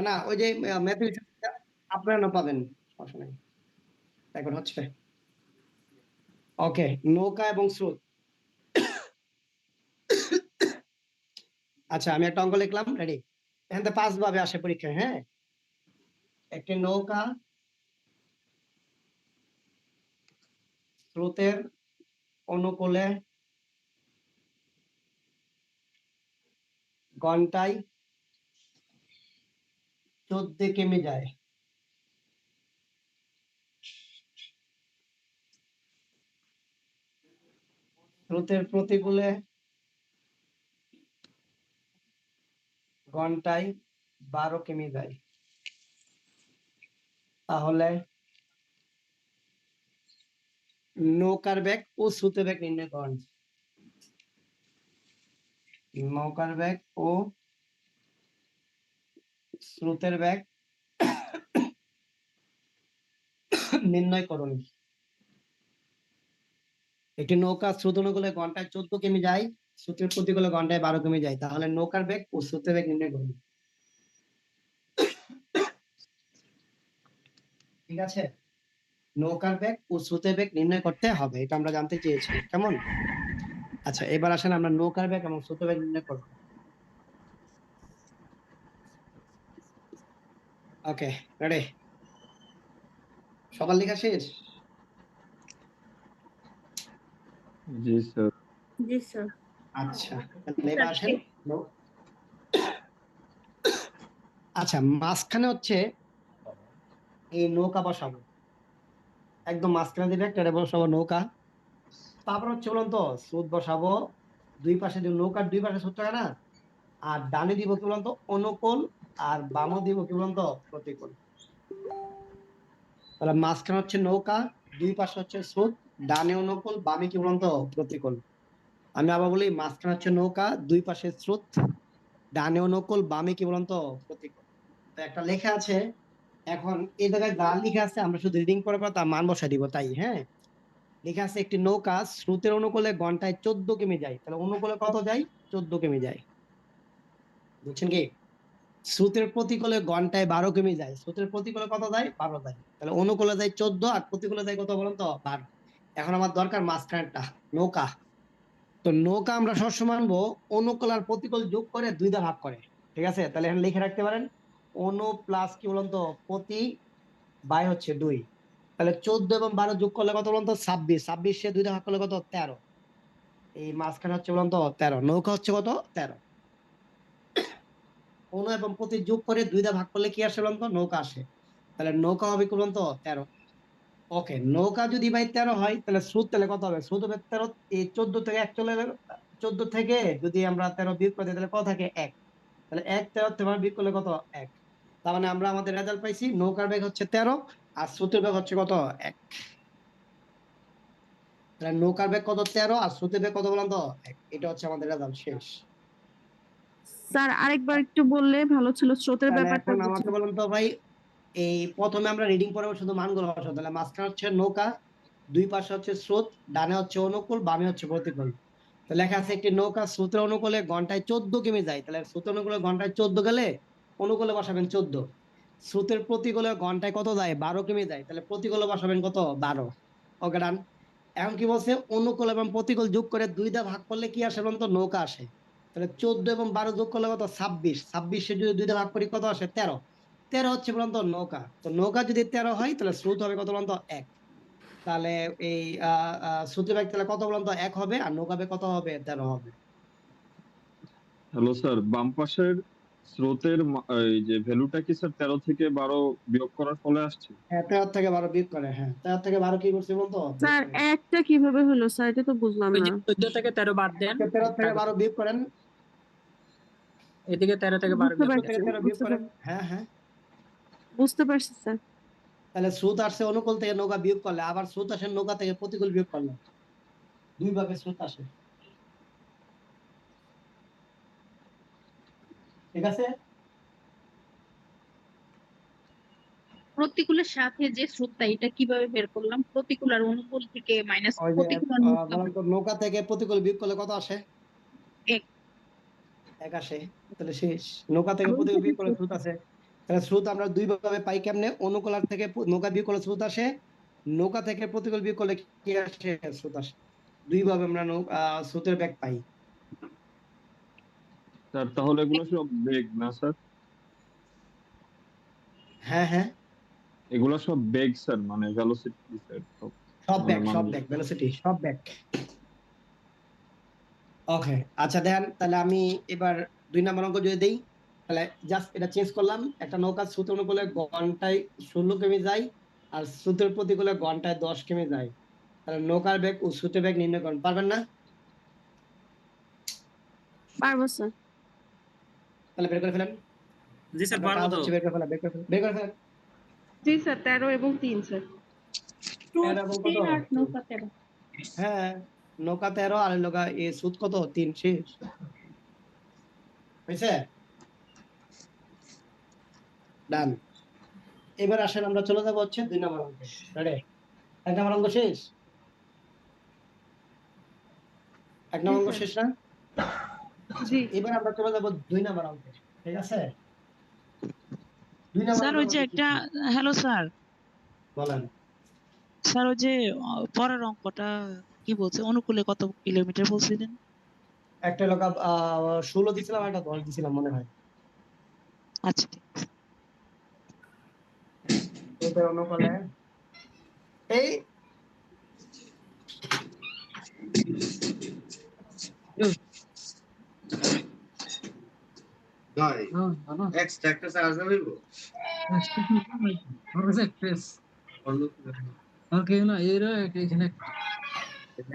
না ওই যে ম্যাথমেটিক্স আপনারা না পাবেন, সমস্যা নাই। এখন হচ্ছে ওকে, নৌকা এবং স্রোত। আচ্ছা আমি একটা অঙ্ক লিখলাম, রেডি? এখান থেকে 5 ভাবে আসে পরীক্ষায়, হ্যাঁ। একটি নৌকা স্রোতের অনুকূলে ঘন্টায় 14 কিমি যায়। স্রোতের প্রতিকূলে ঘন্টায় 12 কিমি যায়। তাহলে নৌকার বেগ ও স্রোতের বেগ নির্ণয় করুন। নৌকার বেগ ও স্রোতের বেগ নির্ণয় করুন। একটি নৌকা স্রোত অনুকূলে ঘন্টায় 14 কিমি যায়, স্রোতের প্রতিকূলে ঘন্টায় 12 কিমি যায়। তাহলে নৌকার বেগ ও স্রোতের বেগ নির্ণয় করুন। ঠিক আছে, নৌকার বেগ ও স্রোতের বেগ নির্ণয় করতে হবে, এটা আমরা জানতে চেয়েছি, কেমন? আচ্ছা এবার আসেন আমরা নৌকার বেগ এবং স্রোতের বেগ নির্ণয় করব। ওকে, রেডি? সকাল লেখা শেষ? জি স্যার। জি স্যার। আচ্ছা তাহলে এবার আসেন। আচ্ছা মাঝখানে হচ্ছে এই নৌকা বসাবো, একদম মাঝখানে দিবে একটা বসাবো নৌকা। তারপর হচ্ছে বলুন তো স্রোত বসাবো, দুই পাশে দিব, নৌকার দুই পাশে স্রোত থাকে না, আর ডানে দিব কি বলুন তো অনুকূল, আর বামে দিব কি বলুন তো প্রতিকূল। তাহলে মাঝখানে হচ্ছে নৌকা, দুই পাশে হচ্ছে স্রোত, ডানে অনুকূল বামে কি বলুন তো প্রতিকূল। আমি আবার বলি, মাঝখানে হচ্ছে নৌকা, দুই পাশে স্রোত, ডানে অনুকূল বামে কি বলুন তো প্রতিকূল। তো একটা লেখা আছে, এখন এই জায়গায় যা লেখা আছে আমরা শুধু রিডিং করে তার মান বসাই দিব, তাই হ্যাঁ। লেখা আছে একটি নৌকা স্রোতের অনুকূলে ঘন্টায় 14 কিমি যায়, তাহলে অনুকূলে কত যায়? 14 কিমি যায়। বুঝছেন কি? স্রোতের প্রতিকূলে ঘন্টায় 12 কিমি যায়, স্রোতের প্রতিকূলে কত যায়? 12 যায়। তাহলে অনুকূলে যায় 14 আর প্রতিকূলে যায় কত বলুন তো? 12। এখন আমার দরকার মাঝখানেরটা, নৌকা। তো নৌকা আমরা সবসময় আনবো অনুকূল আর প্রতিকূল যোগ করে 2 দা ভাগ করে। ঠিক আছে, তাহলে এখানে লিখে রাখতে পারেন অনু প্লাস কি বলুন তো প্রতি বাই হচ্ছে 2। তাহলে 14 এবং 12 যোগ করলে কত বলুন তো? 26। 26 সে 2 দা ভাগ করলে কত? 13। এই মাঝখানে হচ্ছে বলুন তো 13, নৌকা হচ্ছে কত? 13। অনু এবং প্রতি যোগ করে 2 দা ভাগ করলে কি আসে বলুন তো? নৌকা আসে। তাহলে নৌকা হবে কি বলুন তো? 13। ওকে, নৌকা যদি ভাই 13 হয় তাহলে স্রোত তাহলে কত হবে? স্রোত হবে 13। এই 14 থেকে 1 চলে গেল, 14 থেকে যদি আমরা 13 বিয়োগ করি তাহলে কত থাকে? 1। তাহলে 1 13 থেকে বিয়োগ করলে কত? 1। তার মানে আমরা আমাদের রেজাল্ট পাইছি নৌকার বেগ হচ্ছে 13 আর স্রোতের বেগ হচ্ছে কত? 1। তাহলে নৌকার বেগ কত? 13 আর স্রোতের বেগ কত বলুন তো? 1। এটা হচ্ছে আমাদের রেজাল্ট শেষ। স্যার আরেকবার একটু বললে ভালো ছিল, স্রোতের তাহলে ব্যাপারটা এখন বুঝি। আমাকে বলুন তো ভাই, এই প্রথমে আমরা রিডিং পড়াবো শুধু মানগুলো বসাবো। তাহলে মাঝখানে হচ্ছে নৌকা, দুই পাশে হচ্ছে স্রোত, ডানে হচ্ছে অনুকূল বামে হচ্ছে প্রতিকূল। তো লেখা আছে একটি নৌকা স্রোতের অনুকূলে ঘন্টায় 14 কিমি যায়, তাহলে স্রোতের অনুকূলে ঘন্টায় 14 গেলে অনুকূলে বসাবেন 14। স্রোতের প্রতিকূলে ঘন্টায় কত যায়? 12 কিমি যায়, তাহলে প্রতিকূলে বসাবেন কত? 12। ওকে ডান। এখন কি বলছে? অনুকূল এবং প্রতিকূল যোগ করে 2 দা ভাগ করলে কি আসে বলুন তো? নৌকা আসে। তাহলে 14 এবং 12 যোগ করলে কত? 26। 26 যদি 2 দা ভাগ করি কত আসে? 13। 13 হচ্ছে বলুন তো নৌকা। তো নৌকা যদি 13 হয় তাহলে স্রোত হবে কত বলুন তো? 1। তাহলে এই স্রোতের বেগ তাহলে কত বলুন তো? 1 হবে, আর নৌকা বেগ কত হবে? 13 হবে। হ্যালো স্যার, বাম পাশের স্রোতের এই যে ভ্যালুটা কি স্যার 13 থেকে 12 বিয়োগ করার ফলে আসছে? হ্যাঁ 13 থেকে 12 বিয়োগ করে, হ্যাঁ 13 থেকে 12 কি করছে বলতো? বিয়োগ স্যার করে। একটা কিভাবে হলো স্যার, এটা তো বুঝলাম ওই না। যে 14 থেকে 13 বাদ দেন, 13 থেকে 12 বিয়োগ করেন। এদিকে 13 থেকে 12 বুঝতে বিয়োগ 14 করেন। থেকে পারছি 13 বিয়োগ করেন, হ্যাঁ হ্যাঁ। বুঝতে পারছি স্যার। তাহলে স্রোত আসছে অনুকূল থেকে নৌকা বিয়োগ করলে, আবার স্রোত আসে নৌকা থেকে প্রতিকূল বিয়োগ করলে, দুই ভাবে স্রোত আসে। ঠিক আছে। প্রতিকূলের সাথে যে স্রোতটা, এটা কিভাবে বের করলাম? প্রতিকূল আর অনুকূল থেকে মাইনাস ওই যে প্রতিকূল আর বলেন তো, নৌকা থেকে প্রতিকূল বিয়োগ করলে কত আসে? এক। 1 আসে। তাহলে শেষ। নৌকা থেকে আমি প্রতিকূল সেটা বিয়োগ করলে ঠিক। স্রোত আসে। তাহলে স্রোত আমরা দুই ভাবে পাই কেমনে? অনুকূলার থেকে নৌকা বিয়োগ করলে স্রোত আসে, নৌকা থেকে প্রতিকূল বিয়োগ করলে কি আসে? স্রোত আসে। দুই ভাবে আমরা স্রোতের বেগ পাই। স্যার তাহলে এগুলো সব বেগ না স্যার? হ্যাঁ হ্যাঁ, এগুলো সব বেগ স্যার, মানে ভেলোসিটি স্যার সব, সব মানে ব্যাক, সব মানুষ। ব্যাক, ভেলোসিটি সব ব্যাক। ওকে, আচ্ছা দেন তাহলে আমি এবার 2 নম্বর অঙ্ক যদি দেই, তাহলে জাস্ট এটা চেঞ্জ করলাম। একটা নৌকা স্রোত অনুকূলে ঘন্টায় 16 কিমি যায়, আর স্রোতের প্রতিকূলে ঘন্টায় 10 কিমি যায়। তাহলে নৌকার বেগ ও স্রোতের বেগ নির্ণয় করুন, পারবেন না? পারবো স্যার। তাহলে বের করে ফেলেন। জি স্যার, আপনার পারবো কাজ তো। হচ্ছে বের করে ফেলা, বের করে ফেলেন, বের করে ফেলেন। জি স্যার, 13 এবং 3 স্যার। স্রোত এরকম কত? 10 আর নৌকা 13। হ্যাঁ, নৌকা 13 আর নৌকা সুদ কত? 3, শেষ হয়েছে। ডান। এবার আসেন আমরা চলে যাবো হচ্ছে 2 নম্বর অঙ্কে। রেডি? 1 নম্বর অঙ্ক শেষ? 1 নম্বর অঙ্ক শেষ না? জি এবার আমরা চলে যাবো 2 নম্বর অঙ্কে। ঠিক আছে? 2 নম্বর স্যার অঙ্কের ওই যে মধ্যে কি একটা, কি? হ্যালো স্যার, বলেন। স্যার ওই যে পরের অঙ্কটা কি বলছে, অনুকূলে কত কিলোমিটার বলছিলেন? একটা লোক 16 দিছিলাম, একটা 10 দিছিলাম মনে হয়। আচ্ছা ঠিক আছে। ওদের অনুকূলে এই ভাই এক্সট্রা একটা চার্জ হইব ওকে না এরা এখানে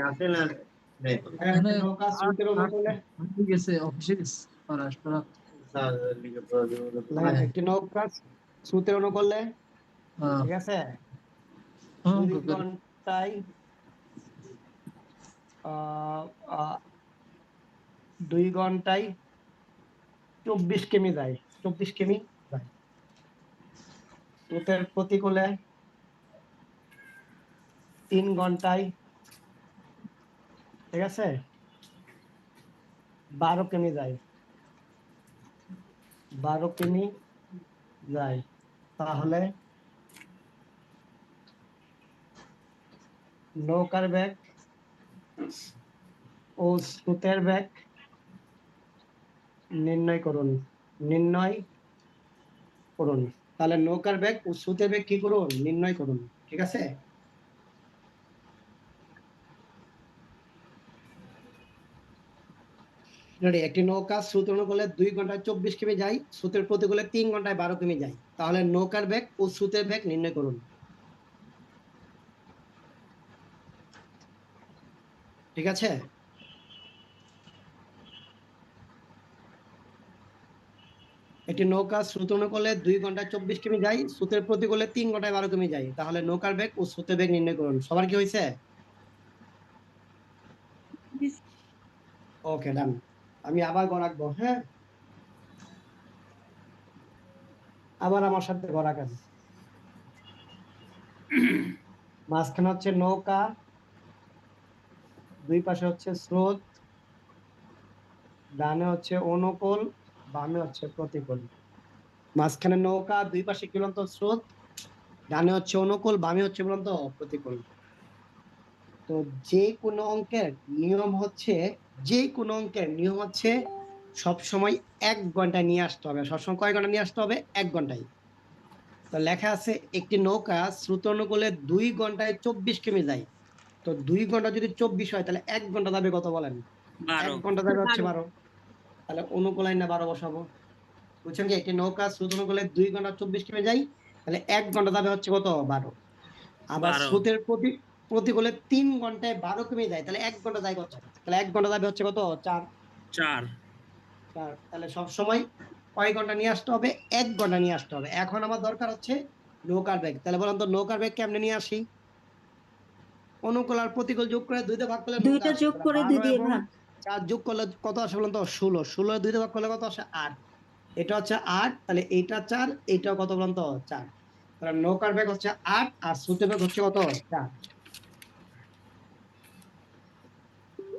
আছে না নেই একটা নৌকা স্রোতের অনুকূলে, ঠিক আছে অফিসে গেছে পড়াশোনা চার্জ লিখে প্রয়োজন একটি নৌকা স্রোতের অনুকূলে, ঠিক আছে, 2 ঘন্টায় আহ, আহ, 2 ঘন্টায় 24 কিমি যায়, 24 কিমি যায়। স্রোতের প্রতিকূলে 3 ঘন্টায়, ঠিক আছে, 12 কিমি যায়, 12 কিমি যায়। তাহলে নৌকার বেগ ও স্রোতের বেগ নির্ণয় করুন, নির্ণয় করুন। তাহলে নৌকার বেগ ও স্রোতের বেগ কি করুন? নির্ণয় করুন। ঠিক আছে? রেডি? একটি নৌকা স্রোত অনুকূলে 2 ঘন্টায় 24 কিমি যায়, স্রোতের প্রতিকূলে 3 ঘন্টায় 12 কিমি যায়। তাহলে নৌকার বেগ ও স্রোতের বেগ নির্ণয় করুন। ঠিক আছে? একটি নৌকা স্রোত অনুকূলে 2 ঘন্টায় 24 কিমি যায়, স্রোতের প্রতিকূলে 3 ঘন্টায় 12 কিমি যায়। তাহলে নৌকার বেগ ও স্রোতের বেগ নির্ণয় করুন। সবার কি হয়েছে? ওকে, ডান। আমি আবার গড় রাখবো, হ্যাঁ, আবার আমার সাথে গড় রাখেন। মাঝখানে হচ্ছে নৌকা, দুই পাশে হচ্ছে স্রোত, ডানে হচ্ছে অনুকূল, বামে হচ্ছে প্রতিকূল। মাঝখানে নৌকা, দুই পাশে কি বলতো? স্রোত, ডানে হচ্ছে অনুকূল, বামে হচ্ছে বলতো প্রতিকূল। তো যে কোনো অঙ্কের নিয়ম হচ্ছে, যে কোনো অঙ্কের নিয়ম হচ্ছে সব সময় 1 ঘন্টায় নিয়ে আসতে হবে। সবসময় কয় ঘন্টা নিয়ে আসতে হবে? 1 ঘন্টায়। তো লেখা আছে একটি নৌকা স্রোত অনুকূলে 2 ঘন্টায় 24 কিমি যায়। তো 2 ঘন্টা যদি 24 হয়, তাহলে 1 ঘন্টা যাবে কত বলেন? 12। 1 ঘন্টা যাবে হচ্ছে 12। 12। তাহলে অনুকূল না 12 বসাবো। বুঝছেন কি? একটি নৌকা স্রোত অনুকূলে 2 ঘন্টা 24 কিমি যায়, তাহলে 1 ঘন্টা যাবে হচ্ছে কত? 12। আবার 12। স্রোতের প্রতিকূলে 3 ঘন্টায় 12 কিমি যায়, তাহলে 1 ঘন্টা যায় কত? তাহলে 1 ঘন্টা যাবে হচ্ছে কত? 4। 4। 4। তাহলে সব সময় কয় ঘন্টা নিয়ে আসতে হবে? 1 ঘন্টা নিয়ে আসতে হবে। এখন আমার দরকার হচ্ছে নৌকার বেগ। তাহলে বলেন তো নৌকার বেগ কেমনে নিয়ে আসি? অনুকূল আর প্রতিকূল যোগ করে 2 তে ভাগ করলে নৌকা দুইটা আসে। যোগ তাহলে করে 2 12 দিয়ে এবং ভাগ। 4 যোগ করলে কত আসে বলেন তো? 16। 16 2 তে ভাগ করলে কত আসে? 8। এটা হচ্ছে 8, তাহলে এইটা 4, এইটাও কত বলেন তো? 4। তাহলে নৌকার বেগ হচ্ছে 8 আর স্রোতের বেগ হচ্ছে কত? 4।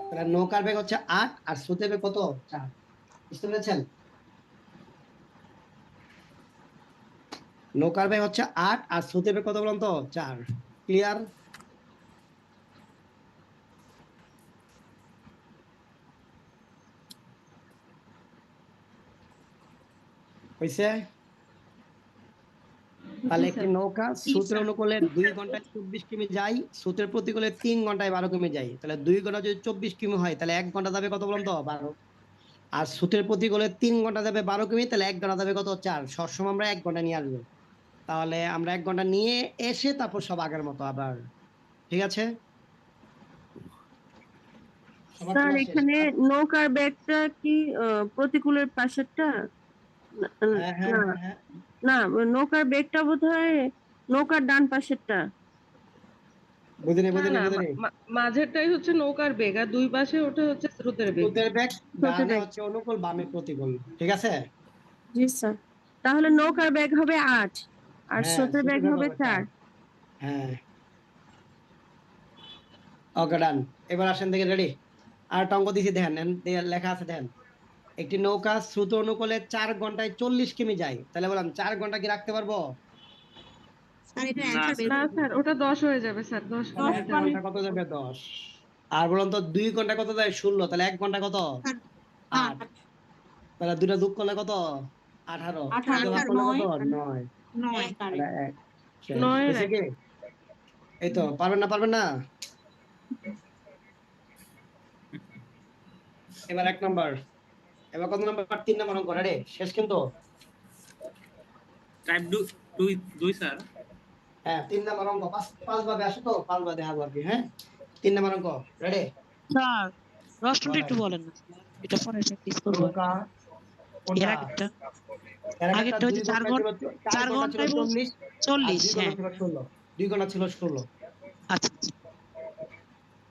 তাহলে নৌকার বেগ হচ্ছে 8 আর স্রোতের বেগ কত? 4। বুঝতে পেরেছেন? নৌকার বেগ হচ্ছে 8 আর স্রোতের বেগ কত বলুন তো 4। ক্লিয়ার? হইছে? তাহলে একটি নৌকা স্রোতের অনুকূলে 2 ঘন্টায় 24 কিমি যায়, স্রোতের প্রতিকূলে 3 ঘন্টায় 12 কিমি যায়। তাহলে 2 ঘন্টা যদি 24 কিমি হয় তাহলে 1 ঘন্টা যাবে কত বলুন তো 12। আর স্রোতের প্রতিকূলে 3 ঘন্টা যাবে 12 কিমি, তাহলে 1 ঘন্টা যাবে কত 4। সবসময় আমরা 1 ঘন্টা নিয়ে আসবো। তাহলে আমরা 1 ঘন্টা নিয়ে এসে তারপর সব আগের মতো আবার। ঠিক আছে? সবার স্যার ক্লাস শেষ? এখানে নৌকার ব্যাগটা কি প্রতিকূলের পাশেরটা? না হ্যাঁ হ্যাঁ না হ্যাঁ হ্যাঁ। না, নৌকার ব্যাগটা বোধহয় নৌকার ডান পাশেরটা। বুঝিনি না বুঝিনি না বুঝিনি। মাঝেরটাই হচ্ছে নৌকার বেগ আর দুই পাশে ওটা হচ্ছে স্রোতের বেগ। স্রোতের বেগ স্রোতের ডানে ব্যাগ। হচ্ছে অনুকূল, বামে প্রতিকূল। ঠিক আছে? জি স্যার। তাহলে নৌকার ব্যাগ হবে 8 আর হ্যাঁ, স্রোতের ব্যাগ স্রোতের বেগ হবে হবে 4। 4। হ্যাঁ, ওকে ডান। এবার আসেন দেখে রেডি। আর টঙ্ক দিছি দেখেন, লেখা আছে দেখেন। একটি নৌকা স্রোত অনুকূলে 4 ঘন্টায় 40 কিমি যায়। তাহলে বললাম 4 ঘন্টা কি রাখতে পারবো? না স্যার। না স্যার ওটা 10 হয়ে যাবে স্যার, 10 তাহলে করে 1 দিতে হবে। ঘন্টা কত যাবে 10। আর বলুন তো 2 ঘন্টা কত যায় 16। তাহলে 1 ঘন্টা কত 8। তাহলে দুটা যোগ করলে কত 18। 18 ভাগ করলে কত 9 9। 9 তাহলে 1 শেষ। 9 এর হয়েছে এক। কি? এই তো পারবেন না পারবেন না। এবার 1 নাম্বার। এবার কত নাম্বার? 3 নাম্বার অঙ্ক। রেডি? শেষ কিন্তু। Type 2 sir. হ্যাঁ 3 নাম্বার অঙ্ক। পাঁচ ভাবে আসো তো, 5 ভাবে দেখাবো আর কি। হ্যাঁ 3 নাম্বার অঙ্ক। রেডি? স্যার প্রশ্নটা বলেন। একটু বলেন না স্যার, এটা পরে প্র্যাকটিস করবো আর নৌকা কি। কোনটা? এর আগেরটা এর আগেরটা আগেরটা 2 হচ্ছে 4 ঘন্টা ছিল, ঘন্টা 4 4 ঘন্টা ছিল ঘন্টায় 40 আর 40। 2 ঘন্টা হ্যাঁ ছিল 16। 2 ঘন্টা ছিল 16। আচ্ছা আচ্ছা।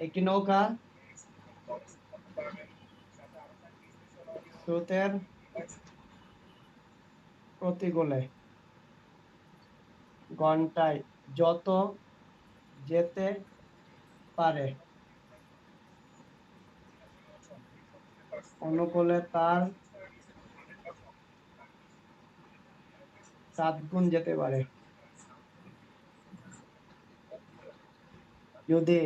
একটি নৌকা স্রোতের প্রতিকূলে ঘন্টায় যত যেতে পারে অনুকূলে তার 7 গুণ যেতে পারে। যদি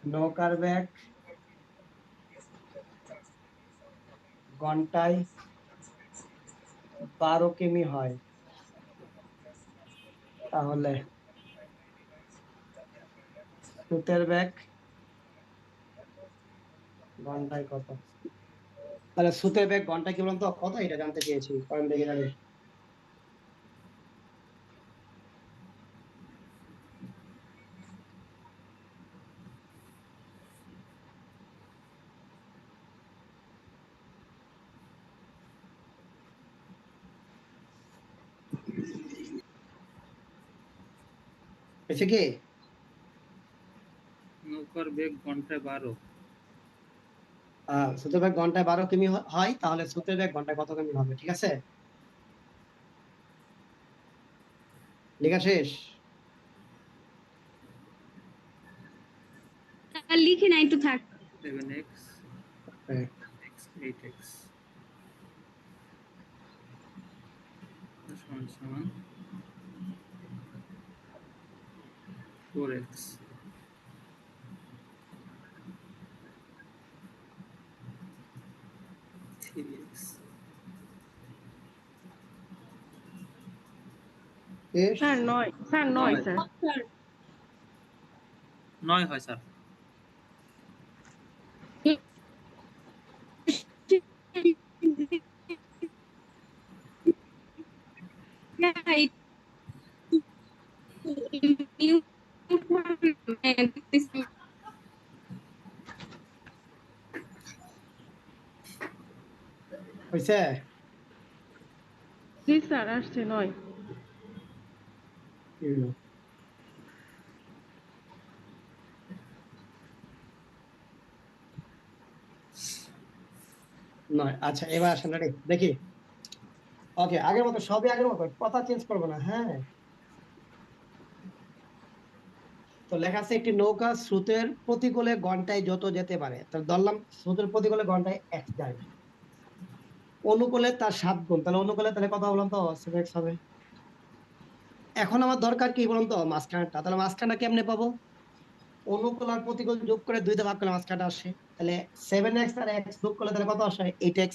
নৌকার বেগ ঘন্টায় 12 কিমি হয় তাহলে স্রোতের বেগ ঘন্টায় কত? তাহলে স্রোতের বেগ ঘন্টায় কি বলুন তো কত, এটা জানতে চেয়েছি। করেন দেখে যাবে। হয়েছে কি? নৌকার বেগ ঘন্টায় 12। স্রোতের বেগ ঘন্টায় 12 কিমি হয়, তাহলে স্রোতের বেগ ঘন্টায় কত কিমি হবে? ঠিক আছে, লেখা শেষ? লিখে না একটু থাক। 7x হ্যাঁ। x 8x সমান 4x 3x। শেষ? Sir 9 sir 9 sir. 9 হয় স্যার। হয়েছে? জি স্যার আসছে 9। কি হলো? নয়। আচ্ছা এবার আসেন, রেডি? দেখি। ওকে, আগের মতো সবই আগের মতো, কথা চেঞ্জ করবো না। হ্যাঁ, তো লেখা আছে একটি নৌকা স্রোতের প্রতিকূলে ঘন্টায় যত যেতে পারে। তো ধরলাম স্রোতের প্রতিকূলে ঘন্টায় 1 যায়। অনুকূলে তার 7 গুণ, তাহলে অনুকূলে তাহলে কত বলুন তো 7x হবে। এখন আমার দরকার কি বলুন তো মাঝখানটা, তাহলে মাঝখানটা কেমনে পাবো? অনুকূল আর প্রতিকূল যোগ করে 2 তে ভাগ করলে মাঝখানটা আসে, তাহলে 7x আর x যোগ করলে তাহলে কত আসে 8x,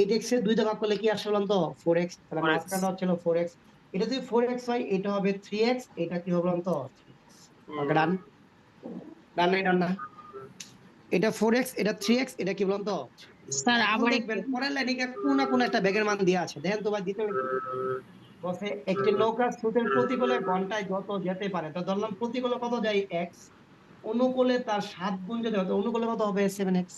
8x এর 2 তে ভাগ করলে কি আসে বলুন তো 4x, তাহলে 4x মাঝখানটা হচ্ছিল 4x, এটা যদি 4x হয় এটা হবে 3x, এটা কি হবে বলুন তো 3x। ওকে ডান, ডান নাই ডান না, এটা 4x এটা 3x, এটা কি বলুন তো 3x। স্যার এখন আবার দেখবেন পরের লাইনে কোন না কোন একটা ব্যাগের মান দেওয়া আছে, দেখেন তো ভাই দিতে কি বলছে, একটি নৌকা স্রোতের প্রতিকূলে ঘন্টায় যত যেতে পারে, তো ধরলাম প্রতিকূলে কত যায় x, অনুকূলে তার 7 গুণ যেতে হবে, অনুকূলে কত হবে 7x।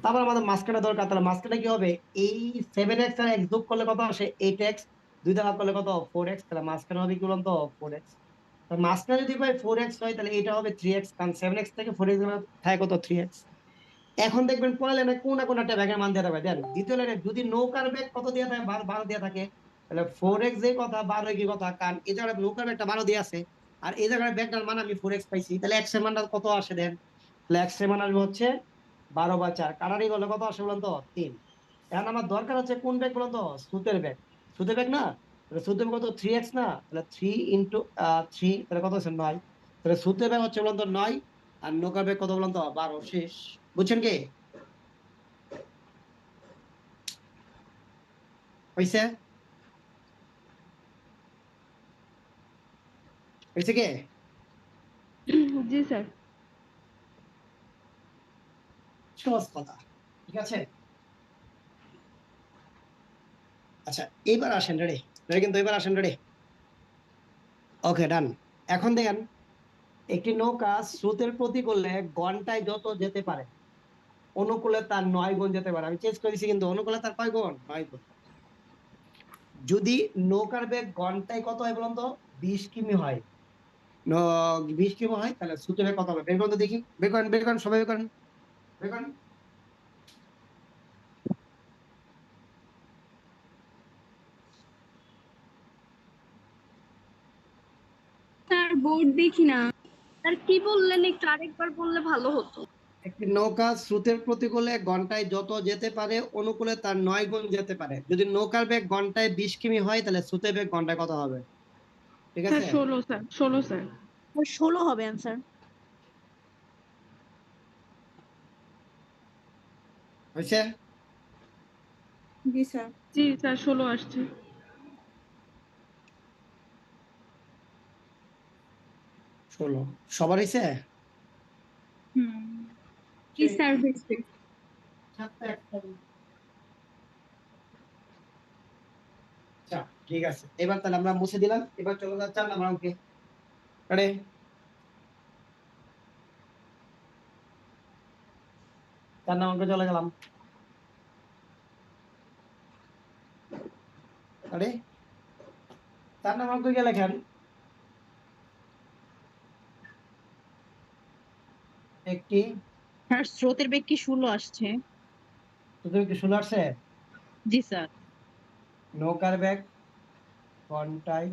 তারপর আমাদের মাঝখানে দরকার, তাহলে মাঝখানে কি হবে, এই 7x আর x যোগ করলে কত আসে 8x, 2 তে ভাগ করলে কত 4x, তাহলে মাঝখানে হবে কি বলুন তো 4x। তো মাঝখানে যদি ভাই 4x হয় তাহলে এটা হবে 3x, কারণ 7x থেকে 4x থাকে কত 3x। এখন দেখবেন পরের লাইনে কোন না কোন একটা ব্যাগের মান দেওয়া থাকবে, দেন দ্বিতীয় লাইনে যদি নৌকার ব্যাগ কত দেওয়া থাকে 12 দেওয়া থাকে, তাহলে 4x যে কথা 12 কি কথা, কারণ এই জায়গায় নৌকার ব্যাগটা 12 দেওয়া আছে, আর এই জায়গায় ব্যাগটার মান আমি 4x পাইছি, তাহলে x এর মানটা কত আসে দেন, তাহলে x এর মান আসবে হচ্ছে 12/4, কাটারি করলে কত আসে বলুন তো 3। এখন আমার দরকার হচ্ছে কোন ব্যাগ বলুন তো, সুতের ব্যাগ, সুতের ব্যাগ না, তাহলে সুতের ব্যাগ কত 3x না, তাহলে 3 ইন্টু 3 তাহলে কত হচ্ছে 9, তাহলে সুতের ব্যাগ হচ্ছে বলুন তো 9, আর নৌকার ব্যাগ কত বলুন তো 12, শেষ। বুঝছেন কি হয়েছে, হয়েছে কি? জি স্যার। সহজ কথা, ঠিক আছে। আচ্ছা এইবার আসেন, রেডি রেডি কিন্তু এবার আসেন, রেডি, ওকে ডান। এখন দেখেন একটি নৌকা স্রোতের প্রতিকূলে ঘন্টায় যত যেতে পারে, অনুকূলে তার 9 গুণ যেতে পারে, আমি চেঞ্জ করেছি কিন্তু অনুকূলে তার কয় গুণ 9 গুণ। যদি নৌকার বেগ ঘন্টায় কত হয় বলুন তো 20 কিমি হয়, 20 কিমি হয়, তাহলে স্রোতের বেগ কত হবে বের করুন তো দেখি, বের করেন বের করেন সবাই বের করেন, বের করেন। স্যার বোর্ড দেখি না। স্যার কি বললেন একটু আরেকবার বললে ভালো হতো। একটি নৌকা স্রোতের প্রতিকূলে ঘন্টায় যত যেতে পারে, অনুকূলে তার 9 গুণ যেতে পারে। যদি নৌকার বেগ ঘন্টায় 20 কিমি হয় তাহলে স্রোতের বেগ ঘন্টায় কত হবে, ঠিক স্যার আছে? 16 স্যার, 16 স্যার। 16 হবে অ্যান্সার। হয়েছে? জি স্যার। জি স্যার, 16 আসছে। 16 সবার হয়েছে? হুম। কি স্যার হয়েছে? আচ্ছা ঠিক আছে, এবার তাহলে আমরা মুছে দিলাম, এবার চলে যাচ্ছে 4 নাম্বার অঙ্কে, রেডি? 4 নাম্বার অঙ্কে চলে গেলাম, রেডি? 4 নাম্বার অঙ্কে গিয়ে লেখেন একটি, স্যার স্রোতের বেগ কি 16 আসছে? তোদের কি শুনে আসছে? জি স্যার। নৌকার বেগ ঘন্টায়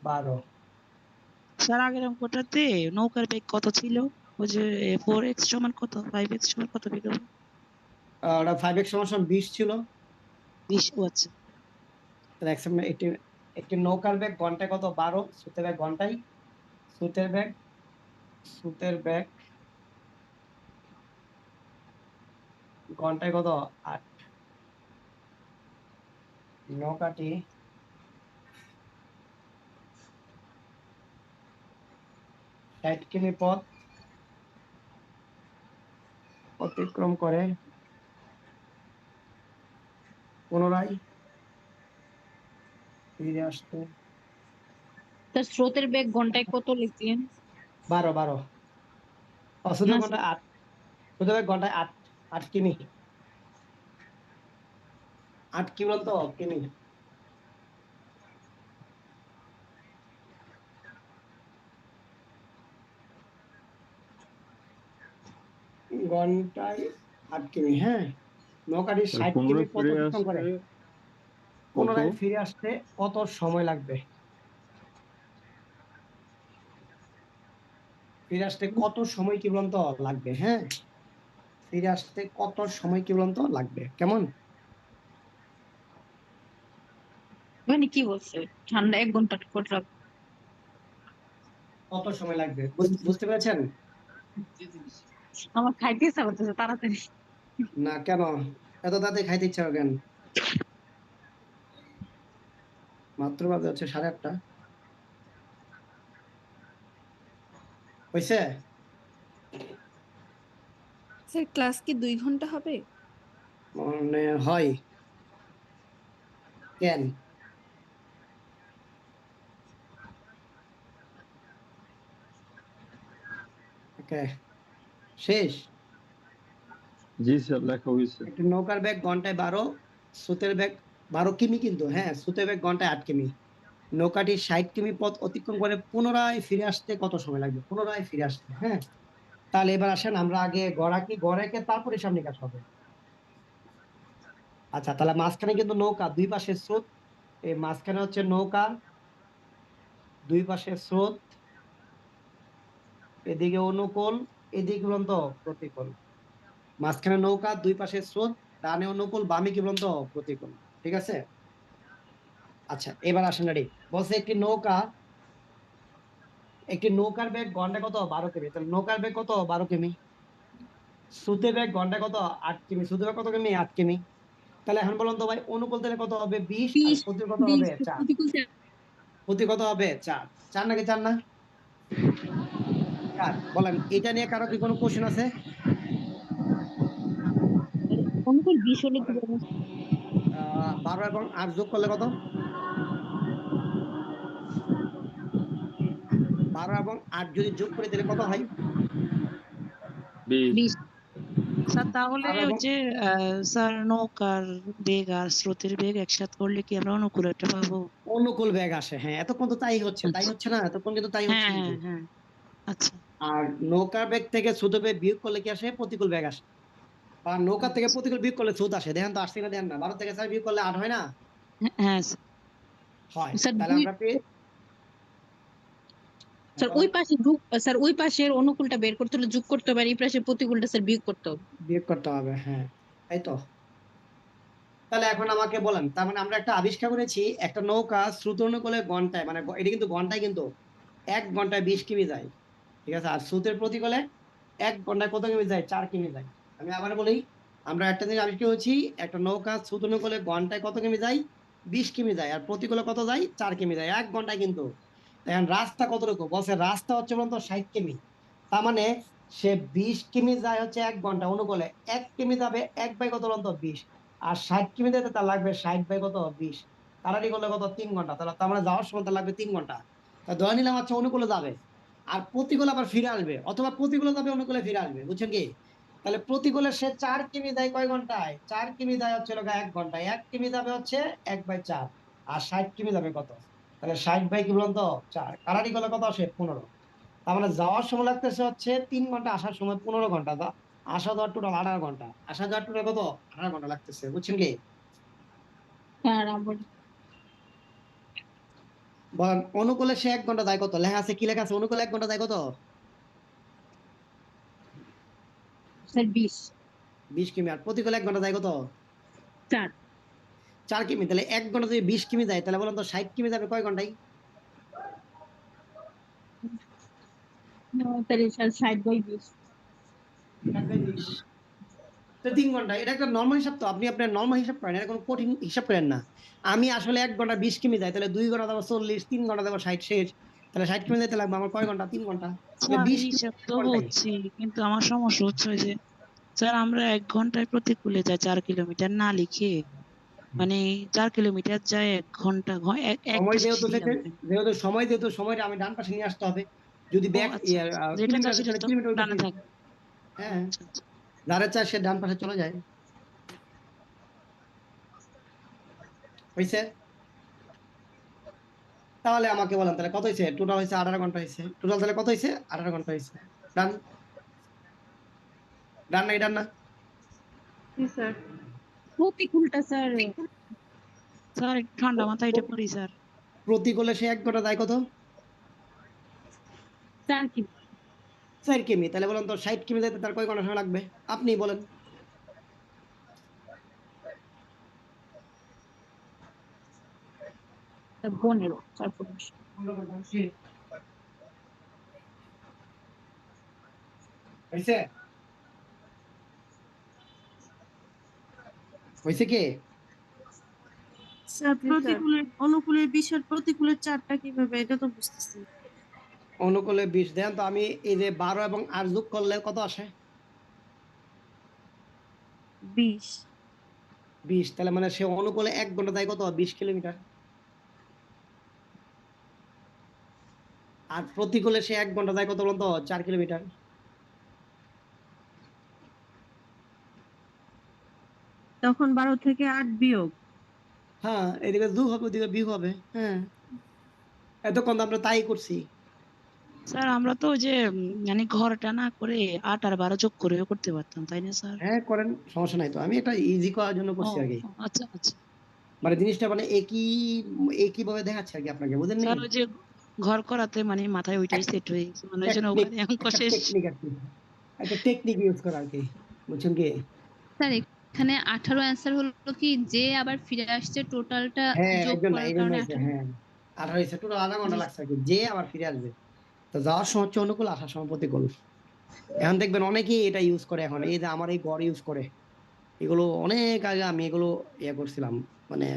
12, স্যার আগের অঙ্কটাতে নৌকার বেগ কত ছিল? ওই যে 4x সমান কত, 5x সমান কত বের হবে? ওটা 5x সমান 20 ছিল, 20। ও আচ্ছা। তাহলে একটি একটি নৌকার বেগ ঘন্টায় কত 12, স্রোতের বেগ ঘন্টায়, স্রোতের বেগ, স্রোতের বেগ ঘন্টায় কত 8, নৌকাটি 60 কিমি পথ অতিক্রম করে পুনরায় ফিরে আসতে স্যার স্রোতের বেগ ঘন্টায় কত লিখলেন? 12 না স্রোতের স্যার। ঘন্টায় 8, স্রোতের বেগ ঘন্টায় 8, 8 কিমি, 8 কি বলতো কিমি, ঘন্টায় 8 কিমি, হ্যাঁ। নৌকাটি 60 কিমি পুনরায় পথ ফিরে অতিক্রম করে, আসতে কত? পুনরায় ফিরে আসতে কত সময় লাগবে, ফিরে আসতে কত সময় কি বলতো লাগবে, হ্যাঁ। ফিরে আসতে কত সময় কি বলুন তো লাগবে? কেমন? মানে কি বলছে ঠান্ডা 1 ঘন্টা পর রাখবো? কত সময় লাগবে বুঝতে পেরেছেন? আমার খাইতে ইচ্ছা করতেছে তাড়াতাড়ি। না কেন এত তাড়াতাড়ি খাইতে ইচ্ছা হবে কেন? মাত্র বাজে হচ্ছে 8:30। হয়েছে? স্যার ক্লাস কি 2 ঘন্টা হবে? মনে হয়। কেন? ওকে, শেষ। জি স্যার, লেখা হয়েছে। একটি নৌকার বেগ ঘন্টায় 12, স্রোতের বেগ 12 কিমি, কিন্তু হ্যাঁ স্রোতের বেগ ঘন্টায় 8 কিমি। নৌকাটি 60 কিমি পথ অতিক্রম করে পুনরায় ফিরে আসতে কত সময় লাগবে? পুনরায় ফিরে আসতে, হ্যাঁ। তাহলে এবার আসেন আমরা আগে গড়াকে তারপরে হিসাব নিকাশ হবে। আচ্ছা, তাহলে মাঝখানে কিন্তু নৌকা, দুই পাশে স্রোত। এই মাঝখানে হচ্ছে নৌকা, দুই পাশে স্রোত, এদিকে অনুকূল, এদিকে বলন্ত প্রতিকূল। মাঝখানে নৌকা, দুই পাশে স্রোত, ডানে অনুকূল, বামে কি বলন্ত প্রতিকূল। ঠিক আছে? আচ্ছা, এবার আসেন রেডি। বলছে একটি নৌকার বেগ ঘন্টায় কত? 12 কিমি। তাহলে নৌকার বেগ কত? 12 কিমি। স্রোতের বেগ ঘন্টায় কত? 8 কিমি। স্রোতের বেগ কত কিমি? 8 কিমি। তাহলে এখন বলুন তো ভাই, অনুকূল তাহলে কত হবে? 20, আর 20 প্রতি কত 20 হবে? 4। প্রতিকূল প্রতি কত হবে? 4। 4 নাকি 4 না? 4। বলেন, এটা নিয়ে কারো কি কোনো কোশ্চেন আছে? অনুকূল 20 হলে কি বলেন। হবে? 12 এবং 8 যোগ করলে কত? 12 এবং 8 যদি যোগ করি তাহলে কত হয়? 20। 20। স্যার তাহলে 12 ওই এবং যে স্যার নৌকার বেগ আর স্রোতের বেগ একসাথে করলে কি আমরা অনুকূল একটা পাবো? অনুকূল বেগ আসে, হ্যাঁ। এতক্ষণ তো তাই হচ্ছে আচ্ছা। না? এতক্ষণ কিন্তু তাই হচ্ছে হ্যাঁ কিন্তু। হ্যাঁ হ্যাঁ, আচ্ছা আর নৌকার বেগ থেকে স্রোত বেগ বিয়োগ করলে কি আসে? প্রতিকূল বেগ আসে। বা নৌকা থেকে আচ্ছা। প্রতিকূল বিয়োগ করলে স্রোত আসে। দেখেন তো আসছে না? দেখেন না, 12 থেকে 4 বিয়োগ করলে 8 হয় না? হ্যাঁ হ্যাঁ, হয়। স্যার তাহলে দুই আমরা পেয়ে, হ্যাঁ, স্যার ওই বলেন। পাশে স্যার ওই পাশের অনুকূলটা বের করতে হলে যোগ করতে পারি, এই পাশের প্রতিকূলটা স্যার বিয়োগ করতে হবে। বিয়োগ করতে হবে, হ্যাঁ। তাই তো। তাহলে এখন আমাকে বলেন, তার মানে আমরা একটা আবিষ্কার করেছি, একটা নৌকা স্রোত অনুকূলে ঘন্টায়, মানে এটা কিন্তু ঘন্টায়, কিন্তু 1 ঘন্টায় 20 কিমি যায়। ঠিক আছে? আর স্রোতের প্রতিকূলে 1 ঘন্টায় কত কিমি যায়? 4 কিমি যায়। আমি আবার বলি, আমরা একটা জিনিস আবিষ্কার করেছি, একটা নৌকা স্রোত অনুকূলে ঘন্টায় কত কিমি যায়? 20 কিমি যায়। আর প্রতিকূলে কত যায়? 4 কিমি যায়, 1 ঘন্টায় কিন্তু। এখন রাস্তা কতটুকু? বলছে রাস্তা হচ্ছে বলতো 60 কিমি। তার মানে সে 20 কিমি যায় হচ্ছে 1 ঘন্টা অনুকূলে, 1 কিমি যাবে 1 বাই কত বলতো? 20। আর 60 কিমি যেতে তার লাগবে 60 বাই কত? 20। তাড়াতাড়ি করলে কত? 3 ঘন্টা। তাহলে তার মানে যাওয়ার সময় তার লাগবে 3 ঘন্টা। তা ধরে নিলাম হচ্ছে অনুকূলে যাবে, আর প্রতিকূলে আবার ফিরে আসবে, অথবা প্রতিকূলে যাবে অনুকূলে ফিরে আসবে, বুঝছেন কি? তাহলে প্রতিকূলে সে 4 কিমি যায় কয় ঘন্টায়? 4 কিমি যায় হচ্ছে 1 ঘন্টায়। 1 কিমি যাবে হচ্ছে 1/4। আর 60 কিমি যাবে কত? তাহলে 60 বাই কি বলুন তো? 4। কাটারি করলে কত আসে? 15। তার মানে যাওয়ার সময় লাগতেছে হচ্ছে 3 ঘন্টা, আসার সময় 15 ঘন্টা। আসা যাওয়ার টোটাল 18 ঘন্টা। আসা যাওয়ার টোটাল কত? 18 ঘন্টা লাগতেছে, বুঝছেন কি? স্যার আবার বলেন, অনুকূলে সে 1 ঘন্টা যায় কত? লেখা আছে, কি লেখা আছে? অনুকূলে 1 ঘন্টা যায় কত? স্যার 20। 20 কিমি। আর প্রতিকূলে 1 ঘন্টা যায় কত? 4। 4 কিমি। তাহলে 1 ঘন্টা যদি 20 কিমি যায়, তাহলে বলেন তো 60 কিমি যাবে কয় ঘন্টায়? তাহলে স্যার 60/20। 60/20, তো 3 ঘন্টা। এটা একটা নর্মাল হিসাব, তো আপনি আপনার নর্মাল হিসাব করেন, এটা কোনো কঠিন হিসাব করেন না। আমি আসলে 1 ঘন্টা 20 কিমি যাই, তাহলে 2 ঘন্টা দেবো 40, 3 ঘন্টা দেবো 60, শেষ। তাহলে 60 কিমি যেতে লাগবে আমার কয় ঘন্টা? 3 ঘন্টা। তাহলে স্যার 20 কিমি হিসাব তো ঘন্টায়। বুঝছি, কিন্তু আমার সমস্যা হচ্ছে ওই যে স্যার আমরা 1 ঘন্টায় প্রতিকূলে যাই 4 কিলোমিটার না লিখে, মানে 4 কিলোমিটার যায় 1 ঘন্টা, এক সময় পাশে যেহেতু থেকে, ছিলাম কেন? যেহেতু সময়টা আমি ডান পাশে নিয়ে আসতে হবে। যদি ও ব্যাক আচ্ছা আচ্ছা, যেটা কিলোমিটার, চাষি তাহলে তো কিলোমিটার ওই পাশে। ডানে থাকে। হ্যাঁ, আচ্ছা আচ্ছা। যারা চায় সে ডান পাশে চলে যায়। হয়েছে? তাহলে আমাকে বলেন, তাহলে কত হয়েছে? টোটাল হয়েছে 18 ঘন্টা হয়েছে। টোটাল তাহলে কত হয়েছে? 18 ঘন্টা হয়েছে। ডান? ডান না? ডান না? জি স্যার। প্রতিকূলটা স্যার স্যার একটু ঠান্ডা মাথায় এটা পড়ি স্যার। প্রতিকূলে সে 1 ঘন্টা যায় কত? 4 কি? 4 কিমি, তাহলে বলেন তো 60 কিমি যেতে তার কয় ঘন্টা সময় লাগবে? আপনি বলেন। তা 15 তারপর হয়েছে? হয়েছে কি? স্যার প্রতিকূলের অনুকূলের 20 আর প্রতিকূলের 4টা কিভাবে, এটা তো বুঝতেছি না। অনুকূলে 20 দেন তো, আমি এই যে 12 এবং 8 যোগ করলে কত আসে? 20 20, তাহলে মানে সে অনুকূলে 1 ঘন্টা যায় কত? 20 কিলোমিটার। আর প্রতিকূলে সে 1 ঘন্টা যায় কত বলুন তো? 4 কিলোমিটার। তখন 12 থেকে 8 বিয়োগ। হ্যাঁ, এদিকে যোগ হবে, ওদিকে বিয়োগ হবে। হ্যাঁ, এতক্ষণ তো আমরা তাই করছি। স্যার আমরা তো ওই যে মানে ঘরটা না করে 8 আর 12 যোগ করেও করতে পারতাম, তাই না স্যার? হ্যাঁ করেন, সমস্যা নাই তো, আমি এটা ইজি করার জন্য ও করছি আর কি। আচ্ছা আচ্ছা। মানে জিনিসটা মানে একই ভাবে দেখাচ্ছে আর কি আপনাকে, বুঝেন নি? স্যার ওই যে ঘর করাতে মানে মাথায় ওইটাই সেট হয়ে গেছে, মানে ওই জন্য টেকনিক, ওখানে অঙ্ক একটা শেষ। টেকনিক আর কি, একটা টেকনিক ইউজ করা আর কি, বুঝছেন কি? স্যার এখানে 18 অ্যান্সার হলো কি, যে আবার ফিরে আসছে টোটালটা হ্যাঁ যোগ এই করার জন্য কারণে হয়েছে। 18। হ্যাঁ, 18 হয়েছে, টোটাল আধা ঘন্টা জি লাগছে আর কি, যে আবার ফিরে আসবে। তো যাওয়ার সময় হচ্ছে অনুকূল, আসার সময় প্রতিকূল। এখন দেখবেন অনেকেই এটা ইউজ করে, এখন এই যে আমার এই গড় ইউজ করে, এগুলো অনেক আগে আমি এগুলো ইয়ে করছিলাম, মানে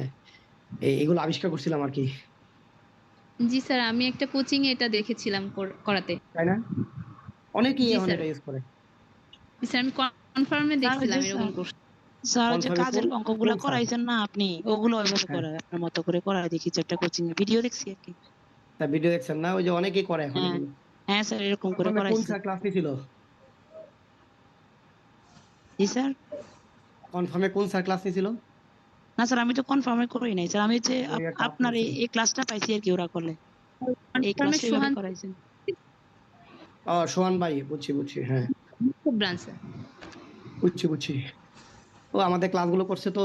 এগুলো আবিষ্কার করছিলাম আর কি, জি স্যার, আমি একটা কোচিং এ এটা দেখেছিলাম করাতে। তাই না? অনেকেই জি এখন স্যার। এটা ইউজ করে। জি স্যার, আমি কনফার্মে স্যার ওই যে দেখছিলাম এরকম স্যার করছে। স্যার ওই যে কনফার্মে কাজের কোন অঙ্কগুলা স্যার? করাইছেন না আপনি, ওগুলো ওইভাবে হ্যাঁ, করায় আপনার মতো করে করায় দেখেছি একটা কোচিং এ, ভিডিও দেখছি আর কি। তা ভিডিও দেখছেন না? ওই যে অনেকেই করে এখন হ্যাঁ এগুলো। হ্যাঁ স্যার এরকম করে কনফার্মে কোন করাইছে। স্যার ক্লাস নিছিল? জি স্যার। কনফার্মে কোন স্যার ক্লাস নিছিল? না স্যার আমি তো কনফার্মই করি নাই স্যার, আমি যে ওই একটা আপনি আপনার ছিল। এই ক্লাসটা পাইছি আর কি, ওরা করলে এই কনফার্মে ক্লাসটা এইভাবে সোহান করাইছেন। ও সোহান ভাই, বুঝছি বুঝছি, হ্যাঁ ব্রাঞ্চ। বুঝছি। ও আমাদের ক্লাসগুলো করছে তো।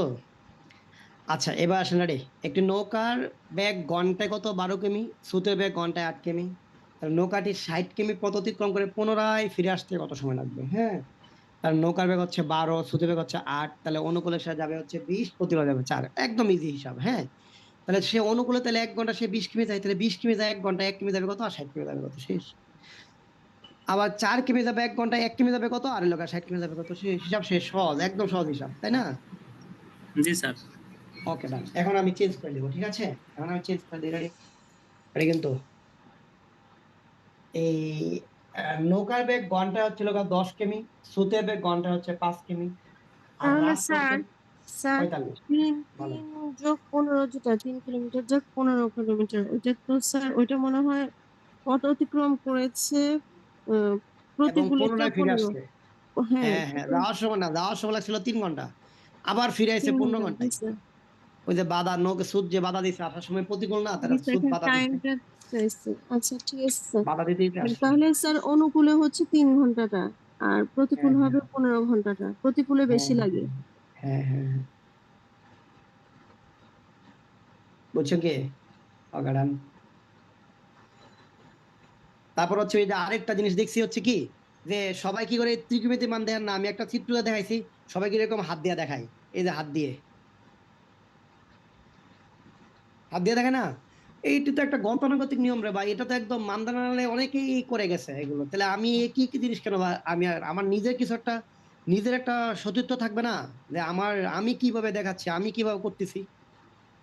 আচ্ছা এবার আসেন, রে একটি নৌকার বেগ ঘন্টায় কত? 12 কিমি। স্রোতের বেগ ঘন্টায় 8 কিমি। তাহলে নৌকাটি 60 কিমি পথ অতিক্রম করে পুনরায় ফিরে আসতে কত সময় লাগবে? হ্যাঁ, আর নৌকার বেগ হচ্ছে 12, স্রোতের বেগ হচ্ছে 8, তাহলে অনুকূলে সে যাবে হচ্ছে 20, প্রতিকূলে যাবে 4, একদম ইজি হিসাব। হ্যাঁ, তাহলে সে অনুকূলে তাহলে 1 ঘন্টা সে 20 কিমি যায়, তাহলে 20 কিমি যায় 1 ঘন্টা, 1 কিমি যাবে কত? আর 60 কিমি যাবে কত? শেষ। আবার 4 কিমি যাবে 1 ঘন্টায়, 1 কিমি যাবে কত? আর লোক 60 কিমি যাবে কত? শেষ। হিসাব শেষ, সহজ, একদম সহজ হিসাব, তাই না? জি স্যার। ওকে ডান, এখন আমি চেঞ্জ করে দেবো, ঠিক আছে? এখন আমি চেঞ্জ করে দিই, রেডি? রেডি কিন্তু এই নৌকার বেগ ঘন্টা হচ্ছিল 10 কিমি, স্রোতের বেগ ঘন্টা হচ্ছে 5 কিমি, আর তাহলে রাজপথে স্যার 45। 3 বলো। 3 যোগ 15, যেটা 3 কিলোমিটার যোগ 15 কিলোমিটার, ওইটা তো স্যার ওইটা মনে হয় পথ অতিক্রম করেছে আহ, এবং প্রতিকূলেরটা পুনরায় ফিরে 15। আসছে। হ্যাঁ, হ্যাঁ, যাওয়ার সময় না, যাওয়ার সময় লাগছিল 3 ঘন্টা, আবার ফিরে আসছে 3 15 ঘন্টা। জি ঘন্টায়। স্যার। ওই যে বাধা, নৌকে সুদ যে বাধা দিছে, আসার সময় প্রতিকূল না, তারা জি স্যার, সুদ এখানে বাধা দিছে, টাইমটা চাইছে। আচ্ছা ঠিক আছে স্যার। বাধা দিতেই তো আসছে। তাহলে স্যার অনুকূলে হচ্ছে 3 ঘন্টাটা, আর প্রতিকূল হ্যাঁ হ্যাঁ হবে 15 ঘন্টাটা, প্রতিকূলে হ্যাঁ বেশি লাগে। হ্যাঁ হ্যাঁ হ্যাঁ, বুঝছো কি? অগাডান। তারপর হচ্ছে এই যে আরেকটা জিনিস দেখছি হচ্ছে কি, যে সবাই কি করে ত্রিকোণমিতি মান দেখান না, আমি একটা চিত্র দেখাইছি, সবাই কিরকম হাত দিয়ে দেখায়, এই যে হাত দিয়ে দেখে না, এইটা তো একটা গতানুগতিক নিয়ম রে ভাই, এটা তো একদম মানদানালে অনেকেই করে গেছে এগুলো, তাহলে আমি একই একই জিনিস কেন আমি আমার নিজের কিছু একটা, নিজের একটা সতীত্ব থাকবে না, যে আমি কিভাবে দেখাচ্ছি, আমি কিভাবে করতেছি,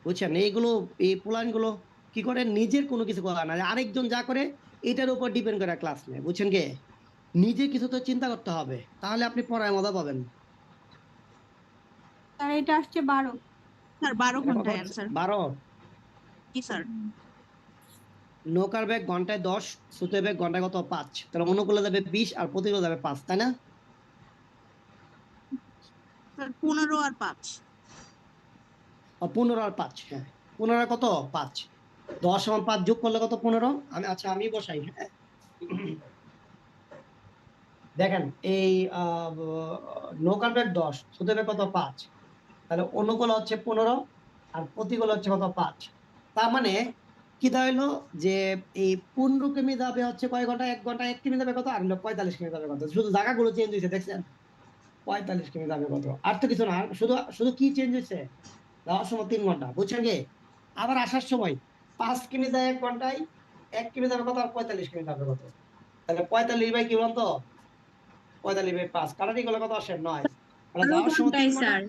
বুঝছেন? এইগুলো, এই প্ল্যান গুলো কি করে, নিজের কোনো কিছু করা না, আরেকজন যা করে এটার উপর ডিপেন্ড করে ক্লাস নেয়, বুঝছেন কি? নিজে কিছু তো চিন্তা করতে হবে, তাহলে আপনি পড়ায় মজা পাবেন। স্যার এটা আসছে 12। স্যার 12 এটা কত ঘন্টা হচ্ছে? অ্যান্সার। 12। জি স্যার। নৌকার বেগ ঘন্টায় 10, স্রোতের বেগ ঘন্টায় কত? 5, তাহলে অনুকূলে যাবে 20 আর প্রতিকূলে যাবে 5, তাই না? স্যার 15 আর 5। 15 আর 5, হ্যাঁ, 15 আর কত? 5, 10 এবং 5 যোগ করলে কত? 15। আমি বসাই, হ্যাঁ। দেখেন এই নৌকার বেগ 10, স্রোতের বেগ কত? 5, তাহলে অনুকূল হচ্ছে 15 আর প্রতিকূল হচ্ছে কত? 5। তার মানে কি হইলো যে এই 15 কিমি যাবে হচ্ছে কয় ঘন্টা, 1 ঘন্টা 1 কিমি যাবে কত, আর হলো 45 কিমি যাবে কত, শুধু জায়গাগুলো চেঞ্জ হয়েছে দেখছেন, 45 কিমি যাবে কত, আর তো কিছু না, আর শুধু শুধু কি চেঞ্জ হয়েছে, যাওয়ার সময় 3 ঘন্টা, বুঝছেন কি, আবার আসার সময় 5 কিমি যায় 1 ঘন্টায়, 1 কিমি যাবে কত, আর 45 কিমি যাবে কত, তাহলে 45 বাই কি বলতো, 45 বাই 5 কাটারি করলে কত আসে 9, তাহলে যাওয়ার সময় 3 ঘন্টা, স্যার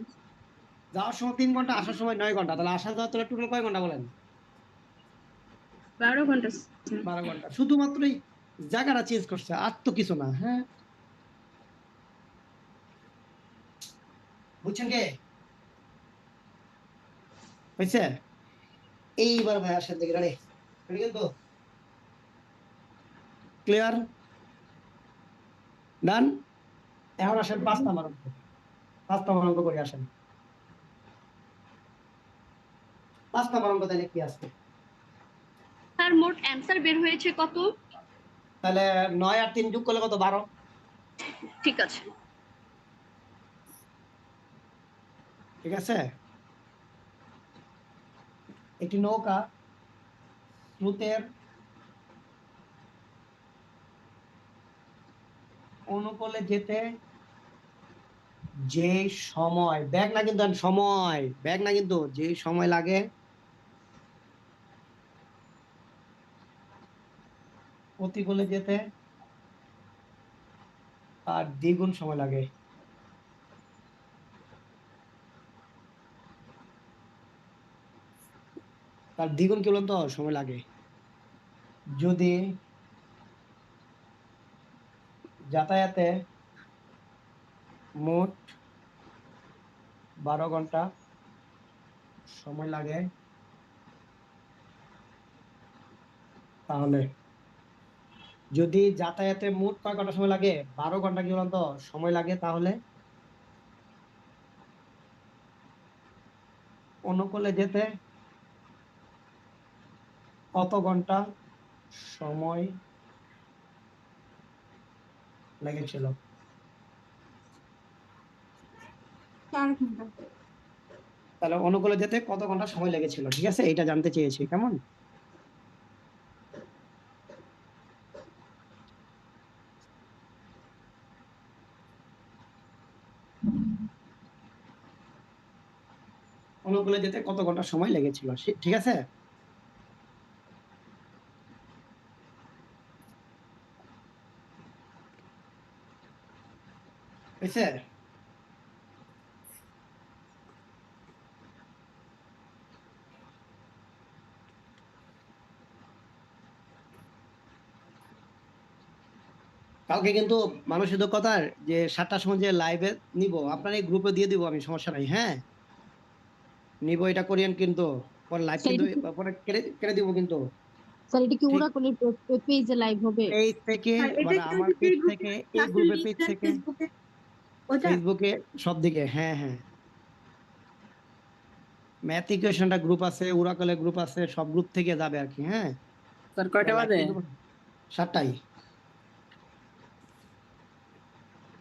যাওয়ার সময় 3 ঘন্টা, আসার সময় 9 ঘন্টা, তাহলে আসা যাওয়া তাহলে টোটাল কয় ঘন্টা বলেন, 12 ঘন্টা 12 ঘন্টা, শুধুমাত্র এই জায়গাটা চেঞ্জ করছে, আর তো কিছু না। হ্যাঁ, বুঝছেন কে, হয়েছে, এইবার ভাই আসেন দেখি, রেডি রেডি কিন্তু ক্লিয়ার, ডান। এখন আসেন 5 নাম্বার অঙ্ক, 5 নাম্বার অঙ্ক করে আসেন, 5 নাম্বার অঙ্ক তাহলে কি আছে, স্যার মোট অ্যানসার বের হয়েছে কত? তাহলে 9 আর 3 যোগ করলে কত, 12, ঠিক আছে। ঠিক আছে। একটি নৌকা স্রোতের অনুকূলে যেতে যে সময়, ব্যাগ না কিন্তু, সময় ব্যাগ না কিন্তু, যে সময় লাগে প্রতিকূলে যেতে আর দ্বিগুণ সময় লাগে, তার দ্বিগুণ কি বলতো সময় লাগে, যদি যাতায়াতে মোট 12 ঘন্টা সময় লাগে, তাহলে যদি যাতায়াতে মোট কয় ঘন্টা সময় লাগে, 12 ঘন্টা কি বলতো সময় লাগে, তাহলে অনুকূলে যেতে কত ঘন্টা সময় লেগেছিল, 4 ঘন্টা। তাহলে অনুকূলে যেতে কত ঘন্টা সময় লেগেছিল, ঠিক আছে, এটা জানতে চেয়েছি, কেমন। অনুকূলে যেতে কত ঘন্টা সময় লেগেছিল, ঠিক আছে। হয়েছে, কালকে কিন্তু মানুষের দক্ষতার যে 7টার সময় যে লাইভে নিব, আপনার এই গ্রুপে দিয়ে দিব আমি, সমস্যা নাই, হ্যাঁ নিব, এটা করিয়েন কিন্তু, পরে লাইভ কিন্তু পরে কেটে দিব কিন্তু, স্যার এটা কি ঠিক। ওরাকলের পেজে লাইভ হবে? পেজ থেকে, মানে আমার পেজ থেকে, এই গ্রুপের পেজ থেকে, ফেসবুকে, সব দিকে, হ্যাঁ হ্যাঁ, ম্যাথ ইকুয়েশনটা গ্রুপ আছে, ওরাকলের গ্রুপ আছে, সব গ্রুপ থেকে যাবে আর কি, হ্যাঁ। স্যার কয়টা বাজে? 7টায়।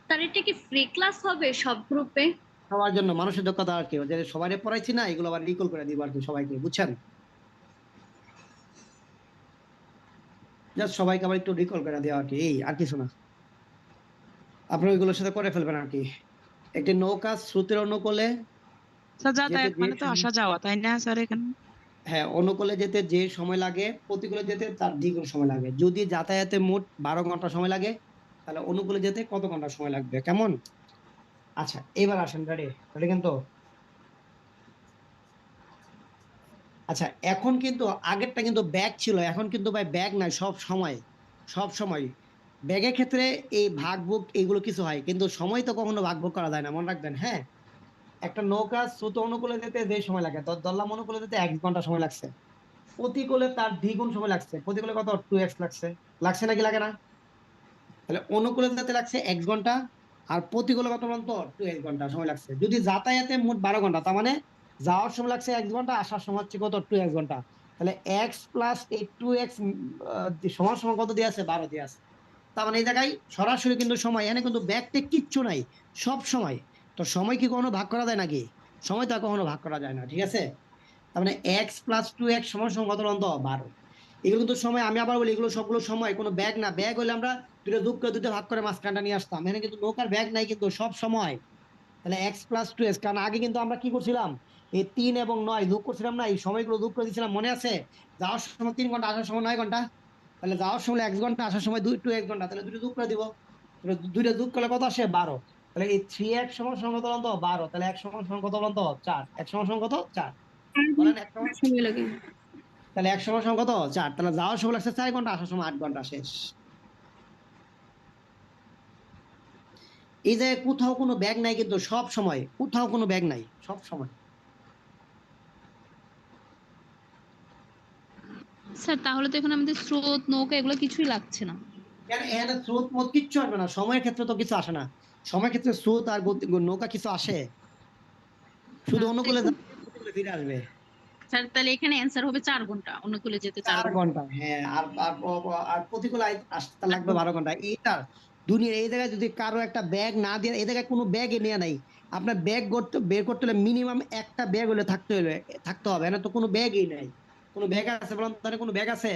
স্যার এটা কি ফ্রি ক্লাস হবে সব গ্রুপে? সবার জন্য, মানুষের দক্ষতা আর কি, যে সবাই পড়াইছি না, এগুলো আবার রিকল করে দিব আর কি সবাইকে, বুঝছেন, জাস্ট সবাইকে আবার একটু রিকল করে দেওয়া আর কি, এই আর কিছু না, আপনি ওইগুলোর সাথে করে ফেলবেন আর কি। একটি নৌকা স্রোতের অনুকূলে, স্যার যাতায়াত যেতে মানে তো আসা যাওয়া, তাই না স্যার এখানে? হ্যাঁ, অনুকূলে যেতে যে সময় লাগে প্রতিকূলে যেতে তার দ্বিগুণ সময় লাগে, যদি যাতায়াতে মোট 12 ঘন্টা সময় লাগে, তাহলে অনুকূলে যেতে কত ঘন্টা সময় লাগবে, কেমন। আচ্ছা এবার আসেন, রেডি রেডি কিন্তু, আচ্ছা এখন কিন্তু আগেরটা কিন্তু ব্যাগ ছিল, এখন কিন্তু ভাই ব্যাগ নাই, সব সময় ব্যাগের ক্ষেত্রে এই ভাগ ভোগ এইগুলো কিছু হয়, কিন্তু সময় তো কখনো ভাগ ভোগ করা যায় না, মনে রাখবেন, হ্যাঁ। একটা নৌকা স্রোত অনুকূলে যেতে যে সময় লাগে, ধরলাম অনুকূলে যেতে 1 ঘন্টা সময় লাগছে, প্রতিকূলে তার দ্বিগুণ সময় লাগছে, প্রতিকূলে কত 2x লাগছে, লাগছে নাকি লাগে না, তাহলে অনুকূলে যেতে লাগছে 1 ঘন্টা, আর প্রতিকূলে কত বলতো 2x ঘন্টা সময় লাগছে, যদি যাতায়াতে মোট 12 ঘন্টা, তার মানে যাওয়ার সময় লাগছে 1 ঘন্টা, আসার সময় হচ্ছে কত 2x ঘন্টা, তাহলে x প্লাস এই 2x সমান সমান কত দিয়ে আছে, 12 দিয়ে আছে, তার মানে এই জায়গায় সরাসরি কিন্তু সময়, এখানে কিন্তু ব্যাগটে কিচ্ছু নাই, সব সময়, তো সময় কি কখনো ভাগ করা যায় নাকি, সময় তা কখনো ভাগ করা যায় না, ঠিক আছে। তার মানে এক্স প্লাস 2x সমান সমান কত বলুন তো 12। এগুলো কিন্তু সময়, আমি আবার বলি এগুলো সবগুলো সময়, কোনো ব্যাগ না। ব্যাগ হলে আমরা দুটো যোগ করে দুটো ভাগ করে মাঝখানটা নিয়ে আসতাম, এখানে কিন্তু নৌকার ব্যাগ নাই কিন্তু সব সময়। তাহলে এক্স প্লাস 2x, কারণ আগে কিন্তু আমরা কি করছিলাম, এই 3 এবং 9 যোগ করছিলাম না, এই সময়গুলো যোগ করে দিয়েছিলাম, মনে আছে? যাওয়ার সময় 3 ঘন্টা, আসার সময় 9 ঘন্টা। তাহলে যাওয়ার সময় 1 ঘন্টা, আসার সময় 2 ঘন্টা, তাহলে দুটো যোগ করে দিব। তাহলে দুইটা যোগ করলে কত আসে? 12। তাহলে এই 3x সমান সমান কত বলুন তো? 12। তাহলে x সমান সমান কত বলুন তো? 4। x সমান সমান কত? 4। বলেন এক সমান, সময় লাগে। তাহলে 1 সমান সমান কত? 4। তাহলে যাওয়ার সময় লাগছে 4 ঘন্টা, আসার সময় 8 ঘন্টা, শেষ। এই জায়গায় কোথাও কোনো ব্যাগ নাই কিন্তু সব সময়, কোথাও কোনো ব্যাগ নাই সব সময়। স্যার তাহলে তো এখন আমাদের স্রোত নৌকা এগুলো কিছুই লাগছে না। কেন এখানে স্রোত মত কিচ্ছু আসবে না, সময়ের ক্ষেত্রে তো কিছু আসে না। সময়ের ক্ষেত্রে স্রোত আর নৌকা কিছু আসে, শুধু না, অনুকূলে দেখুন, যাবে, প্রতিকূলে ফিরে আসবে। স্যার তাহলে এখানে অ্যান্সার হবে 4 ঘন্টা, অনুকূলে যেতে 4 4 ঘন্টা। ঘন্টা, হ্যাঁ। আর আর আর প্রতিকূলে আসতে তার লাগবে 12 ঘন্টা। এইটা দুনিয়ার এই জায়গায় যদি কারো একটা ব্যাগ না দিয়ে, এই জায়গায় কোনো ব্যাগে নেওয়া নাই, আপনার ব্যাগ বের করতে হলে মিনিমাম একটা ব্যাগ হলে থাকতে হবে। এখানে তো কোনো ব্যাগই নাই। কোনো ব্যাগ আছে বলুন? তাহলে কোনো ব্যাগ আছে?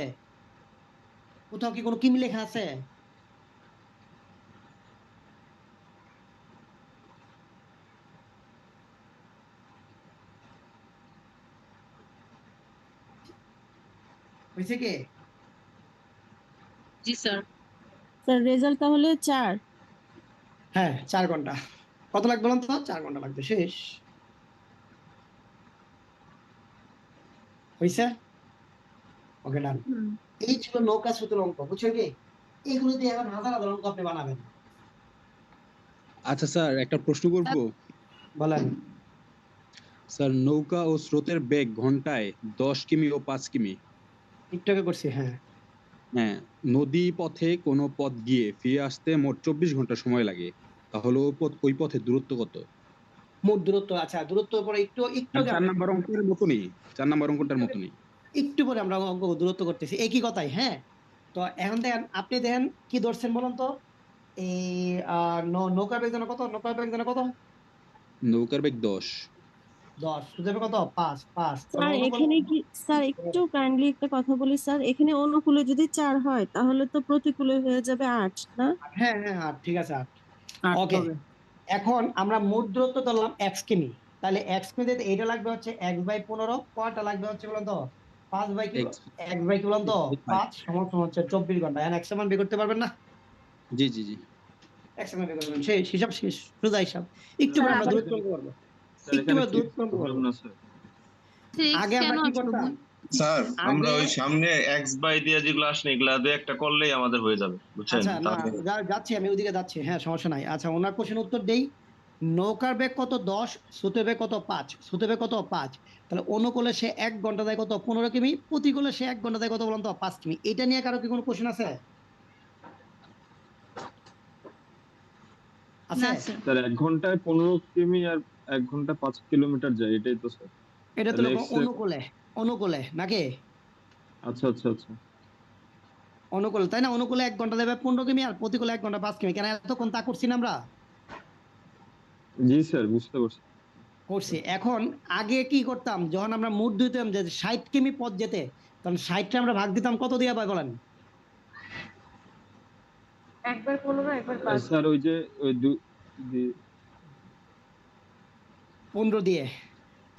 কোথাও কি কোনো কিমি লেখা আছে? হয়েছে কি? জি স্যার। স্যার রেজাল্ট তাহলে 4। হ্যাঁ, 4 ঘন্টা। কত লাগবে বলুন তো? 4 ঘন্টা লাগবে, শেষ। হয়েছে? ওকে, ডান। এই ছিল নৌকা স্রোতের অঙ্ক, বুঝছেন কি? এইগুলো দিয়ে এখন হাজার হাজার অঙ্ক আপনি বানাবেন। আচ্ছা স্যার, একটা প্রশ্ন করব। বলেন। স্যার, নৌকা ও স্রোতের বেগ ঘন্টায় 10 কিমি ও 5 কিমি। একটু আগে করছি, হ্যাঁ। হ্যাঁ, নদী পথে কোনো পথ গিয়ে ফিরে আসতে মোট 24 ঘন্টা সময় লাগে, তাহলে ওই পথের দূরত্ব কত? মোট দূরত্ব, আচ্ছা দূরত্ব পরে একটু আর 4 নাম্বার অঙ্কের মতনই, 4 নাম্বার অঙ্কটার মতনই। একটু পরে আমরা অঙ্ক দূরত্ব করতেছি, একই কথাই, হ্যাঁ। তো এখন দেখেন, আপনি দেখেন কি ধরছেন বলুন তো? এই নৌকার বেগ জানো কত? নৌকার বেগ জানো কত? নৌকার বেগ 10। 10। সুদেবে কত? 5। 5। স্যার এখানে কি, স্যার একটু কাইন্ডলি একটা কথা বলি স্যার, এখানে অনুকূলে যদি 4 হয় তাহলে তো প্রতিকূলে হয়ে যাবে 8 না? হ্যাঁ হ্যাঁ, 8, ঠিক আছে, 8। 8 ওকে, হবে। এখন আমরা মোট দূরত্ব ধরলাম x কিমি। তাহলে x কিমি এটা লাগবে হচ্ছে x/15, কয়টা লাগবে হচ্ছে বলুন তো? 5/কি, x/কি বলুন তো? 5 সমান সমান হচ্ছে 24 ঘন্টা। এখন x এর মান বের করতে পারবেন না? জি জি জি। x এর মান বের করবেন, সেই হিসাব শেষ, সোজা হিসাব। একটু পরে আমরা দূরত্ব অঙ্ক করব, একটু পরে দূরত্ব অঙ্ক করব। আগে আমরা কি করতাম স্যার? আমরা ওই সামনে এক্স বাই দিয়ে যেগুলো আসে এগুলা দিয়ে একটা করলেই আমাদের হয়ে যাবে, বুঝছেন? আচ্ছা, না যাচ্ছি, আমি ওইদিকে যাচ্ছি, হ্যাঁ সমস্যা নাই। আচ্ছা, ওনার কোশ্চেন উত্তর দেই। নৌকার বেগ কত? 10। স্রোতের বেগ কত? 5। স্রোতের বেগ কত? 5। তাহলে অনুকূলে সে 1 ঘন্টা দেয় কত? 15 কিমি। প্রতিকূলে সে 1 ঘন্টা দেয় কত বলুন তো? 5 কিমি। এটা নিয়ে কারো কি কোনো কোশ্চেন আছে? আছে? স্যার 1 ঘন্টায় 15 কিমি আর 1 ঘন্টা 5 কিলোমিটার যায়, এটাই তো স্যার। এটা তো অনুকূলে নাকি? আচ্ছা আচ্ছা আচ্ছা, অনুকূলে, তাই না? অনুকূলে 1 ঘন্টা দেবে 15 কিমি, আর প্রতিকূলে 1 ঘন্টা 5 কিমি। কেন এতক্ষণ তা করছি না আমরা? জি স্যার, বুঝতে পারছি। করছি। এখন আগে কি করতাম, যখন আমরা মোট দিতাম যে 60 কিমি পথ যেতে, তখন 60টা আমরা ভাগ দিতাম কত দিয়ে পাই বলেন? 1/15, 1/5। স্যার ওই যে ওই 15 দিয়ে।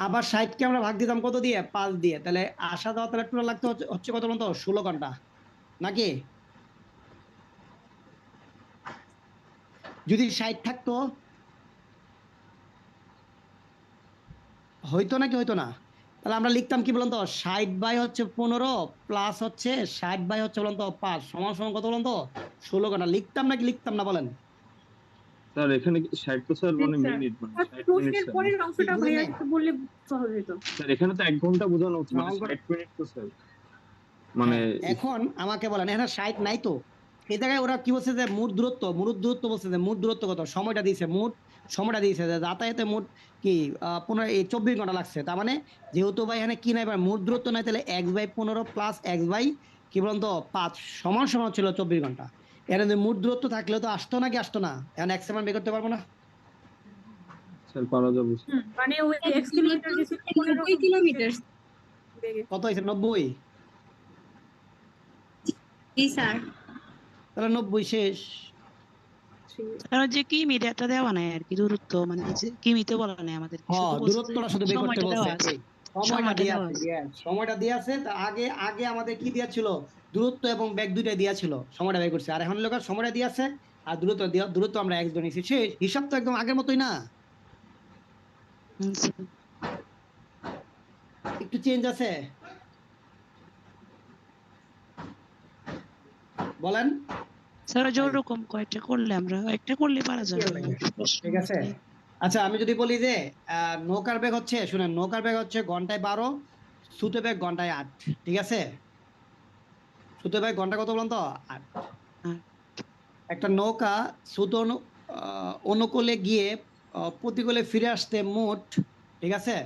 আবার 60কে আমরা ভাগ দিতাম কত দিয়ে? 5 দিয়ে। তাহলে আসা যাওয়া তাহলে টোটাল লাগতে হচ্ছে কত বলতো? 16 ঘন্টা নাকি? যদি 60 থাকতো হইতো নাকি হইতো না? তাহলে আমরা লিখতাম কি বলুন তো? 60/15 প্লাস হচ্ছে 60 হচ্ছে বলুন তো 5 সমান সমান কত বলুন তো? 16 ঘন্টা। লিখতাম নাকি লিখতাম না বলেন? স্যার এখানে 60 তো স্যার মানে মিনিট, মানে 60 মিনিট স্যার। পরের অংশটা ভাইয়া একটু বললে সহজ হতো। স্যার এখানে তো 1 ঘন্টা বোঝানো হচ্ছে, মানে 60 মিনিট তো স্যার। মানে এখন আমাকে বলেন, এখানে 60 নাই তো, এই জায়গায় ওরা কি বলছে যে মোট দূরত্ব বলছে যে মোট দূরত্ব কত? সময়টা দিয়েছে, মোট সময়টা দিয়েছে যে যাতায়াতে মোট কি 24 ঘন্টা লাগছে। তার মানে যেহেতু ভাই এখানে কি নাই, মোট দূরত্ব নাই, তাহলে x/15 প্লাস কি বলুন তো 5 সমান সমান ছিল 24 ঘন্টা। এর মোট দূরত্ব থাকলেও তো আসতো নাকি আসতো না? এখন x এর মান বের করতে পারবো না? স্যার পারা যাবে। মানে ওই 1 কিলোমিটার গেছে 15 কিলোমিটার। বেগে। কত হয়েছে 90? জি স্যার। তাহলে 90 শেষ। আর যে কিমিটা দেওয়া নাই আর কি, দূরত্ব মানে যে কিমিতে বলা নাই আমাদের, শুধু বলছে যে দূরত্বটা শুধু বের করতে সময়টা দেওয়া বলছে। আছে। সময়টা সময়টা দিয়ে দেওয়া আছে, আছে। yes, সময়টা দিয়ে আছে। তার আগে আগে আমাদের কি দেওয়া ছিল? দূরত্ব এবং বেগ দুইটাই দেওয়া ছিল, সময়টা বের করছে। আর এখন লোক সময়টা দিয়ে আছে আর দূরত্ব আমরা x ধরে নিয়েছি। শেষ। হিসাব তো একদম আগের মতোই না, স্যার। একটু চেঞ্জ আছে। বলেন। স্যার ওই যে ওরকম কয়েকটা করলে আমরা একটা করলে পারা যাবে। ঠিক আছে। আচ্ছা, আমি যদি বলি যে নৌকার বেগ হচ্ছে, শুনেন, নৌকার বেগ হচ্ছে ঘন্টায় 12, স্রোতের বেগ ঘন্টায় 8। ঠিক আছে, স্রোতের বেগ ঘন্টা কত বলুন তো? 8। একটা নৌকা স্রোত অনুকূলে গিয়ে প্রতিকূলে ফিরে আসতে মোট, ঠিক আছে,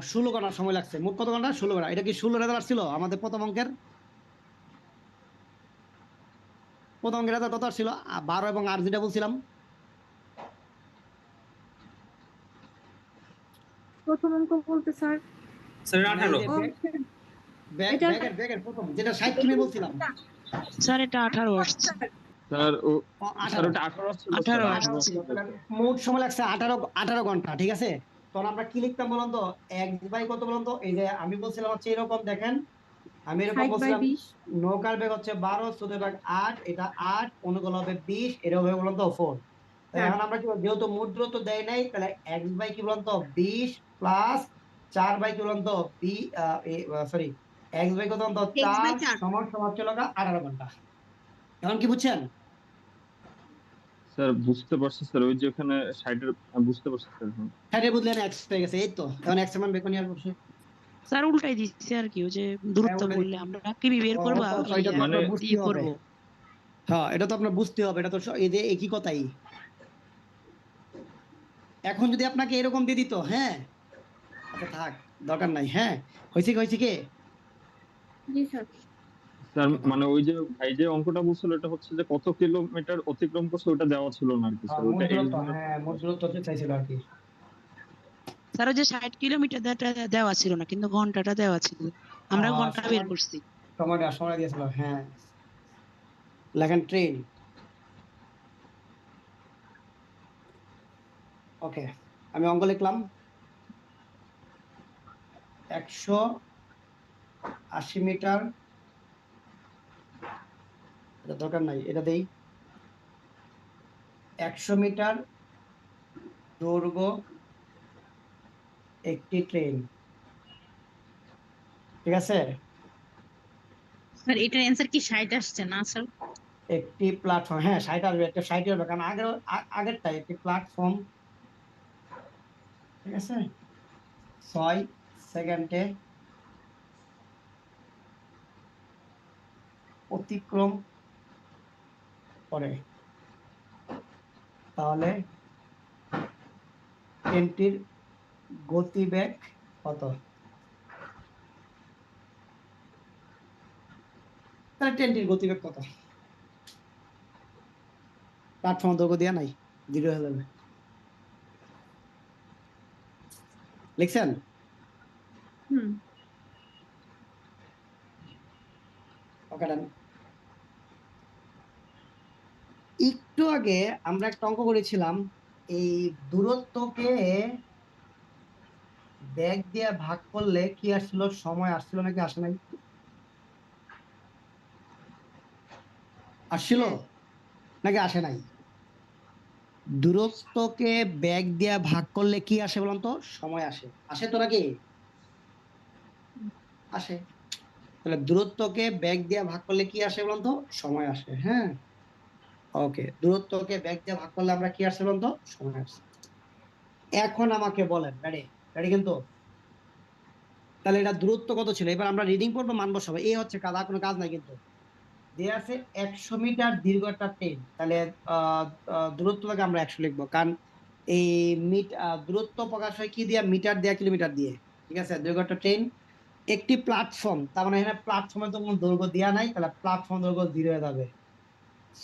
16 ঘন্টা সময় লাগছে। মোট কত ঘন্টা? 16 ঘন্টা। এটা কি 16 রেজাল্ট ছিল আমাদের প্রথম অঙ্কের? প্রথম অঙ্কের রেজাল্ট কত ছিল? 12 এবং 8 যেটা বলছিলাম। প্রথম অঙ্ক বলতে স্যার স্যার মানে এই 18। যে ব্যাগের প্রথম যেটা 60 কিমি বলছিলাম। স্যার এটা 18 আসছে। স্যার ও, স্যার 18 ওটা 18 ছিল স্যার, 18 18 আসছে। মোট সময় লাগছে 18 ঘন্টা। ঠিক আছে, তখন আমরা কি লিখতাম বলুন তো? এক্স বাই কত বলুন তো? এই যে আমি বলছিলাম হচ্ছে এরকম, দেখেন আমি এরকম 60 বাই বলছিলাম, 20। নৌকার বেগ হচ্ছে 12, স্রোতের বেগ 8, এটা 8, অনুকূল হবে 20, এটা হবে বলুন তো 4। হ্যাঁ। এখন আমরা কি বলবো? যেহেতু মোট দূরত্ব দেয় নাই, তাহলে এক্স বাই কি বলুন তো? 20 প্লাস 4 বাই কি বলুন তো? সরি, এক্স বাই কত বলুন তো? X by 4 4। সমান সমান হচ্ছে 18 ঘন্টা। এখন কি বুঝছেন? স্যার বুঝতে পারছি স্যার, ওই যে ওখানে 60 বুঝতে পারছি স্যার। হ্যাঁ, বুঝলেন, এক্স হয়ে গেছে। এই তো এখন এক্স এর মান বের করে নিয়ে আসবো। স্যার উল্টাই দিচ্ছে আর কি, ওই যে দূরত্ব উল্টাই বললে আমরা কিমি বের ও, করবা তো এটা তো মানে আপনার বুঝতে হবে। করবো। হ্যাঁ, এটা তো আপনার বুঝতে হবে। এটা তো এই যে একই কথাই। এখন যদি আপনাকে এরকম দিয়ে দিত, হ্যাঁ, আচ্ছা থাক, দরকার নাই। হ্যাঁ, হয়েছে কি? জি স্যার। স্যার মানে ওই যে ভাই যে অঙ্কটা বলছিল, এটা হচ্ছে যে কত কিলোমিটার অতিক্রম করছে ওটা দেওয়া ছিল না আর কি স্যার, মোট ওটা এক্স দূরত্ব, হ্যাঁ, মোট দূরত্ব চাইছিল আর কি। স্যার ওই যে 60 কিলোমিটার দেওয়া ছিল না, কিন্তু ঘন্টাটা দেওয়া ছিল, আমরা ঘন্টা বের করছি। সময় দিয়েছিল, হ্যাঁ। লেখেন ট্রেন। ওকে, আমি অঙ্ক লিখলাম। 180 মিটার, এটা দরকার নাই, এটা দেই। 100 মিটার দৈর্ঘ্য একটি ট্রেন। ঠিক আছে, স্যার এটার অ্যান্সার কি 60 আসছে না স্যার? একটি প্ল্যাটফর্ম, হ্যাঁ 60 আসবে, একটা 60 আসবে, কারণ আগেরটা একটি প্ল্যাটফর্ম। ঠিক আছে, 6 সেকেন্ডে অতিক্রম করে, তাহলে ট্রেনটির গতিবেগ কত? তাহলে ট্রেনটির গতিবেগ কত? প্ল্যাটফর্ম দৈর্ঘ্য দেওয়া নাই, 0 হয়ে যাবে। লিখছেন? হুম। ওকে, ডান। একটু আগে আমরা একটা অঙ্ক করেছিলাম, এই দূরত্বকে বেগ দিয়ে ভাগ করলে কি আসছিল? সময় আসছিল নাকি আসে নাই? আসছিল নাকি আসে নাই? দূরত্বকে বেগ দিয়ে ভাগ করলে কি আসে বলুন তো? সময় আসে। আসে তো নাকি? আসে। তাহলে দূরত্বকে বেগ দিয়ে ভাগ করলে কি আসে বলুন তো? সময় আসে। হ্যাঁ, ওকে, দূরত্বকে বেগ দিয়ে ভাগ করলে আমরা কি আসে বলুন তো? সময় আসে। এখন আমাকে বলেন, রেডি? রেডি কিন্তু? তাহলে এটা দূরত্ব কত ছিল? এবার আমরা রিডিং করবো, মান বসাবো। এই হচ্ছে কাজ, আর কোনো কাজ নাই কিন্তু। দেয়া আছে 100 মিটার দীর্ঘ একটা ট্রেন, তাহলে দূরত্বটাকে আমরা 100 লিখবো, কারণ এই দূরত্ব প্রকাশ হয় কি দিয়ে? মিটার দিয়ে, কিলোমিটার দিয়ে। ঠিক আছে, দীর্ঘ একটা ট্রেন, একটি প্ল্যাটফর্ম, তার মানে এখানে প্ল্যাটফর্মে তো কোনো দৈর্ঘ্য দেওয়া নাই, তাহলে প্ল্যাটফর্ম দৈর্ঘ্য 0 হয়ে যাবে।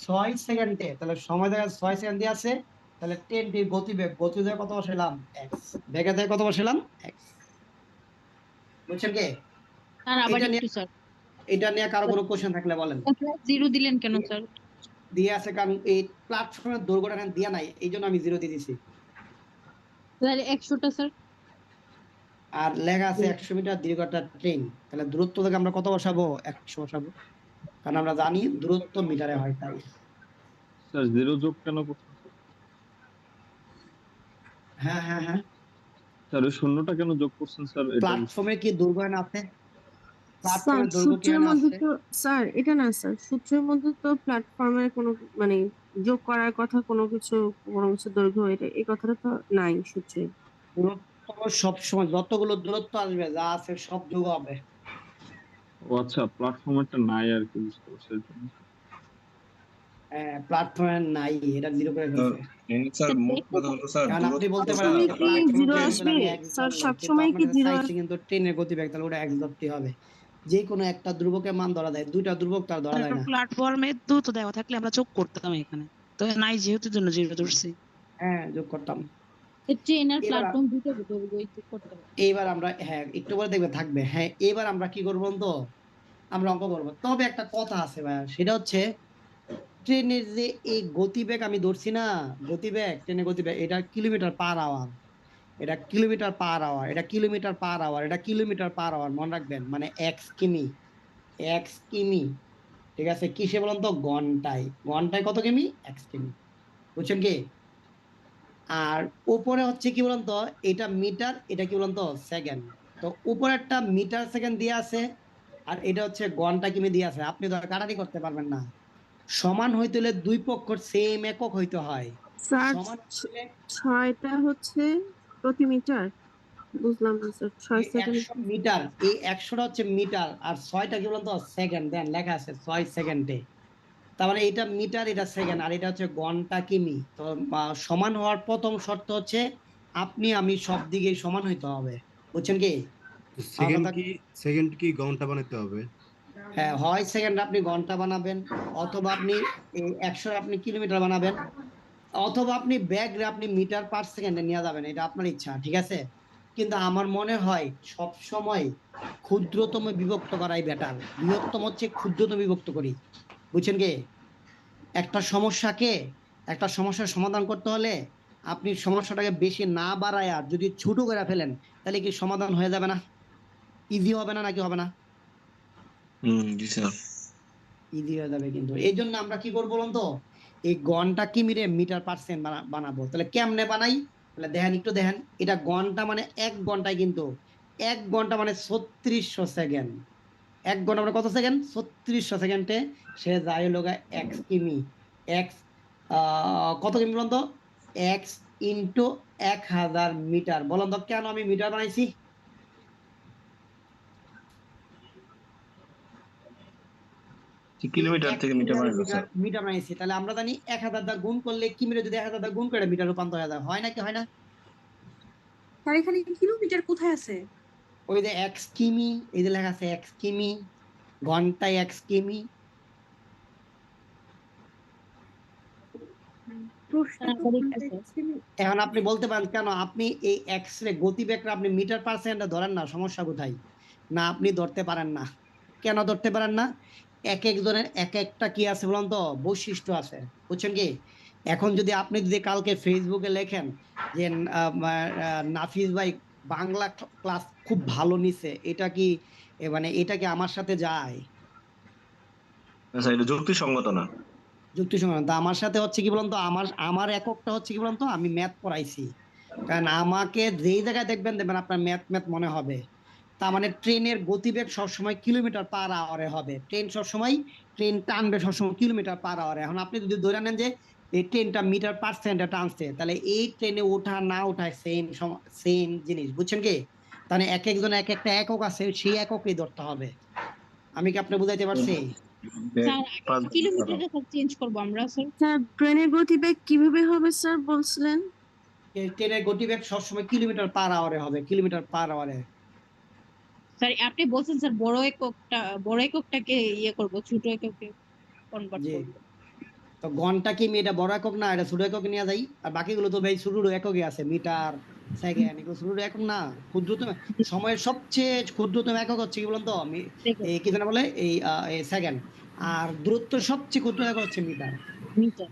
6 সেকেন্ডে, তাহলে সময় দেখা 6 সেকেন্ড দিয়ে আছে, তাহলে ট্রেনটির গতিবেগ কত বসাইলাম? x। বেগের থেকে কত বসাইলাম? x। বুঝছেন কি? স্যার আবার এটা নিয়ে একটু স্যার এটা নিয়ে কারো কোনো কোশ্চেন থাকলে বলেন। জিরো দিলেন কেন স্যার? দিয়ে আছে কারণ এই প্ল্যাটফর্মের দৈর্ঘ্যটা এখানে দেয়া নাই, এই জন্য আমি 0 দিয়ে দিছি। তাহলে 100টা স্যার। আর লেখা আছে 100 মিটার দীর্ঘ একটা ট্রেন, তাহলে দূরত্ব থেকে আমরা কত বসাবো? 100 বসাবো, কারণ আমরা জানি দূরত্ব মিটারে হয় তাই। স্যার 0 যোগ কেন করছেন স্যার? হ্যাঁ হ্যাঁ হ্যাঁ, স্যার ওই শূন্যটা কেন যোগ করছেন স্যার? এটা প্ল্যাটফর্মের কি দৈর্ঘ্য এখানে আছে? স্যার প্ল্যাটফর্মের দৈর্ঘ্য কি সূত্রের এখানে মধ্যে আছে? তো স্যার এটা না স্যার, সূত্রের মধ্যে তো প্ল্যাটফর্মের কোনো মানে যোগ করার কথা কোনো কিছু দৈর্ঘ্য এটা এই কথাটা তো নাই সূত্রে। দূরত্ব সবসময় যতগুলো দূরত্ব আসবে যা আছে সব যোগ হবে। ও আচ্ছা, প্ল্যাটফর্মেরটা নাই আর কি, বুঝতে পারছি এর জন্য। হ্যাঁ, প্ল্যাটফর্মের নাই, এটা 0 করে ফেলছে। স্যার মোট কথা হলো স্যার কারণ আপনি বলতে পারেন সবসময় যে কি প্ল্যাটফর্মের 0 দৈর্ঘ্য আসবে? আমি x স্যার ধরলাম, কিন্তু সবসময় কি আপনাদের 0 চাইছে কিন্তু ট্রেনের গতিবেগ, তাহলে ওটা x ধরতে হবে। যে কোনো একটা ধ্রুবকের মান ধরা যায়, দুইটা ধ্রুবক তার ধরা যায় না। প্ল্যাটফর্মে দ্রুত দেওয়া থাকলে আমরা যোগ করতাম এখানে, তো নাই যেহেতু জন্য 0 ধরছি। হ্যাঁ, যোগ করতাম। ট্রেন আর এবার প্ল্যাটফর্ম দুটো দৈর্ঘ্য যোগ করতে হবে। এইবার আমরা হ্যাঁ একটু পরে দেখবে থাকবে। হ্যাঁ, এবার আমরা কি করবো তো, আমরা অঙ্ক করবো। তবে একটা কথা আছে ভাইয়া, সেটা হচ্ছে ট্রেনের যে এই গতিবেগ আমি ধরছি না, গতিবেগ, ট্রেনের গতিবেগ, এটা কিলোমিটার পার আওয়ার, এটা কিলোমিটার পার আওয়ার, এটা কিলোমিটার পার আওয়ার, এটা কিলোমিটার পার আওয়ার, মনে রাখবেন। মানে এক্স কিমি, এক্স কিমি, ঠিক আছে? কিসে বলুন তো? ঘন্টায়। ঘন্টায় কত কিমি? এক্স কিমি, বুঝছেন কি? আর উপরে হচ্ছে কি বলুন তো, এটা মিটার, এটা কি বলুন তো? সেকেন্ড। তো উপরে একটা মিটার সেকেন্ড দিয়ে আছে, আর এটা হচ্ছে ঘন্টা কিমি দিয়ে আছে। আপনি তো আর কাটারি করতে পারবেন না। সমান হইতে হলে দুই পক্ষের সেম একক হইতে হয়। স্যার সমান হইলে 6টা হচ্ছে প্রতি মিটার, বুঝলাম না স্যার 6 সেকেন্ড। 100 মিটার, এই 100টা হচ্ছে মিটার, আর 6টা কি বলুন তো? সেকেন্ড। দেন লেখা আছে 6 সেকেন্ডে। তার মানে এটা মিটার, এটা সেকেন্ড, আর এটা হচ্ছে ঘন্টা কিমি। তো সমান হওয়ার প্রথম শর্ত হচ্ছে আপনি আমি সব দিকে সমান হইতে হবে, বুঝছেন কি? সেকেন্ড কি ঘন্টা বানাতে হবে? হ্যাঁ, হয় সেকেন্ড আপনি ঘন্টা বানাবেন, অথবা আপনি 100 আপনি কিলোমিটার বানাবেন, অথবা আপনি ব্যাগরে আপনি মিটার পার সেকেন্ডে নিয়ে যাবেন, এটা আপনার ইচ্ছা, ঠিক আছে? কিন্তু আমার মনে হয় সব সময় ক্ষুদ্রতম বিভক্ত করাই বেটার। বৃহত্তম হচ্ছে ক্ষুদ্রতম বিভক্ত করি, বুঝছেন কি? একটা সমস্যার সমাধান করতে হলে আপনি সমস্যাটাকে বেশি না বাড়ায়া যদি ছোট করে ফেলেন, তাহলে কি সমাধান হয়ে যাবে না? ইজি হবে না, নাকি হবে না? জি স্যার। ইজি হয়ে যাবে। কিন্তু এই জন্য আমরা কি করবো বলুন তো, এই ঘন্টা কিমিরে মিটার পার্সেন্ট বানাবো। তাহলে কেমনে বানাই? তাহলে দেখেন, একটু দেখেন। এটা ঘন্টা মানে 1 ঘন্টায়, কিন্তু 1 ঘন্টা মানে 3600 সেকেন্ড। 1 ঘন্টা মানে কত সেকেন্ড? 3600 সেকেন্ডে সে যায় হলো এক্স কিমি। এক্স কত কিমি বলুন তো? X into 1000 metre. বলুন তো কেন আমি মিটার বানাইছি? কিলোমিটার থেকে মিটার বানাইছো স্যার। মিটার বানাইছি, তাহলে আমরা জানি 1000 দ্বারা গুণ করলে কিমিরে যদি 1000 দ্বারা গুণ করে মিটার রূপান্তর হয়ে যায়, হয় নাকি হয় না? আর এখানে কিলোমিটার কোথায় আছে? ওই যে এক্স কিমি, এই যে লেখা আছে এক্স কিমি, ঘন্টায় এক্স কিমি। এখন আপনি বলতে পারেন কেন আপনি এই এক্স রে গতিবেগটা আপনি মিটার পার সেকেন্ডে ধরেন না, সমস্যা কোথায়? না, আপনি ধরতে পারেন না। কেন ধরতে পারেন না? এক একজনের এক একটা কি আছে বলুন তো? বৈশিষ্ট্য আছে, বুঝছেন কি? এখন যদি আপনি যদি কালকে ফেসবুকে লেখেন যে নাফিস ভাই বাংলা ক্লাস খুব ভালো নিছে, এটা কি মানে এটা কি আমার সাথে যায়? স্যার এটা যুক্তিসঙ্গত না। যুক্তিসঙ্গত। আমার সাথে হচ্ছে কি বলুন তো, আমার এককটা হচ্ছে কি বলুন তো, আমি ম্যাথ পড়াইছি। কারণ আমাকে যেই জায়গায় দেখবেন আপনার ম্যাথ মনে হবে। তার মানে ট্রেনের গতিবেগ সবসময় কিলোমিটার পার আওয়ারে হবে। ট্রেন টানবে সবসময় কিলোমিটার পার আওয়ারে। এখন আপনি যদি ধরে নেন যে এই ট্রেনটা মিটার পার সেকেন্ডে টানছে, তাহলে এই ট্রেনে ওঠা না ওঠায় সেম জিনিস, বুঝছেন কি? তাহলে এক একজন এক একটা একক আছে, সেই এককেই ধরতে হবে। আমি কি আপনি বুঝাইতে পারছি? স্যার কিলোমিটারটা স্যার চেঞ্জ করব আমরা স্যার। স্যার ট্রেনের গতিবেগ কিভাবে হবে স্যার বলছিলেন? ট্রেনের গতিবেগ সবসময় কিলোমিটার পার আওয়ারে হবে, কিলোমিটার পার আওয়ারে। স্যার আপনি বলছেন স্যার বড় এককটাকে ইয়ে করব, ছোট এককে কনভার্ট জি। করব। তো ঘন্টা কি এটা বড় একক না, এটা ছোট একক নিয়ে যাই। আর বাকিগুলো তো ভাই ছোট এককে আছে, মিটার, সেকেন্ড ইকুয়ালস রুট একক না, ক্ষুদ্রতম সময়ের সবচেয়ে ক্ষুদ্রতম একক হচ্ছে কি বলুন তো, আমি এই কি জানা বলে এই সেকেন্ড, আর দূরত্ব সবচেয়ে ক্ষুদ্র একক হচ্ছে মিটার। মিটার।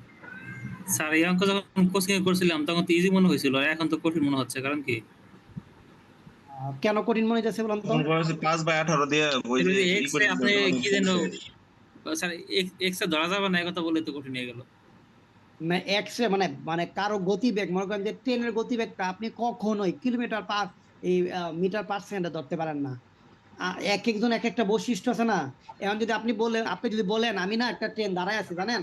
স্যার এই অঙ্ক যখন কোচিং এ করছিলাম তখন তো ইজি মনে হয়েছিল, এখন তো কঠিন মনে হচ্ছে, কারণ কি? কেন কঠিন মনে যাচ্ছে বলুন তো? 5/18 দিয়ে ওই যে ই এক্স করে এ আপনি দিলে কি যেন স্যার এক্স এ ধরা যাবে না, এই কথা বলে তো কঠিন হয়ে গেল। না এক্স রে মানে মানে কারো গতিবেগ, মনে করেন যে ট্রেনের গতিবেগটা আপনি কখনোই কিলোমিটার পার এই মিটার পার সেকেন্ডে ধরতে পারেন না। এক একজন এক একটা বৈশিষ্ট্য আছে না। এখন যদি আপনি যদি বলেন আমি না একটা ট্রেন দাঁড়ায় আছি, জানেন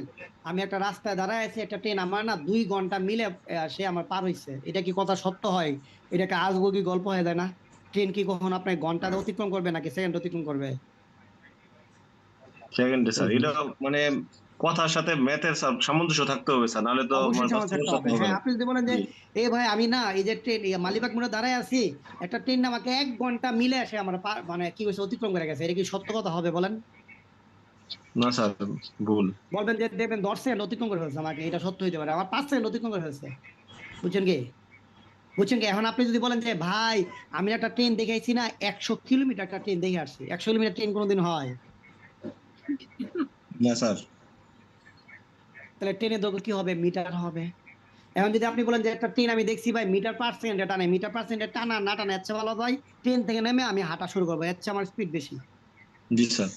আমি একটা রাস্তায় দাঁড়ায় আছি, একটা ট্রেন আমার না 2 ঘন্টা মিলে সে আমার পার হইছে, এটা কি কথা সত্য হয়? এটাকে আজগুবি গল্প হয়ে যায় না? ট্রেন কি কখনো আপনার ঘন্টা অতিক্রম করবে নাকি সেকেন্ড অতিক্রম করবে? সেকেন্ডে স্যার, এটা মানে কথার সাথে ম্যাথের সামঞ্জস্য থাকতে হবে স্যার, নাহলে তো অবশ্যই আমার সমাজ থাকতে হবে। হবে হ্যাঁ, না। আপনি যদি বলেন যে জি। এ ভাই আমি না এই যে ট্রেন মালিবাগ মোড়ে দাঁড়ায় আছি, একটা ট্রেন আমাকে 1 ঘন্টা মিলে আসে আমার মানে কি হয়েছে অতিক্রম করে গেছে, এটা কি সত্য কথা হবে বলেন? না স্যার, ভুল। বলবেন যে দেখবেন 10 সেকেন্ড অতিক্রম করে ফেলছে আমাকে, এটা সত্য হইতে পারে, আমার 5 সেকেন্ড অতিক্রম করে ফেলছে। বুঝছেন কি? বুঝছেন কি? এখন আপনি যদি বলেন যে ভাই আমি একটা ট্রেন দেখেছি না 100 কিলোমিটার একটা ট্রেন দেখে আসছি, 100 কিলোমিটার ট্রেন কোনোদিন হয়? না স্যার। তাহলে ট্রেনের দৈর্ঘ্য কি হবে? মিটার হবে। এখন যদি আপনি বলেন যে একটা ট্রেন আমি দেখছি ভাই মিটার পার সেকেন্ডে টানে, মিটার পার সেকেন্ডে টানা না টানা এর চেয়ে ভালো ভাই ট্রেন থেকে নেমে আমি হাঁটা শুরু করবো, এর চেয়ে আমার স্পিড বেশি। জি স্যার।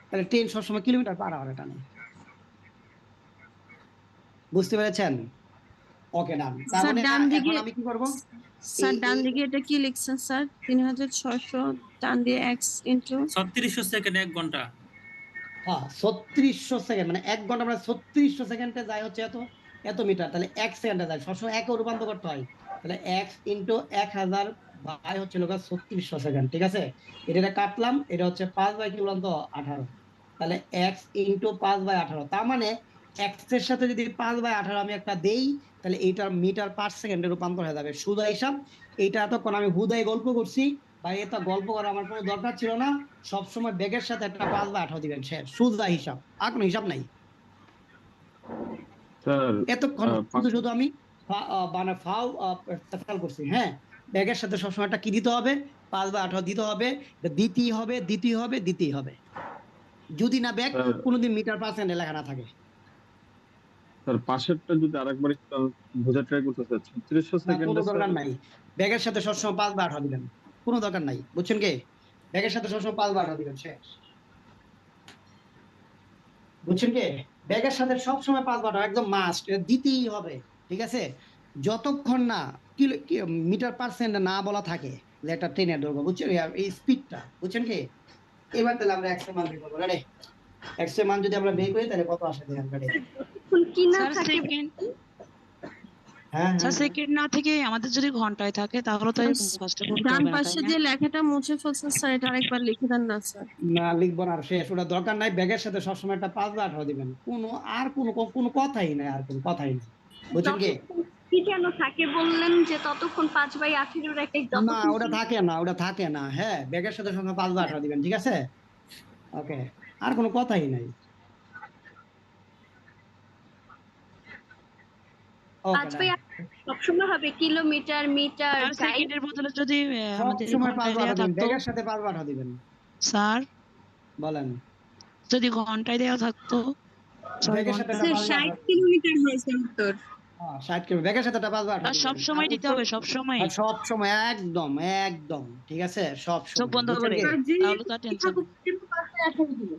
তাহলে ট্রেন সবসময় কিলোমিটার পার আওয়ারে টানে। বুঝতে পেরেছেন? ওকে ডান। তার স্যার মানে ডান এখন দিকে, আমি কি করব? স্যার এই ডান এই দিকে এটা কি লিখছেন স্যার? 3600 ডান দিয়ে x ইনটু 3600 সেকেন্ড 1 ঘন্টা। হ্যাঁ 3600 সেকেন্ড মানে 1 ঘন্টা মানে 3600 সেকেন্ডে যায় হচ্ছে এত মিটার, তাহলে 1 সেকেন্ডে যায়, সবসময় একে রূপান্তর করতে হয়। তাহলে x ইনটু 1000 বাই হচ্ছে লোক 3600 সেকেন্ড, ঠিক আছে? এটা কাটলাম, এটা হচ্ছে 5 বাই কি বলতো 18, তাহলে x ইনটু 5 বাই 18, তার মানে x এর সাথে যদি 5 বাই 18 আমি একটা দেই, তাহলে এইটার মিটার পার সেকেন্ডে রূপান্তর হয়ে যাবে। সুদা হিসাব এইটা এতক্ষণ আমি হুদাই গল্প করছি, বা এটা গল্প করা আমার কোনো দরকার ছিল না। সবসময় ব্যাগের সাথে একটা 5 বা 18 দিবেন, শেষ, সুদা হিসাব, আর কোনো হিসাব নাই। স্যার এতক্ষণ শুধু শুধু আমি মানে ফাও খেয়াল করছি। হ্যাঁ, ব্যাগের সাথে সবসময় একটা কি দিতে হবে? 5 বা 18 দিতে হবে, দিতেই হবে দিতেই হবে দিতেই হবে, যদি না ব্যাগ স্যার কোনোদিন মিটার পার সেকেন্ডে লেখা না থাকে। স্যার পাশেরটা যদি আরেকবার একটু বোঝার ট্রাই করতে স্যার, 3600 না, সেকেন্ডে কোনো স্যার। দরকার নাই, ব্যাগের সাথে সবসময় 5 বা 18 দিবেন, কোনো দরকার নাই। বুঝছেন কি? ব্যাগের সাথে সবসময় 5 বা 18 দিবেন, শেষ। বুঝছেন কি? ব্যাগের সাথে সবসময় 5 বা 18 একদম মাস্ট, দিতেই হবে, ঠিক আছে? যতক্ষণ না মিটার পার সেকেন্ডে না বলা থাকে যে একটা ট্রেনের দৈর্ঘ্য, বুঝছেন এই স্পিডটা, বুঝছেন কি? এবার তাহলে আমরা এক্স এর মান বের করবো, রেডি? এক্স এর মান যদি আমরা বের করি তাহলে কত আসে দেখেন, রেডি? কি না স্যার থাকে সেকেন্ড, হ্যাঁ স্যার হ্যাঁ সেকেন্ড না থেকে আমাদের যদি ঘন্টায় থাকে তাহলে তো এরকম কাজটা করতে ডান হবে না, তাই পাশে না? যে লেখাটা মুছে ফেলছেন স্যার, এটা আরেকবার লিখে দেন না স্যার। না লিখবো না, আর শেষ, ওটা দরকার নাই। ব্যাগের সাথে সবসময় একটা 5 বা 18 দিবেন, কোনো আর কোনো কথাই নাই, আর কোনো কথাই নাই। বুঝছেন কি? কি যেন থাকে বললেন যে ততক্ষণ 5/18 রেখে না ওটা থাকে না, ওটা থাকে না। হ্যাঁ, ব্যাগের সাথে সবসময় 5 বা 18 দিবেন, ঠিক আছে? ওকে, আর কোনো কথাই নাই। ওকে, 5/18 সবসময় হবে কিলোমিটার, মিটার, স্যার গাইড। সেকেন্ডের বদলে যদি সব আমাদের সময় 5 ঘন্টায় বা 18 দেয়া দিবেন, থাকতো, ব্যাগের সাথে 5 বা 18 দিবেন। স্যার বলেন। যদি ঘন্টায় দেওয়া থাকতো, ছয় ব্যাগের সাথে একটা ঘন্টা, 5 বা 18 কিলোমিটার হয়েছে উত্তর। 60 কিলো, ব্যাগের সাথে একটা 5 বা 18 আর দিবেন। সব সময় দিতে হবে, সব সময় আর সব সময় একদম একদম, ঠিক আছে? সব চোখ সময়, বন্ধ বুঝছেন করে, কি? তাহলে তো আর টেনশন নেই।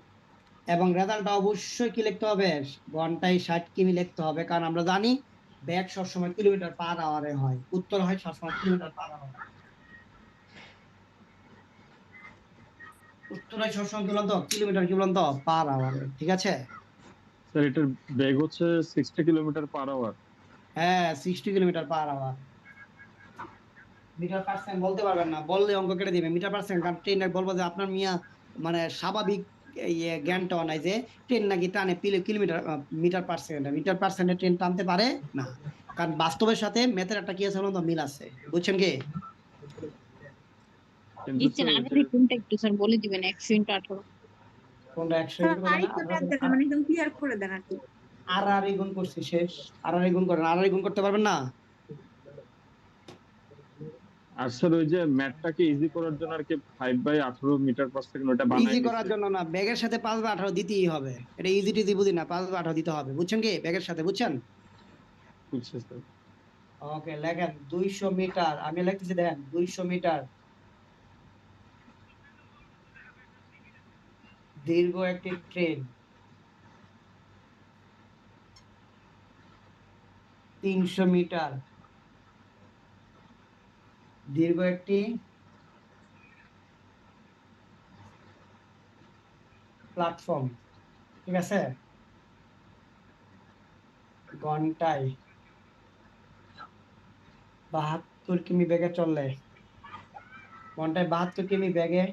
এবং রেজাল্টটা অবশ্যই কি লিখতে হবে? ঘন্টায় 60 কিমি লিখতে হবে, কারণ আমরা জানি ব্যাগ সবসময় কিলোমিটার পার আওয়ারে হয়, উত্তর হয় সবসময় কিলোমিটার পার আওয়ার, উত্তর হয় সবসময় কি বলতো কিলোমিটার কি বলতো পার আওয়ারে, ঠিক আছে? স্যার এটার বেগ হচ্ছে 60 কিলোমিটার পার আওয়ার। হ্যাঁ 60 kilometre per hour. Metre per second বলতে পারবেন না, বললে অঙ্ক কেটে দিবে মিটার পার সেকেন্ড, কারণ ট্রেন বলবো যে আপনার মিয়া মানে স্বাভাবিক জ্ঞানটাও নাই যে ট্রেন নাকি টানে কিলোমিটার মিটার পার সেকেন্ডে, মিটার পার সেকেন্ডে ট্রেন টানতে পারে না, কারণ বাস্তবের সাথে ম্যাথের একটা কি আছে বলুন তো, মিল আছে। বুঝছেন কি? কিন্তু দিচ্ছেন স্যার আগে কোনটা একটু স্যার বলে দিবেন 100 × 18। কোনটা 100 স্যার ইন্টু করে না, আরেকটু দেন, মানে একদম ক্লিয়ার করে দেন আর কি। আর গুণ করছি, শেষ। আর গুণ করেন, আর গুণ করতে পারবেন না? আর স্যার ওই যে ম্যাথটাকে ইজি করার জন্য আর কি 5/18 মিটার পার সেকেন্ড ওটা বানাই ইজি করার নিছে। জন্য না, ব্যাগের সাথে 5/18 দিতেই হবে। এটা ইজি টিজি বুঝি না, 5/18 দিতে হবে, বুঝছেন কি? ব্যাগের সাথে, বুঝছেন? বুঝছে স্যার। ওকে, লেখেন 200 মিটার। আমি লিখতেছি, দেখেন 200 মিটার দীর্ঘ একটি ট্রেন 300 মিটার দীর্ঘ একটি প্ল্যাটফর্ম, ঠিক আছে, ঘন্টায় 72 কিমি বেগে চললে, ঘন্টায় 72 কিমি বেগে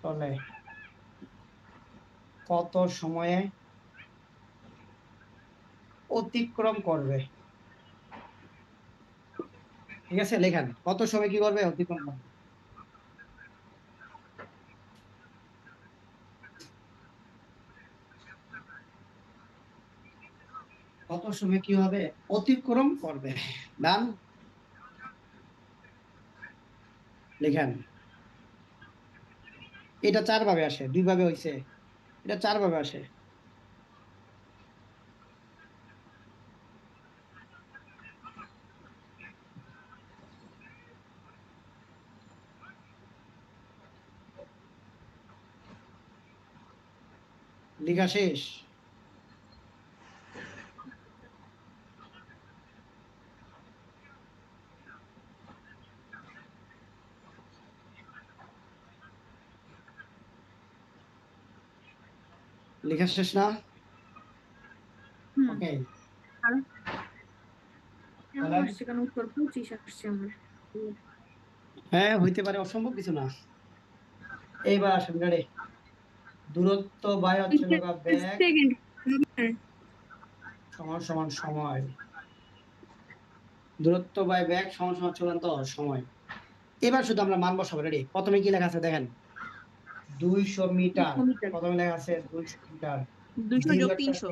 চলে কত সময়ে অতিক্রম করবে? ঠিক আছে, লেখেন কত সময় কি করবে, অতিক্রম করবে। কত সময় কি হবে, অতিক্রম করবে। ডান, লেখেন। এটা 4 ভাবে আসে, 2 ভাবে হইছে, এটা 4 ভাবে আসে। লেখা শেষ? লেখা শেষ না? ওকে, সেখানে উত্তর 25 আসছে আমার। হ্যাঁ হইতে পারে, অসম্ভব কিছু না। এইবার আসেন গাড়ি। দূরত্ব বাই হচ্ছে লগা বেগ সেকেন্ড সমান সমান সময়। দূরত্ব বাই বেগ সমান সমান চূড়ান্ত সময়। এবার শুধু আমরা মান বসাবো। রেডি? প্রথমে কি লেখা আছে দেখেন, 200 মিটার। প্রথমে লেখা আছে 200 মিটার 200 দীর্ঘ যোগ একটা 300।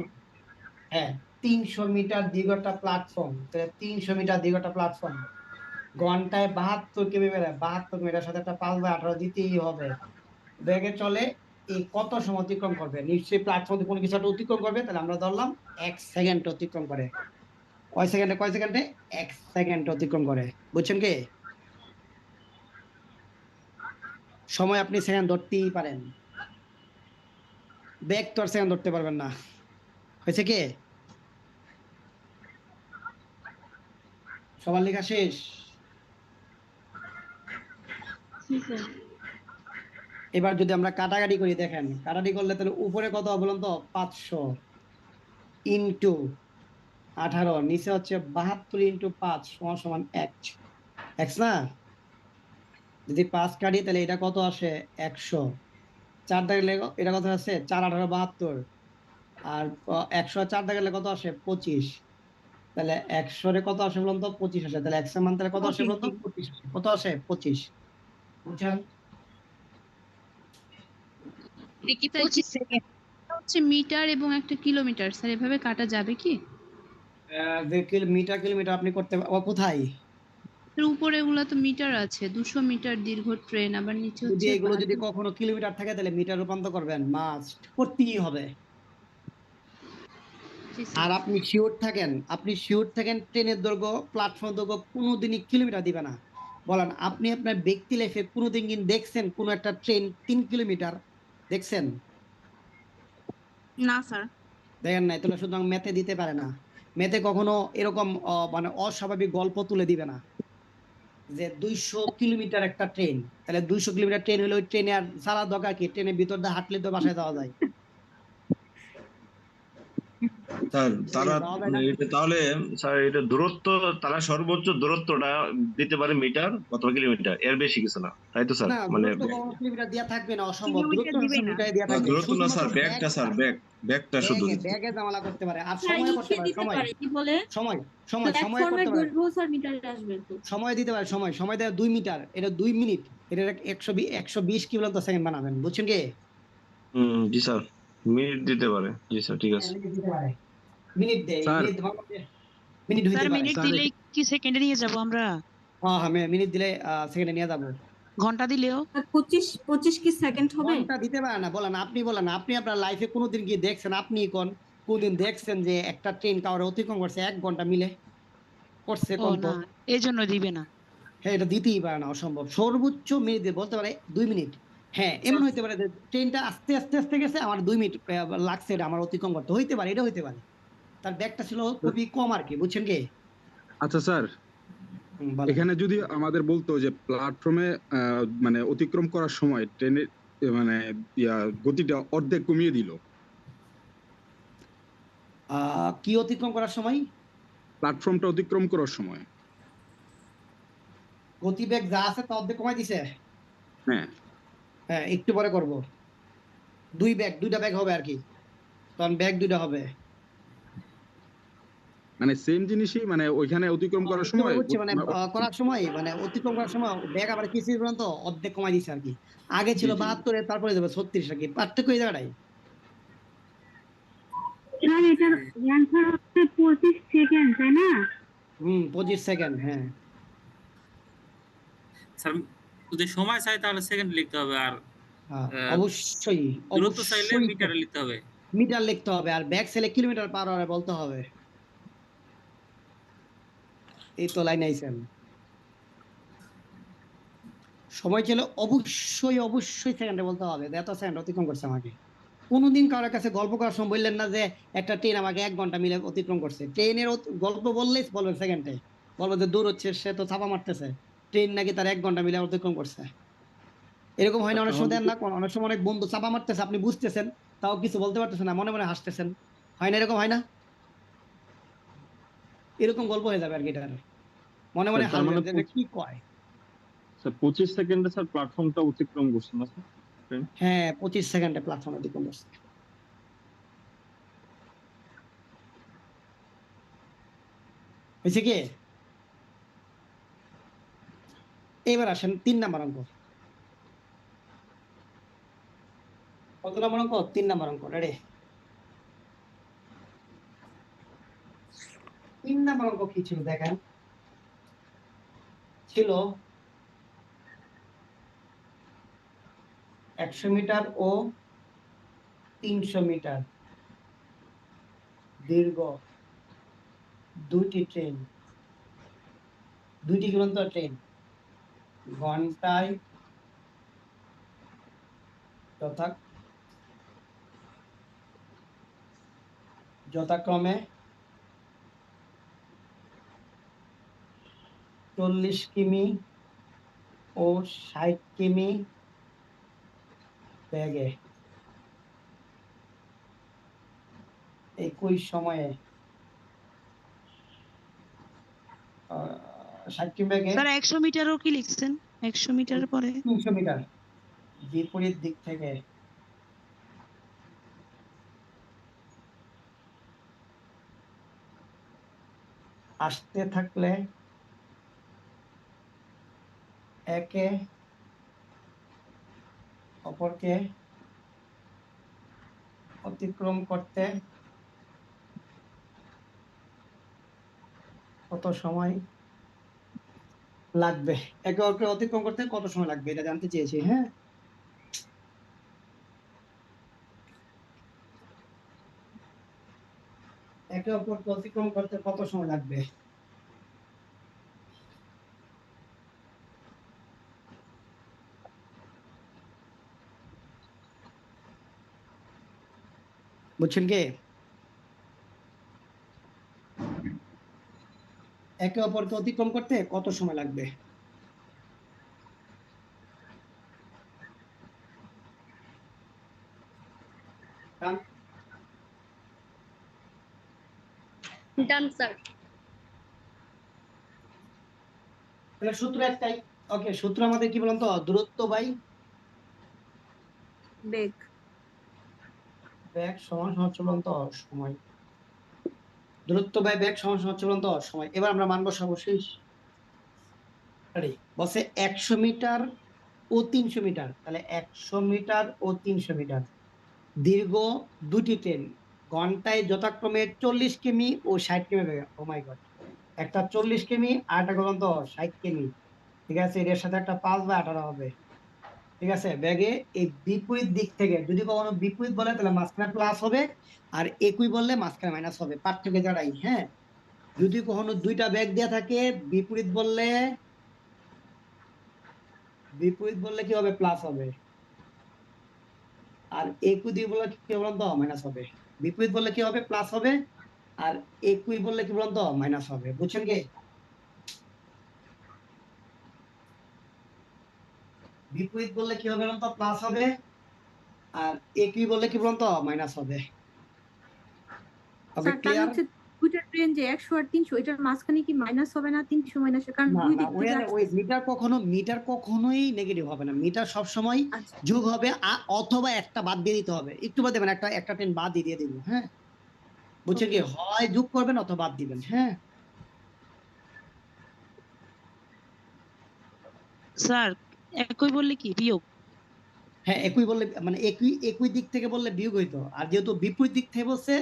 হ্যাঁ, 300 মিটার দীর্ঘ একটা প্ল্যাটফর্ম। 300 মিটার দীর্ঘ একটা প্ল্যাটফর্ম ঘন্টায় 72 কিমি বেড়ে, 72 কিমিটার সাথে একটা 5/18 দিতেই হবে। বেগে চলে, এই কত সময় অতিক্রম করবে? নিশ্চয়ই প্ল্যাটফর্ম কোনো কিছু একটা অতিক্রম করবে, তাহলে আমরা ধরলাম 1 সেকেন্ড অতিক্রম করে। কয় সেকেন্ডে? 1 সেকেন্ড অতিক্রম করে, বুঝছেন কি? সময় আপনি সেকেন্ড ধরতেই পারেন, বেগ তো আর সেকেন্ড ধরতে পারবেন না। হয়েছে কি? সবার লেখা শেষ? এবার যদি আমরা কাটাকাটি করি, দেখেন কাটাকাটি করলে তাহলে উপরে কত হবে বলুন তো? 500 ইন্টু 18, নিচে হচ্ছে 72 ইন্টু 5 সমান সমান 1 না? যদি 5 কাটি তাহলে এটা কত আসে? 100। 4 দাগলে এটা কত আছে? 4 18 72। আর 100 4 দাগলে কত আসে? 25। তাহলে 100 রে কত আসে বলুন তো? 25 আসে। তাহলে 100 মান তাহলে কত আসে বলুন তো? 25 আসে। কত আসে? 25। বুঝছেন? হচ্ছে মিটার এবং একটা কিলোমিটার, স্যার এভাবে কাটা যাবে কি? যে মিটার কিলোমিটার আপনি করতে কোথায়? এর উপরে এগুলা তো মিটার আছে, 200 মিটার দীর্ঘ ট্রেন, আবার নিচে যদি হচ্ছে এগুলো যদি কখনো কিলোমিটার থাকে তাহলে মিটার রূপান্তর করবেন, মাস্ট করতেই হবে। আর আপনি শিওর থাকেন ট্রেনের দৈর্ঘ্য, প্ল্যাটফর্ম দৈর্ঘ্য কোনোদিনই কিলোমিটার দিবে না। বলেন, আপনি আপনার ব্যক্তি লাইফে কোনোদিন কি দেখছেন কোন একটা ট্রেন 3 কিলোমিটার দেখছেন? না স্যার। দেখেন নাই? তাহলে সুতরাং ম্যাথে দিতে পারে না। ম্যাথে কখনো এরকম মানে অস্বাভাবিক গল্প তুলে দিবে না যে 200 কিলোমিটার একটা ট্রেন। তাহলে 200 কিলোমিটার ট্রেন হলে ওই ট্রেনে আর সারা দরকার কি? ট্রেনের ভিতর দিয়ে হাঁটলে তো বাসায় যাওয়া যায়। স্যার তারা তাহলে স্যার এটা দূরত্ব, তারা সর্বোচ্চ দূরত্বটা দিতে পারে মিটার অথবা কিলোমিটার, এর বেশি কিছু না, তাই তো স্যার? না, মানে দূরত্ব কখনো কিলোমিটার দেয়া থাকবে না, অসম্ভব। কিলোমিটার দূরত্ব দিবে না। মিটারে দেয়া থাকবে, দূরত্ব না স্যার, শুধুমাত্র ব্যাগটা স্যার, ব্যাগটা শুধু দিতে। ব্যাগে জামালা করতে পারে, আর স্যার সময় করতে লিখে পারে। দিতে সময় পারে, কি বলে সময় সময় সময় করতে প্ল্যাটফর্মের পারে, দৈর্ঘ্য স্যার মিটারে আসবে তো। সময় দিতে পারে। সময় দেয় 2 মিটার, এটা 2 মিনিট, এটা 120 কি বলতো সেকেন্ড বানাবেন, বুঝছেন কি? জি স্যার, মিনিট দিতে পারে। জি স্যার, ঠিক আছে। মিনিট দিতে পারে, মিনিট দেয়, স্যার মিনিট হইতে স্যার পারে। মিনিট দিলেই কি সেকেন্ডে নিয়ে যাব আমরা? হ্যাঁ হ্যাঁ মিনিট দিলে সেকেন্ডে নিয়ে যাবো। ঘন্টা দিলেও 25 কি সেকেন্ড হবে? ঘন্টা দিতে পারে না, বলেন আপনি আপনার লাইফে কোনোদিন গিয়ে দেখছেন, আপনি কোনদিন দেখছেন যে একটা ট্রেন কাউরে অতিক্রম করছে 1 ঘন্টা মিলে করছে ও কোন তো? না, এই জন্য দিবে না। হ্যাঁ এটা দিতেই পারে না, অসম্ভব। সর্বোচ্চ মিনিট দিয়ে বলতে পারে 2 মিনিট। হ্যাঁ এমন হইতে পারে যে ট্রেনটা আস্তে আস্তে আস্তে গেছে, আমার 2 মিনিট লাগছে এটা আমার অতিক্রম করতে, হইতে পারে, এটা হইতে পারে। তার ব্যাগটা ছিল খুবই কম আর কি, বুঝছেন কি? আচ্ছা স্যার, বলেন। এখানে যদি আমাদের বলতো যে প্ল্যাটফর্মে মানে অতিক্রম করার সময় ট্রেনের মানে গতিটা অর্ধেক কমিয়ে দিল, কি অতিক্রম করার সময়? প্ল্যাটফর্মটা অতিক্রম করার সময়। গতিবেগ যা আছে তা অর্ধেক কমাই দিছে। হ্যাঁ হ্যাঁ একটু পরে করব। দুইটা ব্যাগ হবে আর কি, তখন ব্যাগ 2টা হবে। মানে সেম জিনিসই, মানে ওইখানে অতিক্রম করার সময় হচ্ছে মানে করার সময় মানে অতিক্রম করার সময় ব্যাগ আবার কিছু পর্যন্ত অর্ধেক কমাই দিছে আর কি। আগে ছিল জি, জি। 72, তারপরে যাবে 36 আর কি, পার্থক্য এই জায়গাটাই। স্যার এটার অ্যান্সার হচ্ছে 25 সেকেন্ড, তাই না? 25 সেকেন্ড, হ্যাঁ। স্যার যদি সময় চাই তাহলে সেকেন্ড লিখতে হবে, আর অবশ্যই দূরত্ব চাইলে অবশ্যই মিটারে লিখতে হবে। মিটার লিখতে হবে, আর ব্যাগ ছেলে কিলোমিটার পার আওয়ারে বলতে হবে। এই তো লাইন আইছেন। সময় ছিল অবশ্যই অবশ্যই সেকেন্ডে বলতে হবে, এত সেকেন্ড অতিক্রম করছে আমাকে। কোনোদিন কারোর কাছে গল্প করার সময় বললেন না যে একটা ট্রেন আমাকে 1 ঘন্টা মিলে অতিক্রম করছে। ট্রেনের গল্প বললেই বলবেন সেকেন্ডে, বলবো যে দূর হচ্ছে, সে তো ছাপা মারতেছে, ট্রেন নাকি তার 1 ঘন্টা মিলে অতিক্রম করছে। এরকম হয় না অনেক সময়? দেন না অনেক সময় অনেক বন্ধু চাপা মারতেছে, আপনি বুঝতেছেন তাও কিছু বলতে পারতেছেন না, মনে মনে হাসতেছেন, হয় না? এরকম হয় না? এরকম গল্প হয়ে যাবে আর কি, এটা মনে মনে তার মানে হাসবেন যে কি কয়। স্যার 25 সেকেন্ডে স্যার প্ল্যাটফর্মটা অতিক্রম করছে না স্যার ট্রেন? হ্যাঁ 25 সেকেন্ডে প্ল্যাটফর্ম অতিক্রম করছে। হয়েছে কি? এবার আসেন 3 নম্বর অঙ্ক। কত নম্বর অঙ্ক? 3 নম্বর অঙ্ক। রেডি? 3 নম্বর অঙ্ক কি ছিল দেখেন। ছিল 100 মিটার ও 300 মিটার দীর্ঘ দুইটি ট্রেন, দুইটি দুরন্ত ট্রেন ঘন্টায় যথাক্রমে 40 কিমি ও 60 কিমি বেগে একই সময়ে 60 কিমি বেগে স্যার 100 মিটারও কি লিখছেন? 100 মিটারের পরে 300 মিটার বিপরীত দিক থেকে আসতে থাকলে একে অপরকে অতিক্রম করতে কত সময় লাগবে? একে অপরকে অতিক্রম করতে কত সময় লাগবে এটা জানতে চেয়েছি। হ্যাঁ একে অপরকে অতিক্রম করতে কত সময় লাগবে? বুঝছেন কি? একে অপরকে অতিক্রম করতে কত সময় লাগবে? Done sir. তাহলে সূত্র একটাই। ওকে, সূত্র আমাদের কি বলুন তো? দূরত্ব বাই বেগ। বেগ সমান হচ্ছে বলুন তো সময়। দূরত্ব বাই বেগ সমান হচ্ছে বলুন তো সময়। এবার আমরা মানবো সর্বশেষ। বলছে 100 মিটার ও 300 মিটার, তাহলে 100 মিটার ও 300 মিটার দীর্ঘ দুটি ট্রেন ঘন্টায় যথাক্রমে 40 কিমি ও 60 কিমি বেগে। ও মাই গড, একটা 40 কিমি আর একটা কত 60 কিমি, ঠিক আছে, এর সাথে একটা 5/18 হবে, ঠিক আছে। ব্যাগে এই বিপরীত দিক থেকে যদি কখনো বিপরীত বলে তাহলে মাঝখানে প্লাস হবে, আর একই বললে মাঝখানে মাইনাস হবে, পার্থক্য জানাই, হ্যাঁ। যদি কখনো দুইটা ব্যাগ দেয়া থাকে, বিপরীত বললে কি হবে, প্লাস হবে, আর একই দিয়ে বললে কি বলুন তো, মাইনাস হবে। বিপরীত বললে কি হবে, প্লাস হবে, আর একই বললে কি বলুন তো, মাইনাস হবে, বুঝছেন কি? বিপরীত বললে কি হবে বলুন তো, প্লাস হবে, আর একই বললে কি বলুন তো, মাইনাস হবে। ওকে, স্যার তাহলে ক্লিয়ার? হচ্ছে দুইটার রেঞ্জে 100 আর 300, এটার মাঝখানে কি মাইনাস হবে না? 300 মাইনাস, কারণ না দুই না, দিক ওই থেকে ওই আসছে। মিটার কখনোই নেগেটিভ হবে না, মিটার সবসময় আচ্ছা, যোগ হবে, অথবা একটা বাদ দিয়ে দিতে হবে, একটু বাদ দেবেন, একটা একটা টেন বাদ দিয়ে দিব, হ্যাঁ। বুঝছেন কি, ওকে। হয় যোগ করবেন অথবা বাদ দিবেন, হ্যাঁ। স্যার একই বললে কি বিয়োগ? হ্যাঁ, একই বললে মানে একই একই দিক থেকে বললে বিয়োগ হইতো, আর যেহেতু বিপরীত দিক থেকে বলছে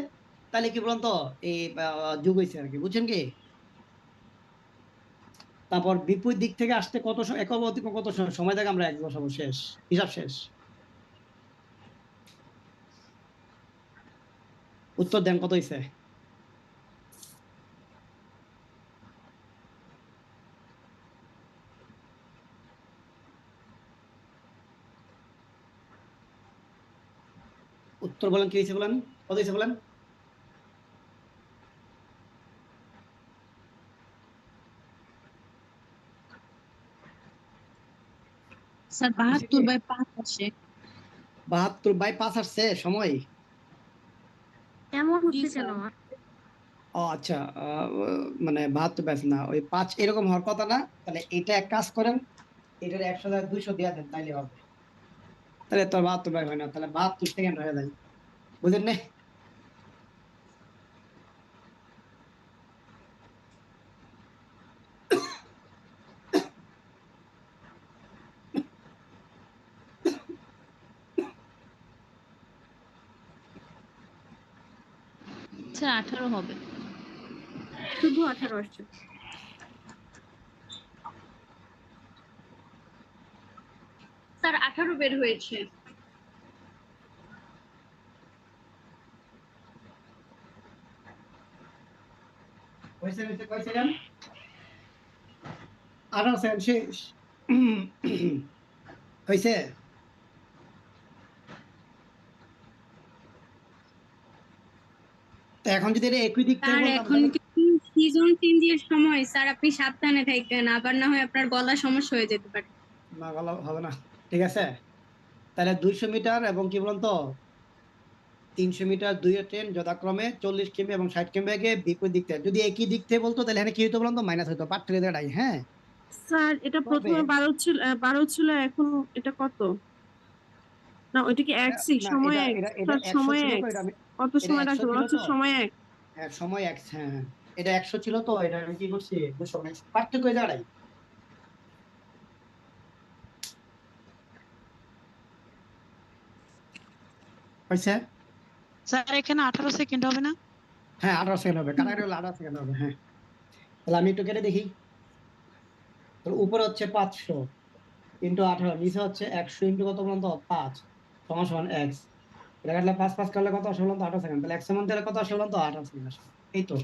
তাহলে কি বলুন তো, এই যোগ হয়েছে আর কি, বুঝছেন কি? তারপর বিপরীত দিক থেকে আসতে কত একক অতিক্রম কত সময় থেকে আমরা এক বসাবো, শেষ, হিসাব শেষ। উত্তর দেন, কত হয়েছে? উত্তর বলেন, কি হয়েছে বলেন, কত হয়েছে বলেন? স্যার হয়েছে কি? 72/5 আসে। 72/5 আসছে সময়। এমন জি হচ্ছে কেন? স্যার। ও আচ্ছা, মানে 72/5 না, ওই 5 এরকম হওয়ার কথা না। তাহলে এটা এক কাজ করেন, এটার 100 200 দিয়ে দেন, তাইলে হবে। তাহলে তো 72/5 হয় না, তাহলে 72 সেকেন্ড হয়ে যায়, বুঝলেন না? স্যার 18 হবে। শুধু 18 আসছে। স্যার 18 বের হয়েছে। হয়েছে হয়েছে, কয় সেকেন্ড? 18 সেকেন্ড শেষ। হয়েছে। তো এখন যদি এটা একই দিক থেকে স্যার বলতাম এখন তাহলে কিন্তু সিজন চেঞ্জের সময়, স্যার আপনি সাবধানে থাকেন, আবার না হয় আপনার গলা সমস্যা হয়ে যেতে পারে। না, ভালো হবে না, ঠিক আছে। তাহলে 200 মিটার এবং কি বলুন তো, 300 মিটার দুইয়ের ট্রেন যথাক্রমে 40 কিমি এবং 60 কিমি আগে বিপরীত দিক থেকে, যদি একই দিক থেকে বলতো তাহলে এখানে কি হতো বলুন তো, মাইনাস হতো, পার্থক্য দেখাই, হ্যাঁ। স্যার এটা তবে প্রথমে 12 ছিল, এখন এটা কত? না ওইটা কি একই না, সময় এটা এক? এটা এটা স্যার 100 সময় ছিল এক, তো, এটা আমি, কত এটা সময় 100 রাখতে ছিল বলা হচ্ছে, তো, সময় এক। হ্যাঁ, সময় এক, হ্যাঁ হ্যাঁ। এটা 100 ছিল তো, এটা আমি কি করছি, 200, পার্থক্য দাঁড়াই, হয়েছে। স্যার এখানে 18 সেকেন্ড হবে না? হ্যাঁ, 18 সেকেন্ড হবে, কাটাকাটি হলে 18 সেকেন্ড হবে, হ্যাঁ। তাহলে আমি একটু কেটে দেখি। তাহলে উপরে হচ্ছে 500 ইন্টু 18, নিচে হচ্ছে 100 ইন্টু কত বলুন তো, 5, সমান সমান এক্স। এটা কাটলে 5 5 কাটলে কত আসে বলুন তো, 18 সেকেন্ড। তাহলে এক্স এর মধ্যে কত আসে বলুন তো, 18 সেকেন্ড আসে। এই তো,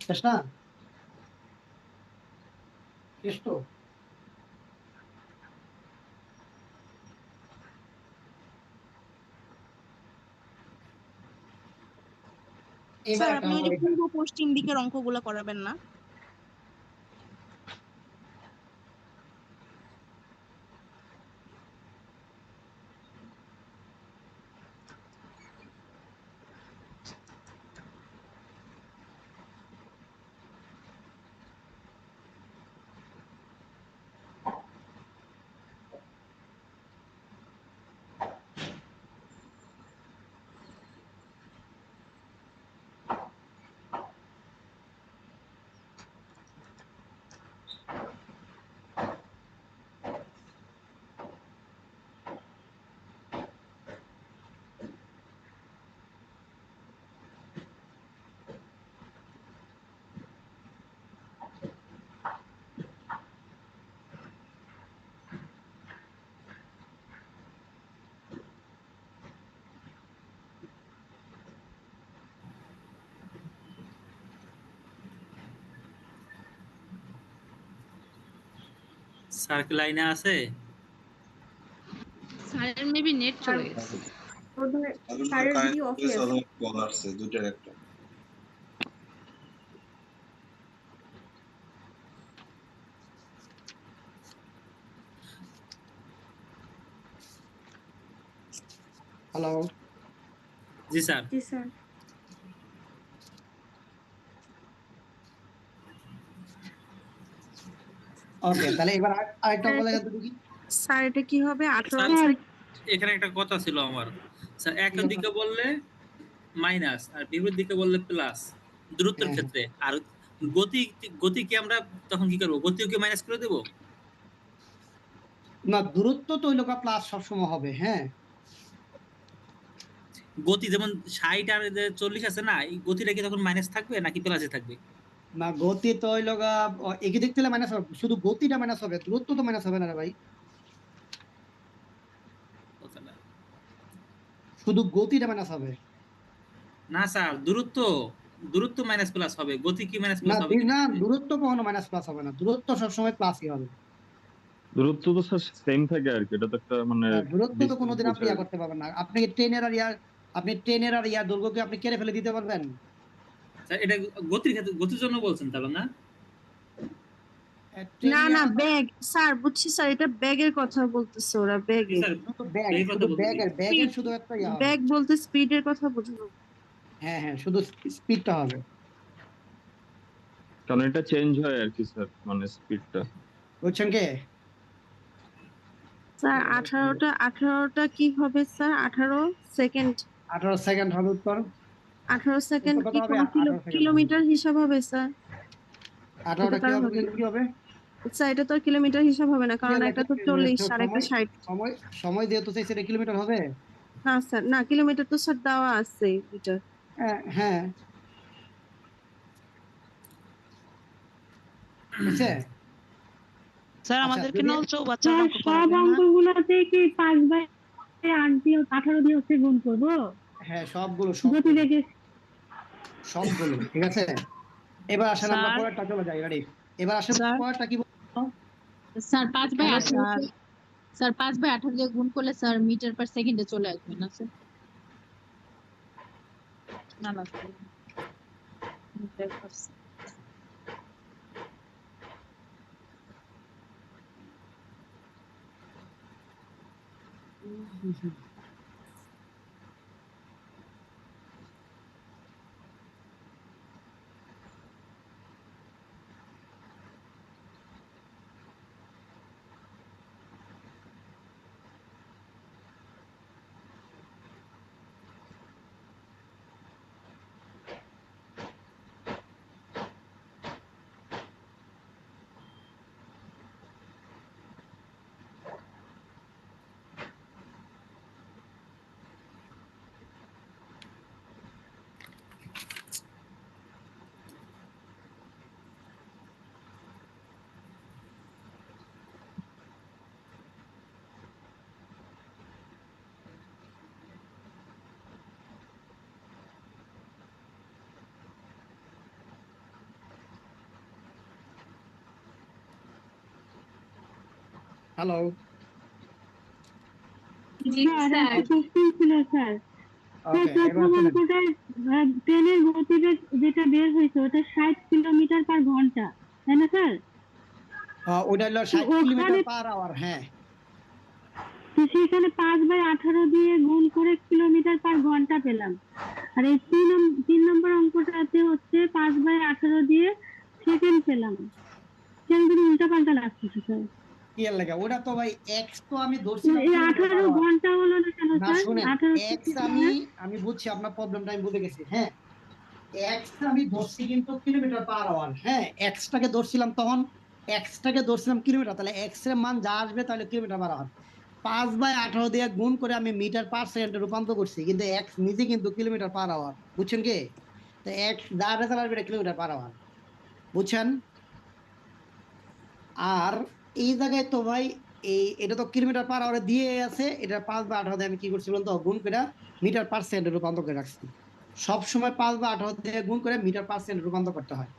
শেষ না? শেষ তো। এবার স্যার একটা আপনি ওই অঙ্ক যে লিখবেন। পূর্ব পশ্চিম দিকের অঙ্কগুলো করাবেন না? স্যার কি লাইনে আছে? স্যারের মেবি নেট চলে গেছে। বোধহয় স্যারের ভিডিও অফই আছে। কল আসছে দুইটার একটা। হ্যালো, জি স্যার। জি স্যার। ওকে, তাহলে এবার আরেকটা অঙ্ক লেখা তো দেখি। স্যার এটা কি হবে 18 স্যার, এখানে একটা কথা ছিল আমার। স্যার এক কি কথা? দিকে বললে মাইনাস আর বিপরীত দিকে বললে প্লাস দূরত্বের হ্যাঁ, ক্ষেত্রে, আর গতি গতি কি আমরা তখন কি করব? গতিও কি মাইনাস করে দেব? না দূরত্ব তো ওই লোক প্লাস সবসময় হবে। হ্যাঁ, গতি যেমন 60 আর 40 আছে না, এই গতিটা কি তখন মাইনাস থাকবে নাকি প্লাসে থাকবে? না গতি তো ওই লোক একই দিক থেকে মাইনাস হবে, শুধু গতিটা মাইনাস হবে, দূরত্ব তো মাইনাস হবে না রে ভাই, কথা না। শুধু গতিটা মাইনাস হবে। না স্যার, দূরত্ব মাইনাস প্লাস হবে, গতি কি মাইনাস না প্লাস হবে? না দূরত্ব কখনো মাইনাস প্লাস হবে না, দূরত্ব সবসময় প্লাসই হবে। দূরত্ব তো স্যার সেম থাকে আর কি, এটা তো একটা মানে দূরত্ব তো distance কোনোদিন আপনি বোঝায়। করতে পারবেন না। আপনি কি ট্রেনের আর ইয়ার, আপনি ট্রেনের আর ইয়ার দৈর্ঘ্যকে আপনি কেটে ফেলে দিতে পারবেন? স্যার এটা গতির ক্ষেত্রে, গতির জন্য বলছেন তাহলে না? না না ব্যাগ স্যার, বুঝছি স্যার, এটা ব্যাগের কথা বলতেছে ওরা, ব্যাগের। স্যার শুধু ব্যাগ, এই কথা শুধু বলছি। ব্যাগের শুধু একটা ইয়া হবে। ব্যাগ বলতে স্পিডের কথা বোঝানো। হ্যাঁ হ্যাঁ, শুধু স্পিডটা হবে। কারণ এটা চেঞ্জ হয় আর কি স্যার, মানে স্পিডটা। বুঝছেন কি? স্যার 18টা কি হবে স্যার? 18 সেকেন্ড। 18 সেকেন্ড হবে উত্তর। 18 সেকেন্ড উত্তর কত কি হবে? কোনো 18 সেকেন্ড হবে। কিলোমিটার হিসাব হবে স্যার? 18টা কি এটা হবে? হবে না। কি হবে? স্যার এটা তো আর কিলোমিটার হিসাব হবে না, কারণ একটা তো 40 আর একটা 60। সময় সময় যেহেতু চাইছে এটা কিলোমিটার হবে। না স্যার, না কিলোমিটার তো স্যার দেওয়া আছে মিটার। হ্যাঁ বুঝছে? স্যার আচ্ছা, আমাদেরকে যদি- নল চৌবাচ্চার অঙ্ক সব করাবেন না? অঙ্কগুলোতে কি 5/8 দিয়ে 18 দিয়ে হচ্ছে গুণ করবো? হ্যাঁ সবগুলো গতি দেখে সবগুলো ঠিক আছে। এবার আসেন আমরা স্যার, পরেরটা চলে যাই, রেডি? এবার আসেন স্যার, পরেরটা কি বলতো? স্যার 5/18 স্যার স্যার 5/18 দিয়ে গুণ করলে স্যার মিটার পার সেকেন্ডে চলে আসবে না স্যার? না না স্যার, মিটার পার হ্যালো, জি স্যার কোশ্চেন ছিল স্যার। ওকে এবার প্রথম শুনেন। অঙ্কটা ট্রেনের গতিবেগ যেটা বের হয়েছে ওটা 60 কিলোমিটার পার ঘন্টা, তাই না স্যার? ওটা হলো 60 কিলোমিটার পার আওয়ার। হ্যাঁ তো সেখানে 5/18 দিয়ে গুণ করে কিলোমিটার পার ঘন্টা পেলাম। আর এই 3 নম্বর অঙ্কটাতে হচ্ছে 5/18 দিয়ে সেকেন্ড পেলাম। কেন যদি উল্টা পাল্টা লাগতেছে স্যার? কি এর লাগা? ওটা তো ভাই এক্স তো আমি ধরছিলাম এই কিলোমিটার পার 18 আওয়ার। ঘন্টা হলো না কেন না স্যার? শুনেন, 18 এক্স আমি বুঝছি আপনার প্রবলেমটা, আমি বুঝে গেছি। হ্যাঁ এক্স আমি ধরছি কিন্তু কিলোমিটার পার আওয়ার। হ্যাঁ এক্সটাকে ধরছিলাম তখন, এক্সটাকে ধরছিলাম কিলোমিটার, তাহলে এক্স এর মান যা আসবে তাহলে কিলোমিটার পার আওয়ার। 5/18 দিয়ে গুণ করে আমি মিটার পার সেকেন্ডে রূপান্তর করছি, কিন্তু এক্স নিজে কিন্তু কিলোমিটার পার আওয়ার। বুঝছেন কি? তো এক্স যা রেজাল্ট আসবে এটা কিলোমিটার পার আওয়ার। বুঝছেন? আর এই জায়গায় তো ভাই এটা তো কিলোমিটার পার আওয়ারে দিয়ে আছে, এটা 5/18 দিয়ে আমি কি করছি বলতো, গুণ করে মিটার পার সেকেন্ডে রূপান্তর করে রাখছি। সব সময় 5/18 দিয়ে গুণ করে মিটার পার সেকেন্ডে রূপান্তর করতে হয়।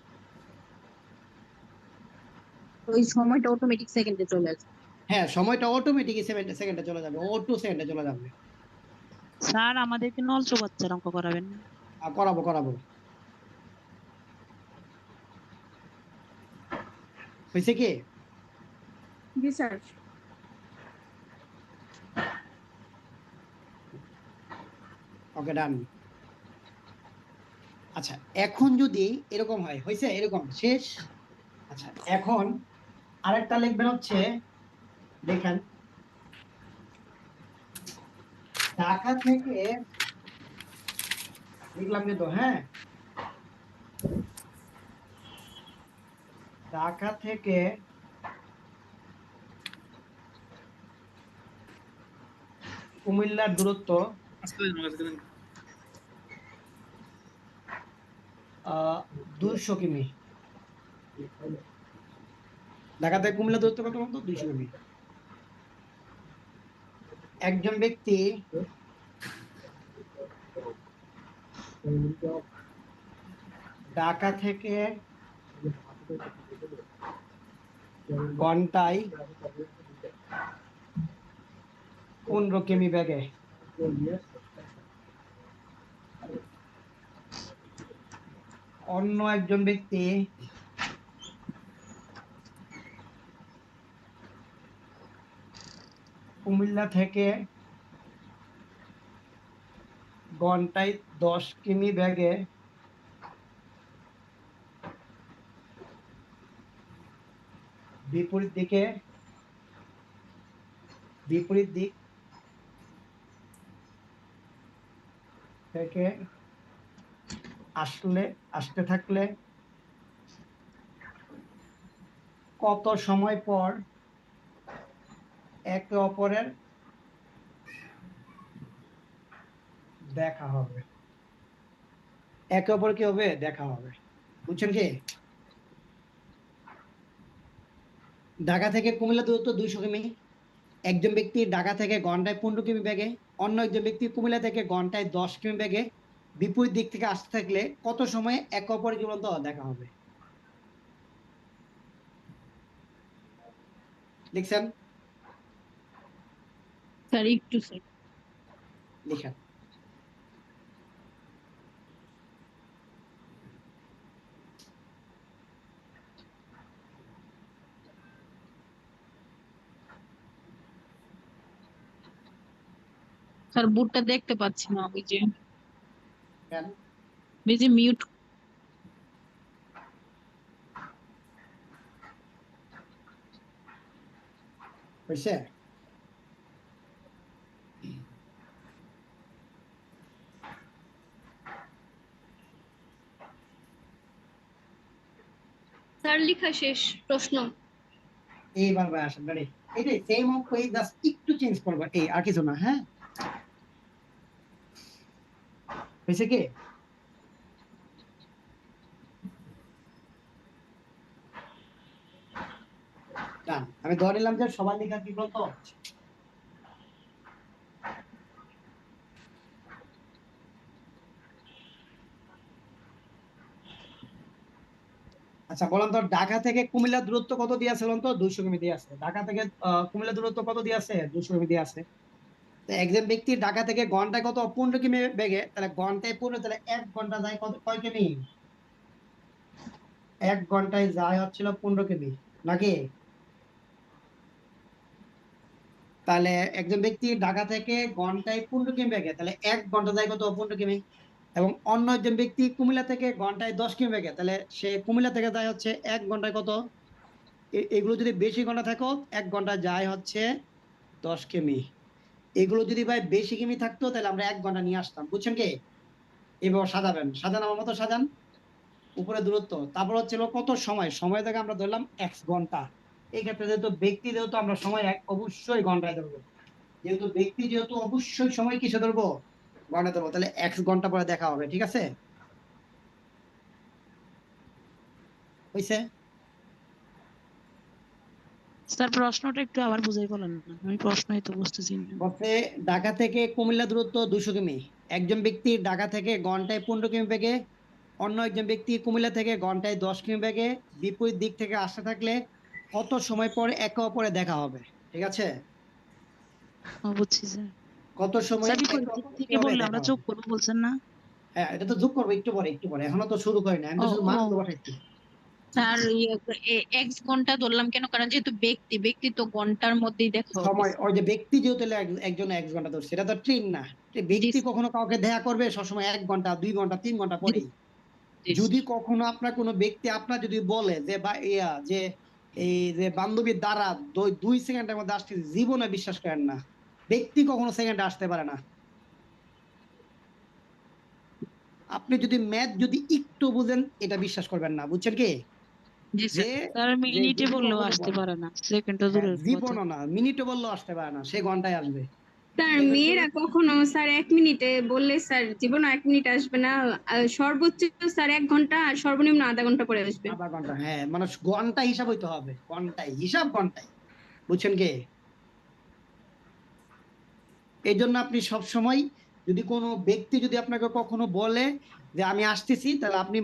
ওই সময়টা অটোমেটিক সেকেন্ডে চলে আসবে। হ্যাঁ, সময়টা অটোমেটিক সেকেন্ডে চলে যাবে, ও 2 সেকেন্ডে চলে যাবে। স্যার আমাদেরকে নলছো বাচ্চার অঙ্ক করাবেন না? করাবো। হয়েছে কি? জি স্যার। ওকে, ডান। আচ্ছা, এখন যদি এরকম হয়, হয়েছে এরকম শেষ। আচ্ছা, এখন আরেকটা লিখবেন হচ্ছে, দেখেন, ঢাকা থেকে লিখলাম কিন্তু, হ্যাঁ, ঢাকা থেকে কুমিল্লার দূরত্ব 200 কিমি। ঢাকা থেকে কুমিল্লা দূরত্ব কত বলতো? 200 কিমি। একজন ব্যক্তি ঢাকা থেকে ঘন্টায় 15 কিমি বেগে অন্য একজন ব্যক্তি কুমিল্লা থেকে ঘন্টায় 10 কিমি বেগে বিপরীত দিক থেকে আসতে থাকলে কত সময় পর একে অপরের দেখা হবে? একে অপর কি হবে? দেখা হবে। বুঝছেন কি? ঢাকা থেকে কুমিল্লা দূরত্ব 200 কিমি। একজন ব্যক্তি ঢাকা থেকে ঘন্টায় 15 কিমি বেগে, অন্য একজন ব্যক্তি কুমিল্লা থেকে ঘন্টায় 10 কিমি বেগে বিপরীত দিক থেকে আসতে থাকলে কত সময় একে অপরের কি বলতো দেখা হবে? লিখছেন? স্যার একটু স্যার লিখেন। স্যার বুটটা দেখতে পাচ্ছি না, ওই যে কেন? মিউট। হয়েছে? স্যার লেখা শেষ, প্রশ্ন। এইবার ভাই আসেন, রেডি? এটাই সেম অঙ্ক, এই জাস্ট একটু চেঞ্জ করবো, এই আর কিছু না। হ্যাঁ, হয়েছে কি? ডান। আমি ধরে নিলাম যে সবার লেখা কি বলতো? আচ্ছা, বলেন তো, ঢাকা থেকে কুমিল্লা দূরত্ব কত দিয়ে আছে বলেন তো? 200 কিমি দিয়ে আছে। ঢাকা থেকে কুমিল্লা দূরত্ব কত দিয়ে আছে? 200 কিমি দিয়ে আছে। তো একজন ব্যক্তি ঢাকা থেকে ঘন্টায় কত? 15 কিমি বেগে, তাহলে ঘন্টায় 15, তাহলে 1 ঘন্টা যায় কত, কয় কিমি? 1 ঘন্টায় যায় হচ্ছিল 15 কিমি, নাকি? তাহলে একজন ব্যক্তি ঢাকা থেকে ঘন্টায় 15 কিমি বেগে, তাহলে 1 ঘন্টা যায় কত? 15 কিমি। এবং অন্য একজন ব্যক্তি কুমিল্লা থেকে ঘন্টায় 10 কিমি বেগে, তাহলে সে কুমিল্লা থেকে যায় হচ্ছে 1 ঘন্টায় কত? এগুলো যদি বেশি ঘন্টা থাকো, 1 ঘন্টা যায় হচ্ছে 10 কিমি। এগুলো যদি ভাই বেশি কিমি থাকতো, তাহলে আমরা 1 ঘন্টা নিয়ে আসতাম। বুঝছেন কি? এবার সাজাবেন, আমার মতো সাজান। উপরে দূরত্ব, তারপর হচ্ছিল কত সময়, সময় থেকে আমরা ধরলাম x ঘন্টা। এই ক্ষেত্রে যেহেতু ব্যক্তি, যেহেতু আমরা সময় অবশ্যই ঘন্টায় ধরবো, যেহেতু অবশ্যই সময় কিসে ধরবো? ঘন্টায় ধরবো। তাহলে x ঘন্টা পরে দেখা হবে, ঠিক আছে? হয়েছে? স্যার প্রশ্নটা একটু আবার বুঝাই বলেন না, আমি প্রশ্নই তো বুঝতেছি না। বলছে ঢাকা থেকে কুমিল্লা দূরত্ব 200 কিমি। একজন ব্যক্তি ঢাকা থেকে ঘন্টায় 15 কিমি বেগে, অন্য একজন ব্যক্তি কুমিল্লা থেকে ঘন্টায় 10 কিমি বেগে বিপরীত দিক থেকে আসতে থাকলে কত সময় পরে একে অপরে দেখা হবে, ঠিক আছে? বুঝছি স্যার। কত সময় স্যার একে বিপরীত দিক অপরে থেকে কিভাবে বললে দেখা আমরা হবে? যোগ করবো বলছেন না? হ্যাঁ, এটা তো যোগ করবো একটু পরে, একটু পরে, এখনো তো শুরু করি না, আমি তো ও শুধু ও মানগুলো পাঠাচ্ছি। স্যার এক্স ঘন্টা ধরলাম কেন, কারণ যেহেতু ব্যক্তি তো ঘন্টার মধ্যেই দেখা হবে। সময়, ওই যে ব্যক্তি যেহেতু একজন 1 ঘন্টা ধরছে, সেটা তো ট্রেন না। জি ব্যক্তি কখনো কাউকে দেখা করবে সবসময় 1 ঘন্টা 2 ঘন্টা 3 ঘন্টা জি পরেই। জি যদি কখনো আপনার কোনো ব্যক্তি আপনার যদি বলে যে বা ইয়া যে এই যে বান্ধবীর দ্বারা 2 সেকেন্ডের মধ্যে আসতে, জীবনে বিশ্বাস করেন না, ব্যক্তি কখনো সেকেন্ডে আসতে পারে না। আপনি যদি ম্যাথ যদি একটু বুঝেন, এটা বিশ্বাস করবেন না, বুঝছেন কি? জি যে স্যার। স্যার যে মিনিটে যদি বললেও কখনো আসতে বলে, পারে না, সেকেন্ড তো হ্যাঁ, দূরের কথা। জীবনও না, মিনিটে বললেও আসতে পারে না, সে ঘন্টায় আসবে। স্যার এজন্য মেয়েরা কখনো স্যার 1 মিনিটে বললে স্যার জীবনে 1 মিনিট আসবে না, সর্বোচ্চ স্যার 1 ঘন্টা আর সর্বনিম্ন আধা ঘন্টা পরে আসবে। আধা ঘন্টা, হ্যাঁ, মানে ঘন্টা হিসাব হইতে হবে, ঘন্টায় হিসাব, ঘন্টায়, বুঝছেন কি? এই জন্য আপনি সব সময় যদি কোনো ব্যক্তি যদি আপনাকে কখনো বলে যে আমি আসতেছি, তাহলে আপনি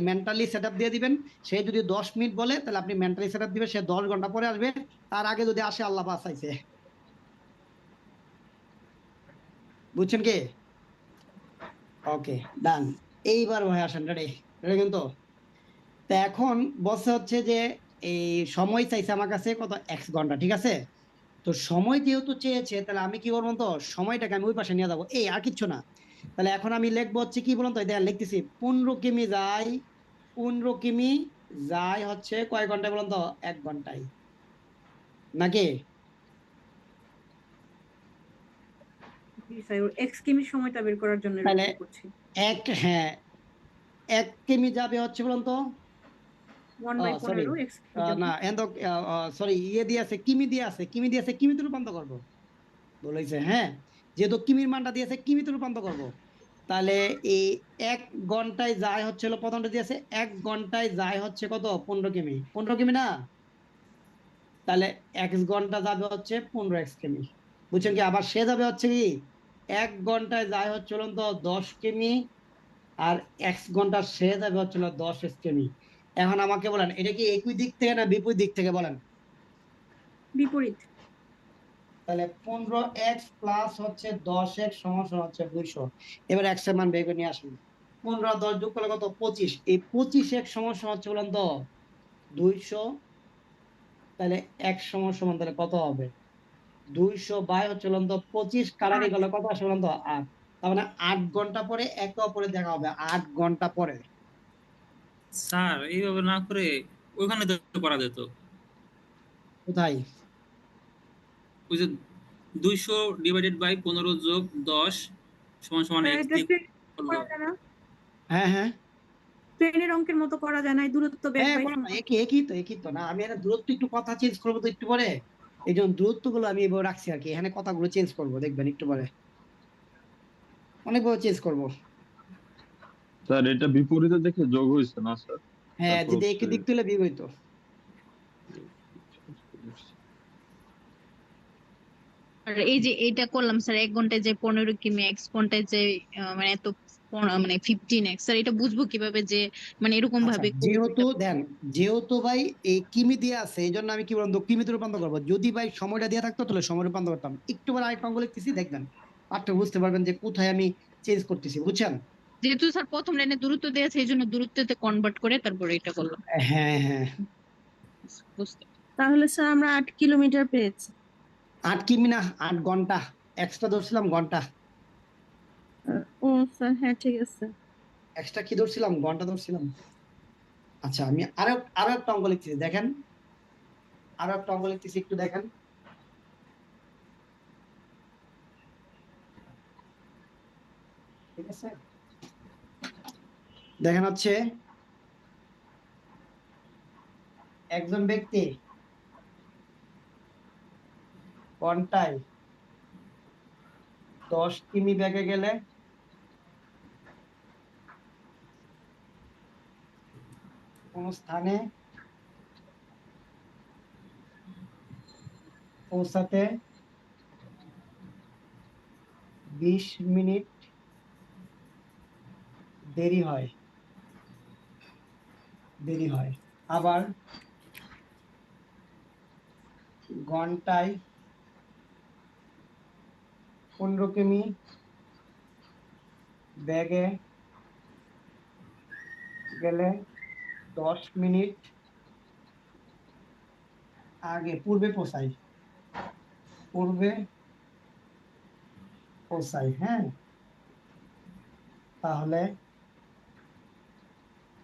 মেন্টালি সেট আপ দিয়ে দিবেন। সে যদি 10 মিনিট বলে, তাহলে আপনি মেন্টালি সেট আপ দিবেন সে 10 ঘন্টা পরে আসবে। তার আগে যদি আসে, আল্লাহ বাঁচাইছে, বুঝছেন কি? ওকে, ডান। এইবার ভাই আসেন, রেডি? রেডি কিন্তু? তো এখন বলছে হচ্ছে যে এই সময় চাইছে আমার কাছে কত, 1 ঘন্টা, ঠিক আছে? তো সময় যেহেতু চেয়েছে, তাহলে আমি কি করবো তো, সময়টাকে আমি ওই পাশে নিয়ে যাবো, এই আর কিচ্ছু না। তাহলে এখন আমি লিখবো হচ্ছে কি বলুন তো, এটা লিখতেছি 15 কিমি যায়, 15 কিমি যায় হচ্ছে কয় ঘন্টায় বলুন তো? 1 ঘন্টায়, নাকি? জি স্যার, এক্স কিমির সময়টা বের করার জন্য তাহলে এরকম করছি। হ্যাঁ, 1 কিমি যাবে হচ্ছে বলুন তো, সরি, 1/15 এক্স কিমি যাবে। না এন্ড, সরি, ইয়ে দিয়ে আছে, কিমি দিয়ে আছে, কিমিতে রূপান্তর করবো বলেছে, হ্যাঁ। যেহেতু কিমির মানটা দিয়েছে, কিমিতে রূপান্তর করবো। তাহলে এই 1 ঘন্টায় যায় হচ্ছে হলো, প্রথমটা দিয়েছে 1 ঘন্টায় যায় হচ্ছে কত, 15 কিমি, 15 কিমি না? তাহলে 1 ঘন্টা যাবে হচ্ছে 15 কিমি, বুঝছেন কি? আবার সে যাবে হচ্ছে কি, 1 ঘন্টায় যায় হচ্ছে হলো তো 10 কিমি, আর 1 ঘন্টা সে যাবে হচ্ছে হলো 10 কিমি। এখন আমাকে বলেন, এটা কি একই দিক থেকে না বিপরীত দিক থেকে বলেন? বিপরীত। তাহলে 15x প্লাস হচ্ছে 10x সমান সমান হচ্ছে 200। এবার x এর মান বের করে নিয়ে আসুন। 15 আর 10 যোগ করলে কত, 25। এই 25x সমান সমান হচ্ছে বলেন তো 200। তাহলে x সমান সমান তাহলে কত হবে? 200 বাই হচ্ছে বলেন তো 25 কাটারি 8। গেলে কত আসে বলেন তো? 8। তার মানে 8 ঘন্টা পরে একে অপরে দেখা হবে, 8 ঘন্টা পরে। স্যার এইভাবে না করে ওইখানে তো করা যেত। কোথায়? ওই যে 200 ডিভাইডেড বাই 15 যোগ 10 সমান সমান স্যার x এটা দিয়ে করলো। করা যায় না? হ্যাঁ, হ্যাঁ, ট্রেনের অঙ্কের মতো করা যায় না, এই দূরত্ব বেগ হ্যাঁ, বাই বলো না, সময়। একই তো না, আমি এটা দূরত্ব একটু কথা চেঞ্জ করবো তো একটু পরে। এই জন্য দূরত্ব গুলো আমি এবার রাখছি আর কি, এখানে কথাগুলো চেঞ্জ করবো, দেখবেন একটু পরে অনেকভাবে চেঞ্জ করবো। স্যার এটা বিপরীতে দেখে যোগ হয়েছে না স্যার? হ্যাঁ, তারপর যদি হচ্ছে একই দিক তুলে বিপরীত। আর এই যে এটা করলাম স্যার, 1 ঘন্টায় যে 15 কিমি, এক্স ঘন্টায় যে মানে এত মানে 15x, স্যার এটা বুঝবো কিভাবে যে মানে এরকম আচ্ছা, ভাবে করলে যেহেতু এটা দেন, যেহেতু ভাই এই কিমি দিয়ে আছে, এই জন্য আমি কি বলবো, কিমিতে রূপান্তর করবো। যদি ভাই সময়টা দিয়ে থাকতো, তাহলে সময় রূপান্তর করতাম। একটু পরে আরেকটা অঙ্ক লিখতেছি, দেখবেন পাঠটা বুঝতে পারবেন যে কোথায় আমি চেঞ্জ করতেছি, বুঝছেন? যেহেতু স্যার প্রথম লাইনে দূরত্ব দেওয়া আছে, এই জন্য দূরত্বতে কনভার্ট করে তারপরে এটা করলাম। হ্যাঁ, হ্যাঁ, বুঝতে তাহলে স্যার আমরা 8 কিলোমিটার পেয়েছি। 8 কিমি না, 8 ঘন্টা, এক্সট্রা ধরছিলাম ঘন্টা। ও স্যার, হ্যাঁ ঠিক আছে। এক্সট্রা কি ধরছিলাম, ঘন্টা ধরছিলাম। আচ্ছা, আমি আরো আরো একটা অঙ্ক লিখতেছি, দেখেন, আরো একটা অঙ্ক লিখতেছি, একটু দেখেন, ঠিক আছে? দেখেন হচ্ছে একজন ব্যক্তি ঘন্টায় 10 কিমি বেগে গেলে কোন স্থানে পৌঁছাতে 20 মিনিট দেরি হয়। আবার ঘন্টায় 15 কিমি বেগে গেলে 10 মিনিট আগে পূর্বে পৌঁছায় হ্যাঁ, তাহলে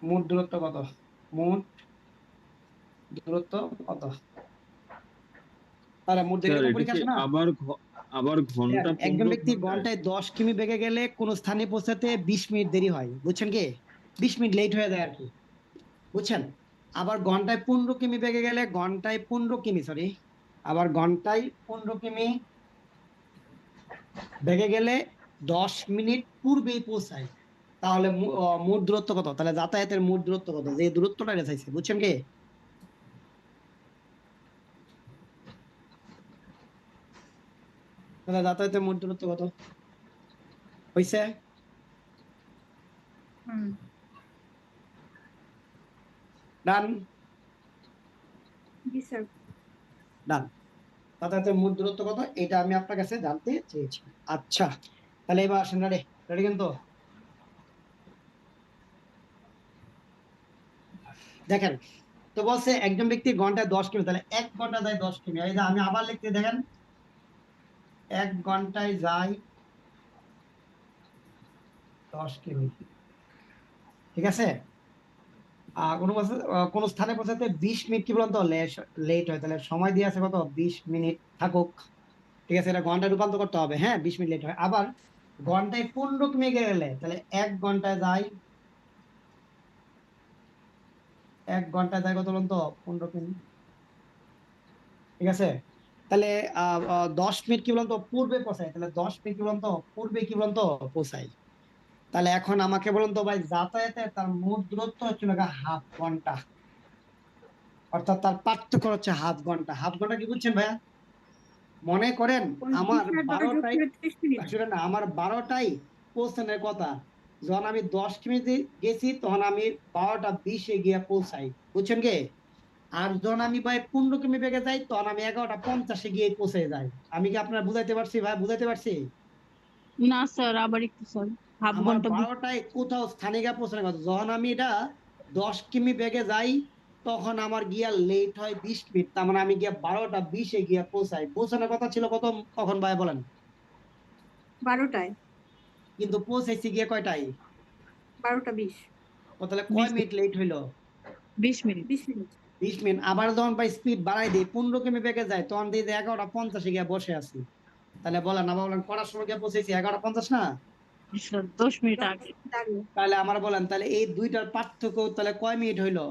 মোট দূরত্ব কত? তাহলে মোট স্যার দেখলে এটা পরীক্ষা কি আছে না? আবার ঘন্টা একজন 15 ব্যক্তি ঘন্টায়? ঘন্টায় 10 কিমি বেগে গেলে কোন স্থানে পৌঁছাতে 20 মিনিট দেরি হয়, বুঝছেন কি? 20 মিনিট লেট হয়ে যায় আর কি, বুঝছেন? আবার ঘন্টায় 15 কিমি বেগে গেলে ঘন্টায় 15 কিমি আবার ঘন্টায় 15 কিমি বেগে গেলে 10 মিনিট পূর্বেই পৌঁছায়। তাহলে মোট দূরত্ব কত? তাহলে যাতায়াতের মোট দূরত্ব কত, যে দূরত্বটা রেখাইছে, বুঝছেন কি? তাহলে যাতায়াতের মোট দূরত্ব কত হইছে? ডান জি স্যার। ডান। যাতায়াতের মোট দূরত্ব কত, এটা আমি আপনার কাছে জানতে চেয়েছি। আচ্ছা, তাহলে এবার আসেন, রেডি কিন্তু? দেখেন তো বলছে একজন ব্যক্তি ঘন্টায় 10 কিমি, তাহলে 1 ঘন্টা যায় 10 কিমি। এই যে আমি আবার লিখতে, দেখেন 1 ঘন্টায় যায় 10 কিমি, ঠিক আছে? কোন স্থানে পৌঁছাতে 20 মিনিট কি বলতো লেট হয়, তাহলে সময় দিয়ে আছে কত? 20 মিনিট থাকুক, ঠিক আছে? এটা ঘন্টায় রূপান্তর করতে হবে, হ্যাঁ, 20 মিনিট লেট হয়। আবার ঘন্টায় 15 কিমি গেলে তাহলে 1 ঘন্টায় যায় কত বলতো? 15 কিমি, ঠিক আছে? তাহলে 10 মিনিট কি বলতো পূর্বে পৌঁছায়, তাহলে 10 মিনিট কি বলতো পূর্বে কি বলতো পৌঁছায়। তাহলে এখন আমাকে বলুন তো ভাই, যাতায়াতে তার মোট দূরত্ব হচ্ছিল হাফ ঘন্টা, অর্থাৎ তার পার্থক্য হচ্ছে হাফ ঘন্টা। হাফ ঘন্টা কি বুঝছেন ভাইয়া? মনে করেন আমার 12টায়, আসলে না, আমার 12টায় পৌঁছানোর কথা, যখন আমি 10 কিমি গেছি তখন আমি 12টা 20-এ গিয়ে পৌঁছাই, বুঝছেন কি? আর যখন আমি ভাই 15 কিমি বেগে যাই তখন আমি 11টা 50-এ গিয়ে পৌঁছে যাই। আমি কি আপনার বুঝাইতে পারছি ভাই? বুঝাইতে পারছি? না স্যার, আবার একটু স্যার, হাফ আমার ঘন্টা 12টায় কোথাও স্থানে গিয়ে পৌঁছানোর কথা, যখন আমি এটা 10 কিমি বেগে যাই তখন আমার গিয়া লেট হয় 20 মিনিট, তার মানে আমি গিয়া 12টা 20-এ গিয়া পৌঁছাই। পৌঁছানোর কথা ছিল কখন ভাই বলেন? 12টায়। কিন্তু পৌঁছাইছি গিয়ে কয়টায়? 12টা 20। তাহলে কয় মিনিট লেট হইলো? 20 মিনিট। 20 মিনিট। 20 মিনিট। আবার যখন ভাই স্পিড বাড়াই দিই, 15 কিমি বেগে যায়, তখন দিই যে 11টা 50-এ গিয়ে বসে আছি। তাহলে বলেন, আবার বলেন কটার সময় গিয়ে পৌঁছেছি? 11টা 50 না? স্যার 10 মিনিট আগে। তাহলে আমার বলেন, তাহলে এই দুইটার পার্থক্য তাহলে কয় মিনিট হইলো?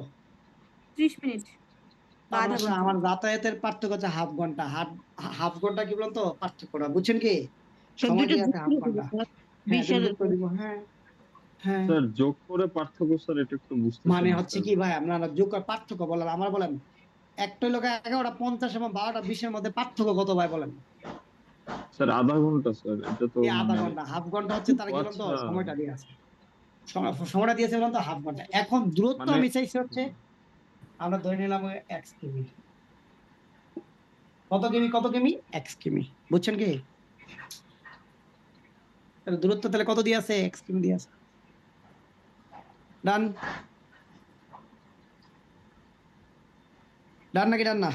30 মিনিট বা তার আধা মানে ঘন্টা। আমার যাতায়াতের পার্থক্য হচ্ছে হাফ ঘন্টা। হাফ ঘন্টা কি বলতো পার্থক্যটা, বুঝছেন কি? স্যার সময় দুটো দিয়ে আছে যোগ হাফ করে দিবো ঘন্টা। স্যার, হ্যাঁ, 20 দুটো আর যোগ করে দিব। হ্যাঁ হ্যাঁ, স্যার যোগ করে পার্থক্য, স্যার এটা একটু বুঝতেছি মানে না হচ্ছে স্যার। কি ভাই, আপনারা যোগ করে পার্থক্য বলেন, আমার বলেন একটা লোক 11টা 50 এবং 12টা 20-এর মধ্যে পার্থক্য কত ভাই বলেন? স্যার আধা ঘন্টা স্যার, এটা তো এই আধা মানে। ঘন্টা। হাফ ঘন্টা হচ্ছে তারা ও কি বলতো আচ্ছা, সময়টা দিয়ে আছে, সময়টা দিয়েছে বলতো হাফ ঘন্টা। এখন দূরত্ব মানে আমি চাইছি হচ্ছে, আমরা ধরে নিলাম 1 কিমি। কত কিমি? 1 কিমি, বুঝছেন কি? তাহলে দূরত্ব তাহলে কত দিয়ে আছে? 1 কিমি দিয়ে আছে। ডান? ডান নাকি ডান না?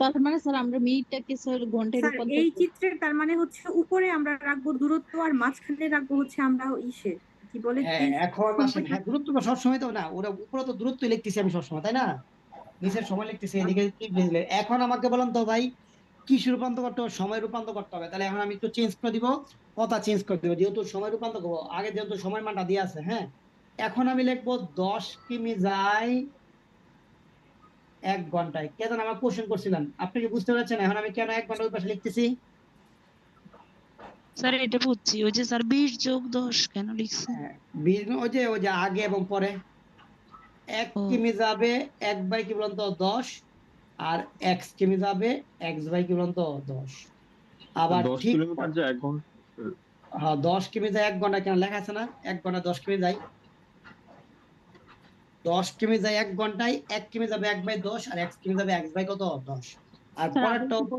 তার মানে স্যার আমরা মিনিটটাকে স্যার ঘন্টায় স্যার রূপান্তর এই করব। চিত্রের তার মানে হচ্ছে উপরে আমরা রাখবো দূরত্ব আর মাঝখানে রাখবো হচ্ছে আমরা ইসে কি বলে হ্যাঁ, এখন আসেন, হ্যাঁ, দূরত্ব তো সবসময় তো না, ওরা উপরে তো দূরত্ব লিখতেছি আমি সবসময়, তাই না? নিচের সময় লিখতেছি, এদিকে কি লিখলে? এখন আমাকে বলেন তো ভাই, কিসে রূপান্তর করতে হবে? সময় রূপান্তর করতে হবে। তাহলে এখন আমি একটু চেঞ্জ করে দিব, কথা চেঞ্জ করে দিব, যেহেতু সময় রূপান্তর করবো। আগে যেহেতু সময় মানটা দিয়ে আছে, হ্যাঁ, এখন আমি লিখবো 10 কিমি যাই 1 ঘন্টায়। কে যেন আমার কোশ্চেন করছিলেন, আপনি কি বুঝতে পারছেন এখন আমি কেন 1 ঘন্টা ওই পাশে লিখতেছি? স্যার এটা বুঝছি, ওই যে স্যার 20 যোগ 10 কেন লিখছেন? হ্যাঁ, ওই যে আগে এবং পরে 1 ও কিমি যাবে 1 বাই কি বলতো 10, আর x কিমি যাবে x বাই কি বলতো 10। আবার 10 ঠিক কিলোমিটার যে 1 ঘন্টা। হ্যাঁ, 10 কিমি যায় 1 ঘন্টা, কেন লেখা আছে না 1 ঘন্টা 10 কিমি যায়? 10 কিমি যায় 1 ঘন্টায়, 1 কিমি যাবে 1/10 আর x কিমি যাবে x বাই কত 10। আর স্যার আবার পরেরটাও কি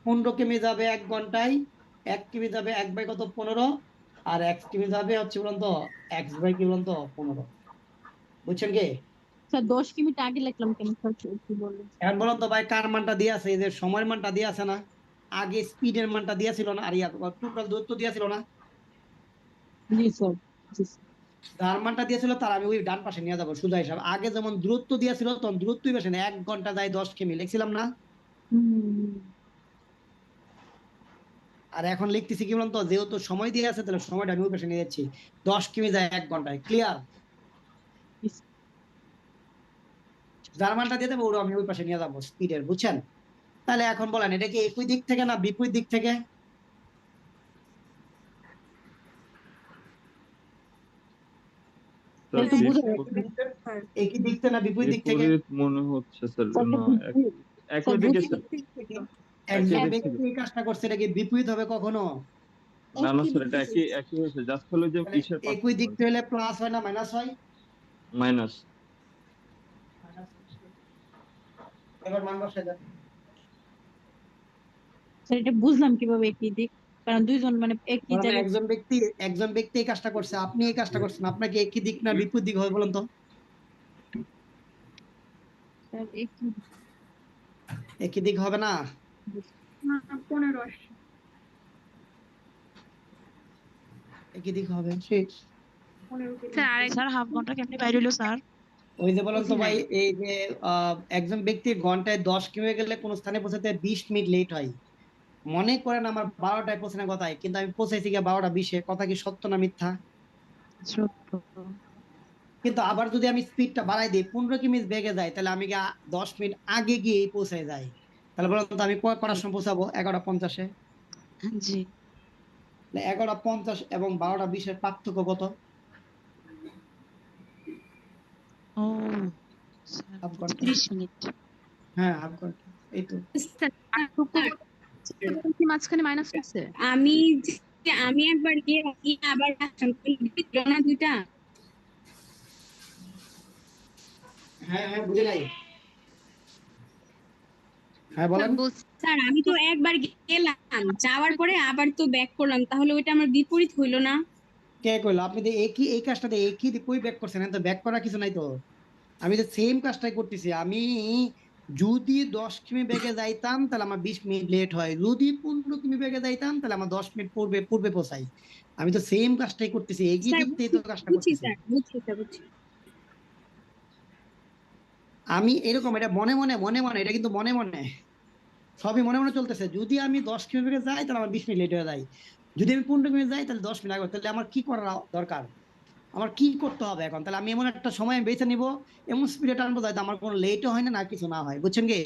15 কিমি যাবে 1 ঘন্টায়, 1 কিমি যাবে 1 বাই কত 15 আর x কিমি যাবে হচ্ছে বলুন তো x বাই কি বলুন তো 15। বুঝছেন কি? স্যার 10 কিমিটা আগে লিখলাম কেন স্যার কি বললেন? এখন বলুন তো ভাই কার মানটা দিয়ে আছে? এই যে সময়ের মানটা দিয়ে আছে না, আগে স্পিডের মানটা দিয়েছিল না, আর টোটাল দূরত্ব দিয়েছিল না। জি স্যার, জি স্যার। যার মানটা দিয়েছিল তার আমি ওই ডান পাশে নিয়ে যাবো সোজা হিসাব। আগে যেমন দূরত্ব দিয়েছিল তখন দূরত্বই বেশি না, 1 ঘন্টা যায় 10 কিমি লিখছিলাম না। আর এখন লিখতেছি কি বলুন তো, যেহেতু সময় দিয়ে আছে তাহলে সময়টা আমি ওই পাশে নিয়ে যাচ্ছি। 10 কিমি যায় 1 ঘন্টায়। ক্লিয়ার? যার মানটা দিয়ে দেবো ওটা আমি ওই পাশে নিয়ে যাবো স্পিডের। বুঝছেন? তাহলে এখন বলেন এটা কি একই দিক থেকে না বিপরীত দিক থেকে? একই দিক থেকে না বিপরীত দিক থেকে? বিপরীত মনে হচ্ছে স্যার, না একই দিকে স্যার। একজন ব্যক্তি এই কাজটা করছে, এটা কি বিপরীত হবে কখনো? না না স্যার, এটা একই হয়েছে, জাস্ট হলো যে কিসের একই দিক থেকে হলে প্লাস হয় না মাইনাস হয়? মাইনাস। এবার মান বসাই দেন। স্যার এটা বুঝলাম কিভাবে একই দিক, কারণ দুইজন মানে একই জায়গায়। একজন ব্যক্তি এই কাজটা করছে, আপনি এই কাজটা করছেন, আপনাকে একই দিক না বিপরীত দিক হবে বলুন তো? স্যার একই একই দিক হবে না? 15 আসছে। একই দিক হবে ঠিক। 15 কিমি। স্যার হাফ ঘন্টা কেমনে বাইরে হলো স্যার? ওই যে বলুন তো ভাই, এই যে একজন ব্যক্তি ঘন্টায় 10 কিমি গেলে কোন স্থানে পৌঁছাতে 20 মিনিট লেট হয়। মনে করেন আমার 12টায় পৌঁছানোর কথাই, কিন্তু আমি পৌঁছাইছি গিয়ে 12টা 20-এ। কথা কি সত্য না মিথ্যা? সত্য। কিন্তু আবার যদি আমি স্পিডটা বাড়াই দিই, 15 কিমি বেগে যাই, তাহলে আমি 10 মিনিট আগে গিয়ে পৌঁছে যাই। তাহলে বলুন তো আমি কটার সময় পৌঁছাবো? 11টা 50-এ। জি। 11টা 50 এবং 12টা 20-এর পার্থক্য কত? ও হাফ ঘন্টা। 30 মিনিট। হ্যাঁ হাফ ঘন্টা। এই তো। কি মাঝখানে মাইনাস আছে? আমি একবার গিয়ে আবার আসলাম, না দুইটা। হ্যাঁ হ্যাঁ বুঝে নাই। হ্যাঁ বলেন। স্যার আমি তো একবার গেলাম, যাওয়ার পরে আবার তো ব্যাক করলাম, তাহলে ওইটা আমার বিপরীত হইলো না? কে কইলো? আপনি তো এই কাজটাতে একই কই ব্যাক করছেন, তো ব্যাক করা কিছু নাই তো। আমি তো সেম কাজটাই করতেছি। আমি যদি 10 কিমি বেগে যাইতাম তাহলে আমার 20 মিনিট লেট হয়, যদি 15 কিমি বেগে যাইতাম তাহলে আমার 10 মিনিট পূর্বে পৌঁছাই। আমি তো সেম কাজটাই করতেছি, একই দিক থেকে তো কাজটা করতেছি। বুঝছি। আমি এরকম, এটা মনে মনে, এটা কিন্তু মনে সবই মনে চলতেছে। যদি আমি 10 কিমি বেগে যাই তাহলে আমার 20 মিনিট লেট হয়ে যায়, যদি আমি 15 কিমি যাই তাহলে 10 মিনিট আগে। তাহলে আমার কি করা দরকার? আমার কি করতে হবে এখন? তাহলে আমি এমন একটা সময় বেছে নিব, এমন স্পিডে টানবো যাতে আমার কোনো লেটও হয় না কিছু না হয়। বুঝছেন কি?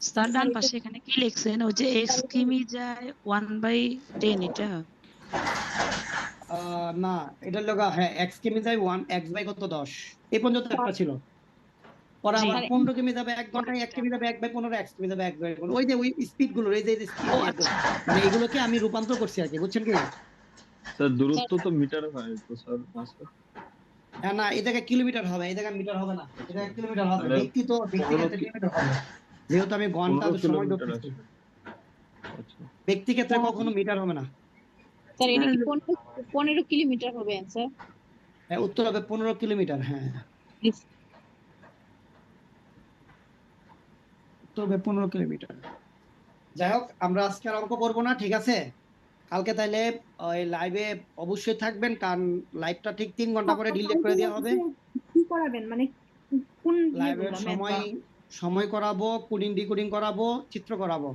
স্যার ডান পাশে এখানে কি লিখছেন? ওই যে x কিমি যায় 1/10 এটা? না এটা লগা, হ্যাঁ x কিমি যায় 1 x বাই কত 10। এই পর্যন্ত একটা ছিল। পরে আবার 15 কিমি যাবে 1 ঘন্টায়, 1 কিমি যাবে 1/15, x কিমি যাবে 1/15। ওই যে ওই স্পিড গুলো, এই যে স্পিড, মানে এগুলোকে আমি রূপান্তর করছি আর কি। বুঝছেন কি? স্যার দূরত্ব তো মিটারে হয় তো স্যার। হ্যাঁ না, এই জায়গায় কিলোমিটার হবে, এই জায়গায় মিটার হবে না, এই জায়গায় কিলোমিটার হবে। ব্যক্তিগত কিলোমিটার হবে, যেহেতু আমি ঘন্টা সময় ধরতেছি। ব্যক্তি ক্ষেত্রে কখনো মিটার হবে না। স্যার এটা কি 15 কিলোমিটার হবে স্যার? হ্যাঁ উত্তর হবে 15 কিলোমিটার। হ্যাঁ উত্তর হবে 15 কিলোমিটার। যাই হোক, আমরা আজকে আর অঙ্ক করবো না, ঠিক আছে? কালকে তাইলে ওই লাইভে অবশ্যই থাকবেন, কারণ লাইভটা ঠিক 3 ঘন্টা পরে ডিলিট করে দেওয়া হবে। কি করাবেন মানে কোন লাইভের সময় করাবো, কোডিং ডিকোডিং করাবো, চিত্র করাবো।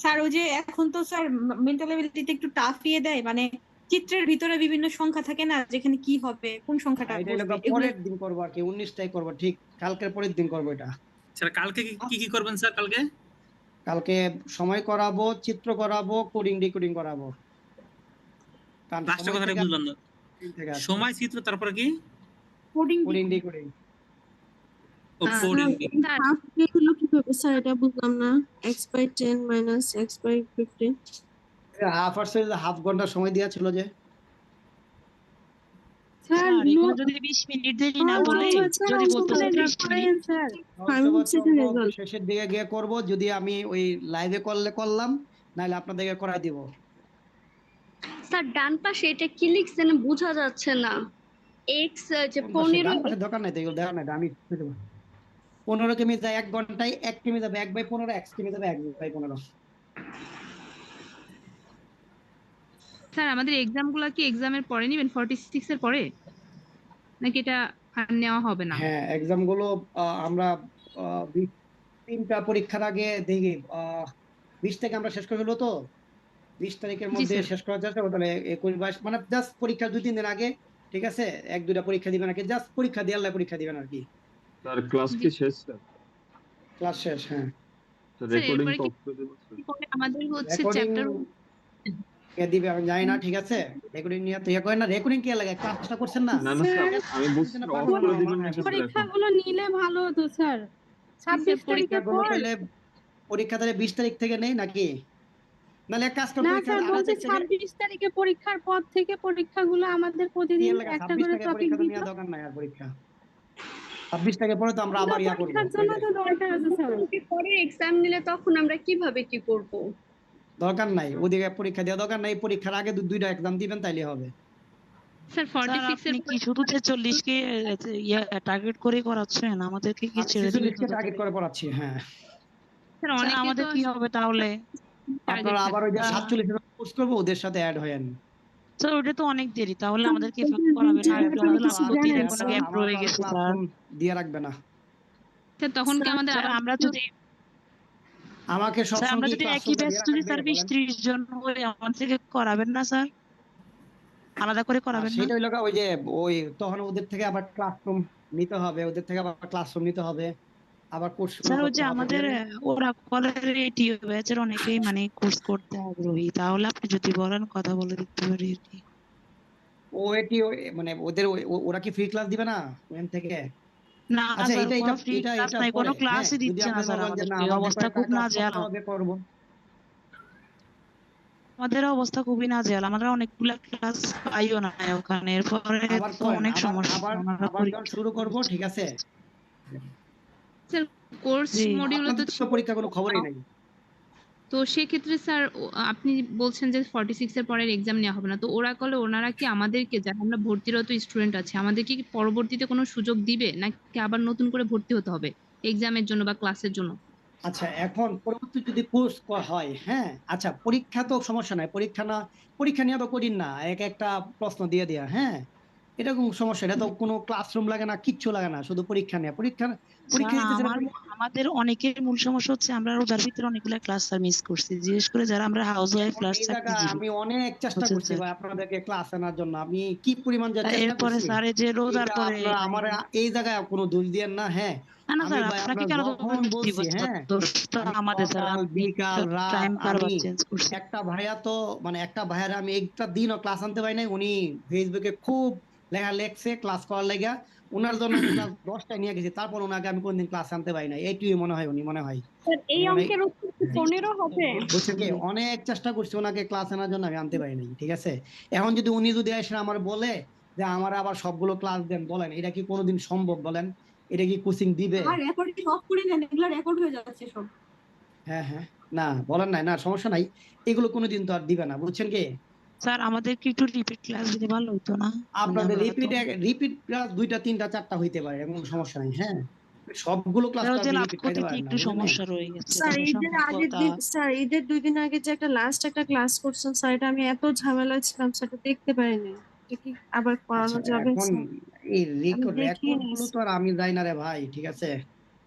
স্যার ওই যে এখন তো স্যার মেন্টাল এবিলিটিতে একটু টাফ দিয়ে দেয়, মানে চিত্রের ভিতরে বিভিন্ন সংখ্যা থাকে না, যেখানে কি হবে কোন সংখ্যাটা বসবে, পরের দিন করবো আর কি, 19টায় করবো, ঠিক কালকের পরের দিন করবো এটা। স্যার কালকে কি করবেন স্যার? কালকে সময় করাবো, চিত্র করাবো, কোডিং ডিকোডিং করাবো। লাস্টের কথাটা বুঝলাম না। সময়, চিত্র, তারপরে কি? Coding decoding. হাফ ডে হলো কিভাবে স্যার? এটা বুঝলাম না। x/10 - x/15 হাফ ঘন্টা সময় দেওয়া ছিল যে। স্যার এখানে যদি 20 মিনিট দেরি না বলে যদি বলতো যে 30 মিনিট শেষের দিকে গিয়ে করব, যদি আমি ওই লাইভে করলাম, নাহলে আপনাদেরকে করাই দিব। স্যার ডান পাশে এটা কি লিখছেন বোঝা যাচ্ছে না। এক্স যে কোন পাশে? 15 ডান পাশে দরকার নাই তো, এগুলো দেওয়া নাই, আমি 15 কিমি যায় 1 ঘন্টায় 1 কিমি যাবে 1/15, x কিমি যাবে 1/15। স্যার আমাদের এক্সাম গুলা কি এক্সামের পরে নেবেন 46 এর পরে, নাকি এটা আর নেওয়া হবে না? হ্যাঁ, এক্সাম গুলো আমরা 3টা পরীক্ষার আগে দেখি 20 থেকে আমরা শেষ করে ফেলবো, তো 20 তারিখের মধ্যে শেষ করা যাচ্ছে। তাহলে 21-22 মানে জাস্ট পরীক্ষা 2-3 দিন আগে, ঠিক আছে, 1-2টা পরীক্ষা দিবেন নাকি, জাস্ট পরীক্ষা দিয়ে আল্লাহ পরীক্ষা দিবেন আর কি। স্যার ক্লাস কি শেষ স্যার? ক্লাস শেষ, হ্যাঁ। স্যার রেকর্ডিং এরপরে কি কবে দেব স্যার? পরে আমাদের হচ্ছে রেকর্ডিং চ্যাপ্টার কে দিবে আমি জানি না, ঠিক আছে। রেকর্ডিং নিয়ে তো করেন না, রেকর্ডিং কে লাগে, ক্লাসটা করছেন না? না না স্যার, আমি বুঝছি অফ করে দিবেন নাকি স্যার? পরীক্ষাগুলো নিলে ভালো হতো স্যার। 26 তারিখের পরীক্ষাগুলো পর। তাহলে পরীক্ষা তাহলে 20 তারিখ থেকে নেই নাকি? নাহলে এক কাজ করুন, না পরীক্ষার স্যার, আগে বলছি থেকে 26 তারিখে পরীক্ষার পর থেকে পরীক্ষাগুলো আমাদের প্রতিদিন একটা 26 করে থেকে টপিক পরীক্ষা তো দিত। নেওয়া দরকার নাই আর পরীক্ষা। 26 থেকে পরে তো আমরা আবার ইয়া করব। পরীক্ষার জন্য তো দরকার আছে স্যার। পরে এক্সাম নিলে তখন আমরা কিভাবে কি করব? দরকার নাই, ওদিকে পরীক্ষা দেওয়া দরকার নাই, পরীক্ষার আগে 2টা এক্সাম দিবেন তাইলে হবে। স্যার স্যার 46 এর আপনি কি শুধু 46 কে টার্গেট করে করাচ্ছেন? আমাদেরকে কি আমি ছেড়ে 46 দিবেন? কে টার্গেট করে পড়াচ্ছি, হ্যাঁ। স্যার স্যার অনেকে আমাদের তো কি হবে তাহলে? আপনারা আবার ওই যে 47 এর কোর্স করব, ওদের সাথে অ্যাড হয়েন। স্যার ওটা তো অনেক দেরি, তাহলে আমাদেরকে ফাঁক করাবে না? একটু আমাদের লাস্ট এখনো গ্যাপ রয়ে গেছে স্যার। দিয়ে রাখবে না স্যার, তখন কি আমাদের স্যার আমরা যদি আমাকে সব স্যার আমরা সময় যদি একই ব্যাচ যদি স্যার 20-30 জন হয়ে আমাদেরকে করাবেন না স্যার? আলাদা করে করাবেন না? সেটা হইলো ওই যে ওই তখন ওদের থেকে আবার ক্লাসরুম নিতে হবে, ওদের থেকে আবার ক্লাসরুম নিতে হবে, আবার কোর্স স্যার ওই যে আমাদের ওরা কলেজের টিও ব্যাচের অনেকেই মানে কোর্স করতে আগ্রহী, তাহলে আপনি যদি বলেন কথা বলে দিতে পারি আর কি। ও এটি মানে ওদের ওরা কি ফ্রি ক্লাস দিবে না ওখান থেকে? না আচ্ছা, স্যার এটা কোনো এটা ফ্রি এটা ক্লাস এটা নাই, কোনো পরে, ক্লাসই হ্যাঁ, যদি দিচ্ছে না আপনি স্যার। বলেন যে আমাদের না, অবস্থা খুব নাজেহাল। করব, আমাদের অবস্থা খুবই নাজেহাল, আমরা অনেকগুলো ক্লাস পাইও না ওখানে, এরপরে আবার তো অনেক সমস্যা। আবার আমরা আবার যখন শুরু করব, ঠিক আছে, স্যার কোর্স জি। মডিউলে তো আপনাদের তো পরীক্ষা কোনো খবরই নাই। তো সেক্ষেত্রে স্যার আপনি বলছেন যে 46 এর পরের এক্সাম নেওয়া হবে না, তো ওরা কলে ওনারা কি আমাদেরকে, যারা আমরা ভর্তিরত স্টুডেন্ট আছে, আমাদেরকে কি পরবর্তীতে কোনো সুযোগ দিবে, নাকি আবার নতুন করে ভর্তি হতে হবে এক্সামের জন্য বা ক্লাসের জন্য? আচ্ছা, এখন পরবর্তী যদি কোর্স হয়, হ্যাঁ, আচ্ছা, পরীক্ষা তো সমস্যা নাই, পরীক্ষা নিয়ে তো কঠিন না, একটা প্রশ্ন দিয়ে দেয়া, হ্যাঁ, এটা কোনো সমস্যা, এটা তো কোনো ক্লাসরুম লাগে না, কিচ্ছু লাগে না, শুধু পরীক্ষা নেওয়া, পরীক্ষা দিতেছে না। আমাদের অনেকের মূল সমস্যা হচ্ছে আমরা রোজার ভিতরে অনেকগুলো ক্লাস স্যার মিস করছি, বিশেষ করে যারা আমরা হাউস ওয়াইফ ক্লাস এই জায়গায় আমি অনেক চেষ্টা করছি ভাই আপনাদেরকে ক্লাস আনার জন্য, আমি কি পরিমাণ যে চেষ্টা এরপরে করছি, স্যার এই যে রোজার এটা পরে আপনারা আমার এই জায়গায় কোনো দোষ দিয়েন না, হ্যাঁ। না আমি স্যার ভাই আপনাকে আপনার কেন যখন বলছি, হ্যাঁ, দোষটা আমাদের স্যার, সকাল বিকাল রাত টাইম কারবার আমি চেঞ্জ করছি। একটা ভাইয়া তো মানে একটা ভাইয়ার আমি একটা দিনও ক্লাস আনতে পারি নাই, উনি ফেসবুকে খুব লেখা লেখছে ক্লাস করার লাগা, ওনার জন্য আমি ক্লাস 10টা নিয়ে গেছি, তারপর ওনাকে আমি কোনদিন ক্লাস আনতে পারি নাই, এইটুকুই মনে হয়, উনি মনে হয় স্যার এই অঙ্কের উত্তর কি 15 হবে? বুঝছেন কি, অনেক চেষ্টা করছি ওনাকে ক্লাস আনার জন্য, আমি আনতে পারি নাই, ঠিক আছে। এখন যদি উনি যদি এসে আমার বলে যে আমার আবার সবগুলো ক্লাস দেন, বলেন এটা কি কোনোদিন সম্ভব? বলেন এটা কি কোচিং দিবে? আর রেকর্ডিং অফ করে দেন, এগুলো রেকর্ড হয়ে যাচ্ছে সব। হ্যাঁ হ্যাঁ, না বলেন নাই, না সমস্যা নাই, এগুলো কোনোদিন তো আর দিবে না, বুঝছেন কি। স্যার আমাদের কি একটু রিপিট ক্লাস দিতে ভালো হতো না? আপনাদের রিপিট ক্লাস 2টা 3টা 4টা হইতে পারে, এমন সমস্যা নাই, হ্যাঁ, সবগুলো ক্লাস তো রিপিট করতে পারেন না, একটু সমস্যা রয়ে গেছে স্যার ঈদের 2 দিন আগে যে একটা ক্লাস করছেন স্যার, এটা আমি এত ঝামেলা ছিলাম স্যার, এটা দেখতে পারিনি, এটা কি আবার করানো যাবে? এখন এই রেকর্ড গুলো তো আর আমি যাই না রে ভাই, ঠিক আছে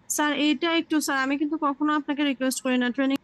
স্যার এইটা একটু স্যার, আমি কিন্তু কখনো আপনাকে রিকোয়েস্ট করি না, ট্রেনিং